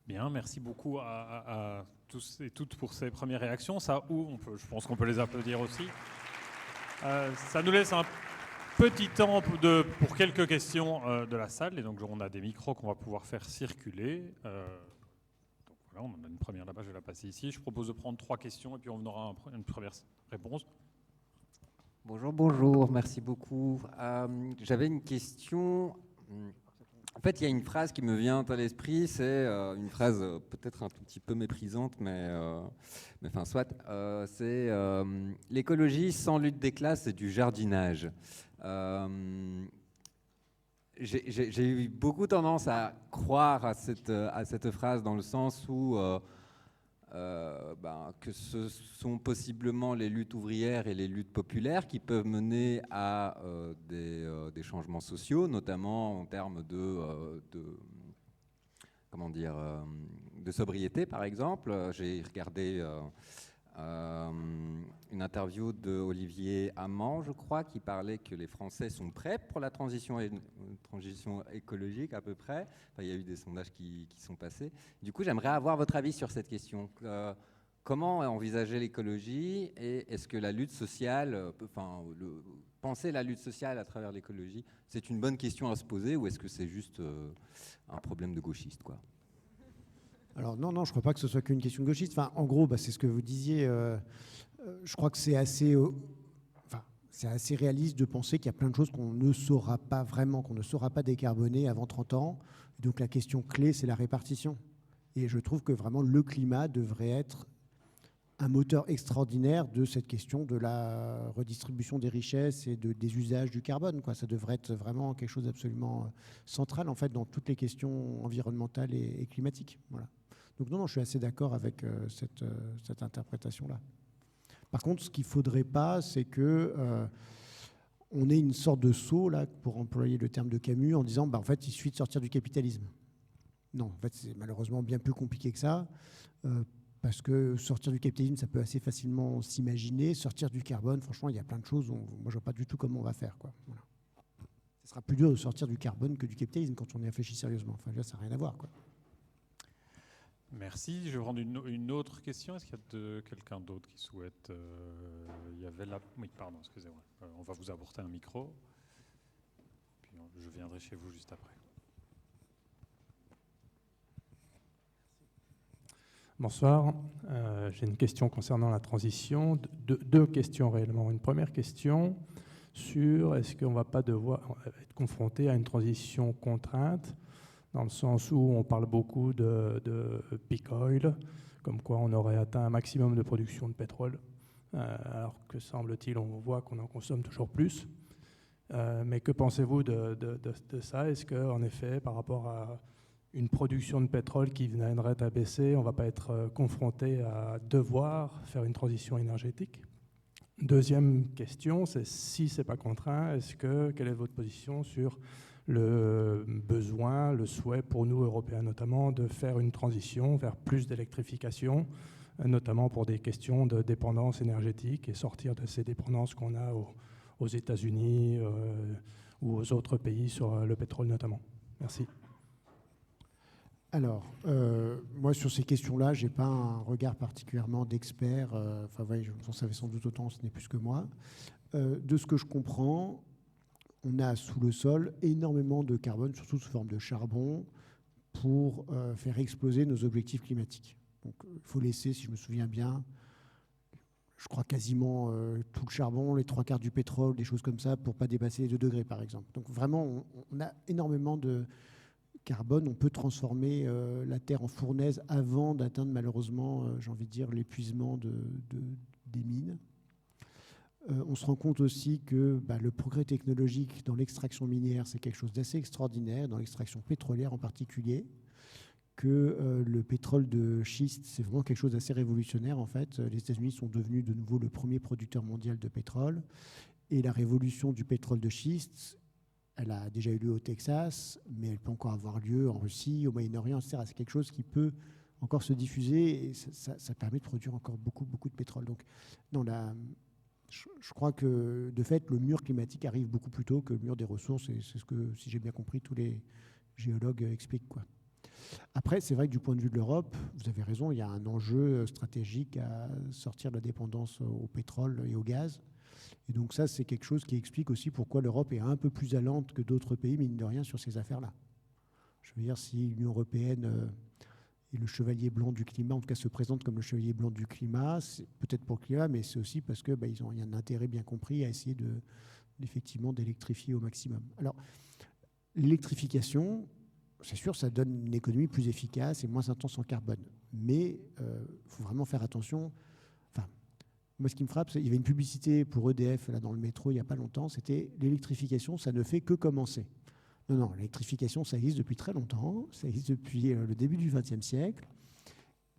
Bien, merci beaucoup à tous et toutes pour ces premières réactions. Ça, je pense qu'on peut les applaudir aussi. Ça nous laisse un petit temps pour quelques questions de la salle. Et donc, on a des micros qu'on va pouvoir faire circuler. Donc voilà, on en a une première là-bas, je vais la passer ici. Je propose de prendre 3 questions et puis on aura une première réponse. Bonjour, merci beaucoup. J'avais une question. En fait, il y a une phrase qui me vient à l'esprit, c'est une phrase peut-être un tout petit peu méprisante, mais enfin, soit. C'est l'écologie sans lutte des classes, c'est du jardinage. J'ai eu beaucoup tendance à croire à cette phrase dans le sens où que ce sont possiblement les luttes ouvrières et les luttes populaires qui peuvent mener à des changements sociaux, notamment en termes de sobriété, par exemple. J'ai regardé une interview de Olivier Amand, je crois, qui parlait que les Français sont prêts pour la transition écologique à peu près. Enfin, il y a eu des sondages qui sont passés. Du coup, j'aimerais avoir votre avis sur cette question. Comment envisager l'écologie et est-ce que la lutte sociale, penser la lutte sociale à travers l'écologie, c'est une bonne question à se poser ou est-ce que c'est juste un problème de gauchiste, quoi? Alors non, je ne crois pas que ce soit qu'une question de gauchiste. Enfin, en gros, c'est ce que vous disiez. Je crois que c'est assez réaliste de penser qu'il y a plein de choses qu'on ne saura pas vraiment, qu'on ne saura pas décarboner avant 30 ans. Donc la question clé, c'est la répartition. Et je trouve que vraiment le climat devrait être un moteur extraordinaire de cette question de la redistribution des richesses et des usages du carbone, quoi. Ça devrait être vraiment quelque chose d'absolument central en fait dans toutes les questions environnementales et climatiques. Voilà. Donc non, je suis assez d'accord avec cette interprétation-là. Par contre, ce qu'il ne faudrait pas, c'est que on ait une sorte de saut, là, pour employer le terme de Camus, en disant en fait, il suffit de sortir du capitalisme. Non, en fait, c'est malheureusement bien plus compliqué que ça. Parce que sortir du capitalisme, ça peut assez facilement s'imaginer. Sortir du carbone, franchement, il y a plein de choses. Moi, je ne vois pas du tout comment on va faire, quoi. Voilà. Ce sera plus dur de sortir du carbone que du capitalisme quand on y réfléchit sérieusement. Enfin, là, ça n'a rien à voir, quoi. Merci. Je vais prendre une autre question. Est-ce qu'il y a quelqu'un d'autre qui souhaite il y avait la... Oui, pardon, excusez-moi. On va vous apporter un micro. Puis je viendrai chez vous juste après. Bonsoir. J'ai une question concernant la transition. Deux questions réellement. Une première question sur est-ce qu'on ne va pas devoir être confronté à une transition contrainte, dans le sens où on parle beaucoup de peak oil, comme quoi on aurait atteint un maximum de production de pétrole, alors que semble-t-il, on voit qu'on en consomme toujours plus. Mais que pensez-vous de ça? Est-ce qu'en effet, par rapport à une production de pétrole qui viendrait à baisser, on ne va pas être confronté à devoir faire une transition énergétique? Deuxième question, c'est si ce n'est pas contraint, quelle est votre position sur le besoin, le souhait pour nous, Européens notamment, de faire une transition vers plus d'électrification, notamment pour des questions de dépendance énergétique et sortir de ces dépendances qu'on a aux États-Unis ou aux autres pays sur le pétrole notamment? Merci. Alors, moi, sur ces questions-là, je n'ai pas un regard particulièrement d'expert. Vous en savez sans doute autant, ce n'est plus que moi. De ce que je comprends, on a sous le sol énormément de carbone, surtout sous forme de charbon, pour faire exploser nos objectifs climatiques. Donc, il faut laisser, si je me souviens bien, je crois quasiment tout le charbon, les 3/4 du pétrole, des choses comme ça, pour ne pas dépasser les 2 degrés, par exemple. Donc, vraiment, on a énormément de carbone, on peut transformer la terre en fournaise avant d'atteindre malheureusement, j'ai envie de dire, l'épuisement des mines. On se rend compte aussi que le progrès technologique dans l'extraction minière, c'est quelque chose d'assez extraordinaire, dans l'extraction pétrolière en particulier, que le pétrole de schiste, c'est vraiment quelque chose d'assez révolutionnaire en fait. Les États-Unis sont devenus de nouveau le premier producteur mondial de pétrole, et la révolution du pétrole de schiste, elle a déjà eu lieu au Texas, mais elle peut encore avoir lieu en Russie, au Moyen-Orient, etc. C'est quelque chose qui peut encore se diffuser et ça permet de produire encore beaucoup de pétrole. Donc, non, je crois que, de fait, le mur climatique arrive beaucoup plus tôt que le mur des ressources, et c'est ce que, si j'ai bien compris, tous les géologues expliquent, quoi. Après, c'est vrai que du point de vue de l'Europe, vous avez raison, il y a un enjeu stratégique à sortir de la dépendance au pétrole et au gaz. Et donc ça, c'est quelque chose qui explique aussi pourquoi l'Europe est un peu plus allante que d'autres pays, mine de rien, sur ces affaires-là. Je veux dire, si l'Union européenne est le chevalier blanc du climat, en tout cas se présente comme le chevalier blanc du climat, c'est peut-être pour le climat, mais c'est aussi parce qu'il y a un intérêt bien compris à essayer effectivement d'électrifier au maximum. Alors, l'électrification, c'est sûr, ça donne une économie plus efficace et moins intense en carbone. Mais il faut vraiment faire attention. Moi, ce qui me frappe, c'est qu'il y avait une publicité pour EDF là, dans le métro il n'y a pas longtemps, c'était l'électrification, ça ne fait que commencer. Non, l'électrification, ça existe depuis très longtemps, ça existe depuis le début du XXe siècle,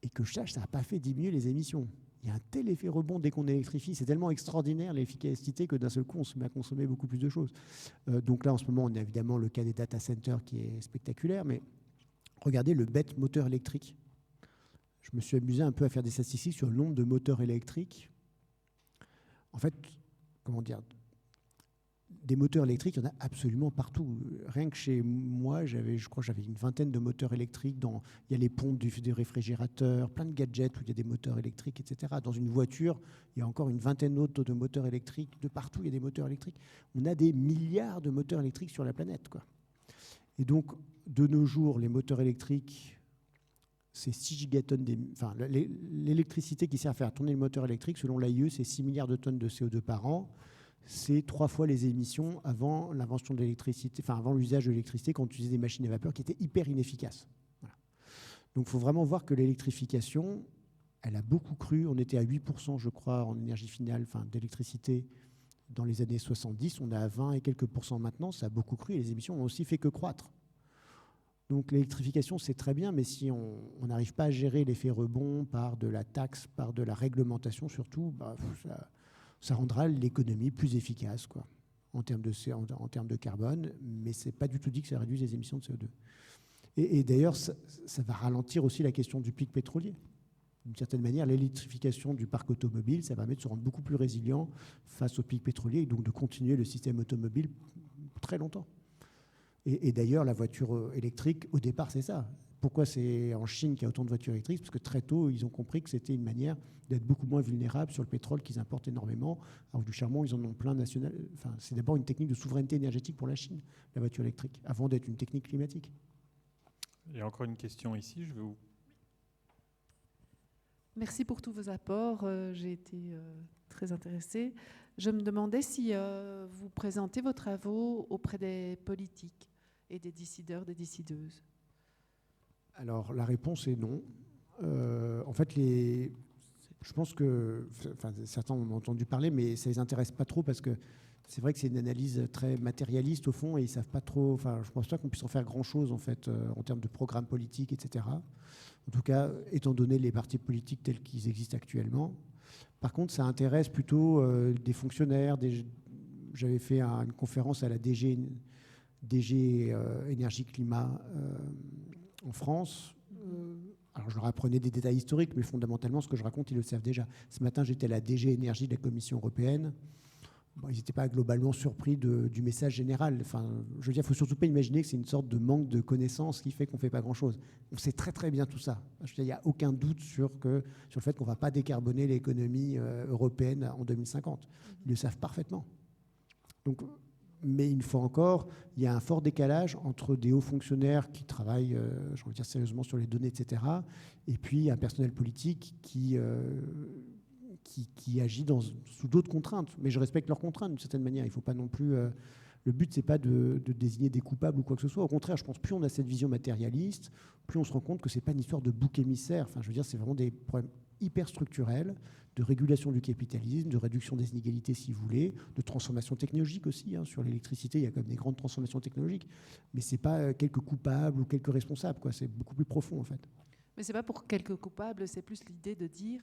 et que je sache, ça n'a pas fait diminuer les émissions. Il y a un tel effet rebond dès qu'on électrifie, c'est tellement extraordinaire l'efficacité que d'un seul coup, on se met à consommer beaucoup plus de choses. Donc là, en ce moment, on a évidemment le cas des data centers qui est spectaculaire, mais regardez le bête moteur électrique. je me suis amusé un peu à faire des statistiques sur le nombre de moteurs électriques. En fait, comment dire, des moteurs électriques, il y en a absolument partout. Rien que chez moi, je crois que j'avais une vingtaine de moteurs électriques. Il y a les pompes des réfrigérateurs, plein de gadgets où il y a des moteurs électriques, etc. Dans une voiture, il y a encore une vingtaine d'autres de moteurs électriques. De partout, il y a des moteurs électriques. On a des milliards de moteurs électriques sur la planète, quoi. Et donc, de nos jours, les moteurs électriques, c'est 6 gigatonnes. L'électricité qui sert à faire tourner le moteur électrique, selon l'AIE, c'est 6 milliards de tonnes de CO2 par an. C'est 3 fois les émissions avant l'invention de l'électricité, enfin avant l'usage de l'électricité, quand on utilisait des machines à vapeur qui étaient hyper inefficaces. Voilà. Donc il faut vraiment voir que l'électrification, elle a beaucoup cru. On était à 8%, je crois, en énergie finale, d'électricité dans les années 70. On est à 20 et quelques pourcents maintenant. Ça a beaucoup cru et les émissions n'ont aussi fait que croître. Donc l'électrification, c'est très bien, mais si on n'arrive pas à gérer l'effet rebond par de la taxe, par de la réglementation surtout, ça rendra l'économie plus efficace, quoi, en termes de carbone, mais ce n'est pas du tout dit que ça réduise les émissions de CO2. Et d'ailleurs, ça va ralentir aussi la question du pic pétrolier. D'une certaine manière, l'électrification du parc automobile, ça permet de se rendre beaucoup plus résilient face au pic pétrolier et donc de continuer le système automobile très longtemps. Et d'ailleurs, la voiture électrique, au départ, c'est ça. Pourquoi c'est en Chine qu'il y a autant de voitures électriques? Parce que très tôt, ils ont compris que c'était une manière d'être beaucoup moins vulnérables sur le pétrole qu'ils importent énormément. Alors du charbon, ils en ont plein national. Enfin, c'est d'abord une technique de souveraineté énergétique pour la Chine, la voiture électrique, avant d'être une technique climatique. Il y a encore une question ici, je vais vous... Merci pour tous vos apports, j'ai été très intéressée. Je me demandais si vous présentez vos travaux auprès des politiques et des décideurs, des décideuses. Alors la réponse est non. En fait, je pense que certains en ont entendu parler, mais ça ne les intéresse pas trop parce que c'est vrai que c'est une analyse très matérialiste au fond et ils ne savent pas trop. Enfin, je ne pense pas qu'on puisse en faire grand-chose en fait en termes de programmes politiques, etc. En tout cas, étant donné les partis politiques tels qu'ils existent actuellement. Par contre, ça intéresse plutôt des fonctionnaires. J'avais fait une conférence à la DG Énergie Climat en France. Alors, je leur apprenais des détails historiques, mais fondamentalement, ce que je raconte, ils le savent déjà. Ce matin, j'étais à la DG Énergie de la Commission européenne. Bon, ils n'étaient pas globalement surpris du message général. Enfin, je veux dire, il ne faut surtout pas imaginer que c'est une sorte de manque de connaissances qui fait qu'on ne fait pas grand-chose. On sait très très bien tout ça. Il n'y a aucun doute sur le fait qu'on ne va pas décarboner l'économie européenne en 2050. Ils le savent parfaitement. Donc, mais une fois encore, il y a un fort décalage entre des hauts fonctionnaires qui travaillent, j'ai envie de dire sérieusement sur les données, etc., et puis un personnel politique qui agit sous d'autres contraintes. Mais je respecte leurs contraintes d'une certaine manière. Il ne faut pas non plus... le but, ce n'est pas de désigner des coupables ou quoi que ce soit. Au contraire, je pense que plus on a cette vision matérialiste, plus on se rend compte que ce n'est pas une histoire de bouc émissaire. Enfin, je veux dire, c'est vraiment des problèmes hyper structurels de régulation du capitalisme, de réduction des inégalités, si vous voulez, de transformation technologique aussi. Sur l'électricité, il y a quand même des grandes transformations technologiques. Mais ce n'est pas quelques coupables ou quelques responsables, quoi. C'est beaucoup plus profond, en fait. Mais ce n'est pas pour quelques coupables, c'est plus l'idée de dire...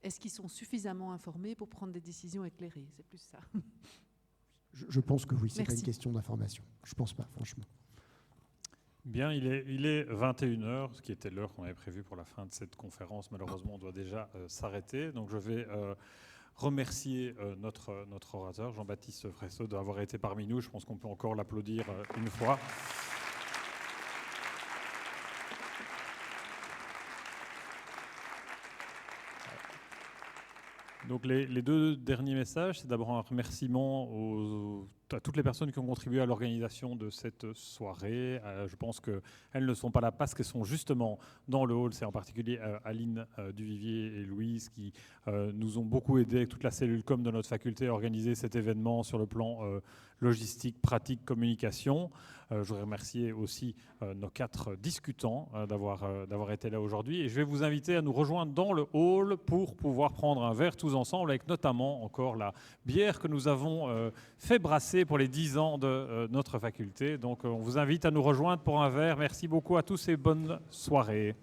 Est-ce qu'ils sont suffisamment informés pour prendre des décisions éclairées? C'est plus ça. Je pense que oui, ce n'est pas une Merci. question d'information. Je ne pense pas, franchement. Bien, il est 21h, ce qui était l'heure qu'on avait prévue pour la fin de cette conférence. Malheureusement, on doit déjà s'arrêter. Donc je vais remercier notre orateur, Jean-Baptiste Fresso, d'avoir été parmi nous. Je pense qu'on peut encore l'applaudir une fois. Donc les deux derniers messages, c'est d'abord un remerciement à toutes les personnes qui ont contribué à l'organisation de cette soirée. Je pense qu'elles ne sont pas là parce qu'elles sont justement dans le hall. C'est en particulier Aline Duvivier et Louise qui nous ont beaucoup aidés avec toute la cellule com de notre faculté à organiser cet événement sur le plan logistique, pratique, communication. Je voudrais remercier aussi nos 4 discutants d'avoir été là aujourd'hui. Et je vais vous inviter à nous rejoindre dans le hall pour pouvoir prendre un verre tous ensemble avec notamment encore la bière que nous avons fait brasser pour les 10 ans de notre faculté. Donc on vous invite à nous rejoindre pour un verre. Merci beaucoup à tous et bonne soirée.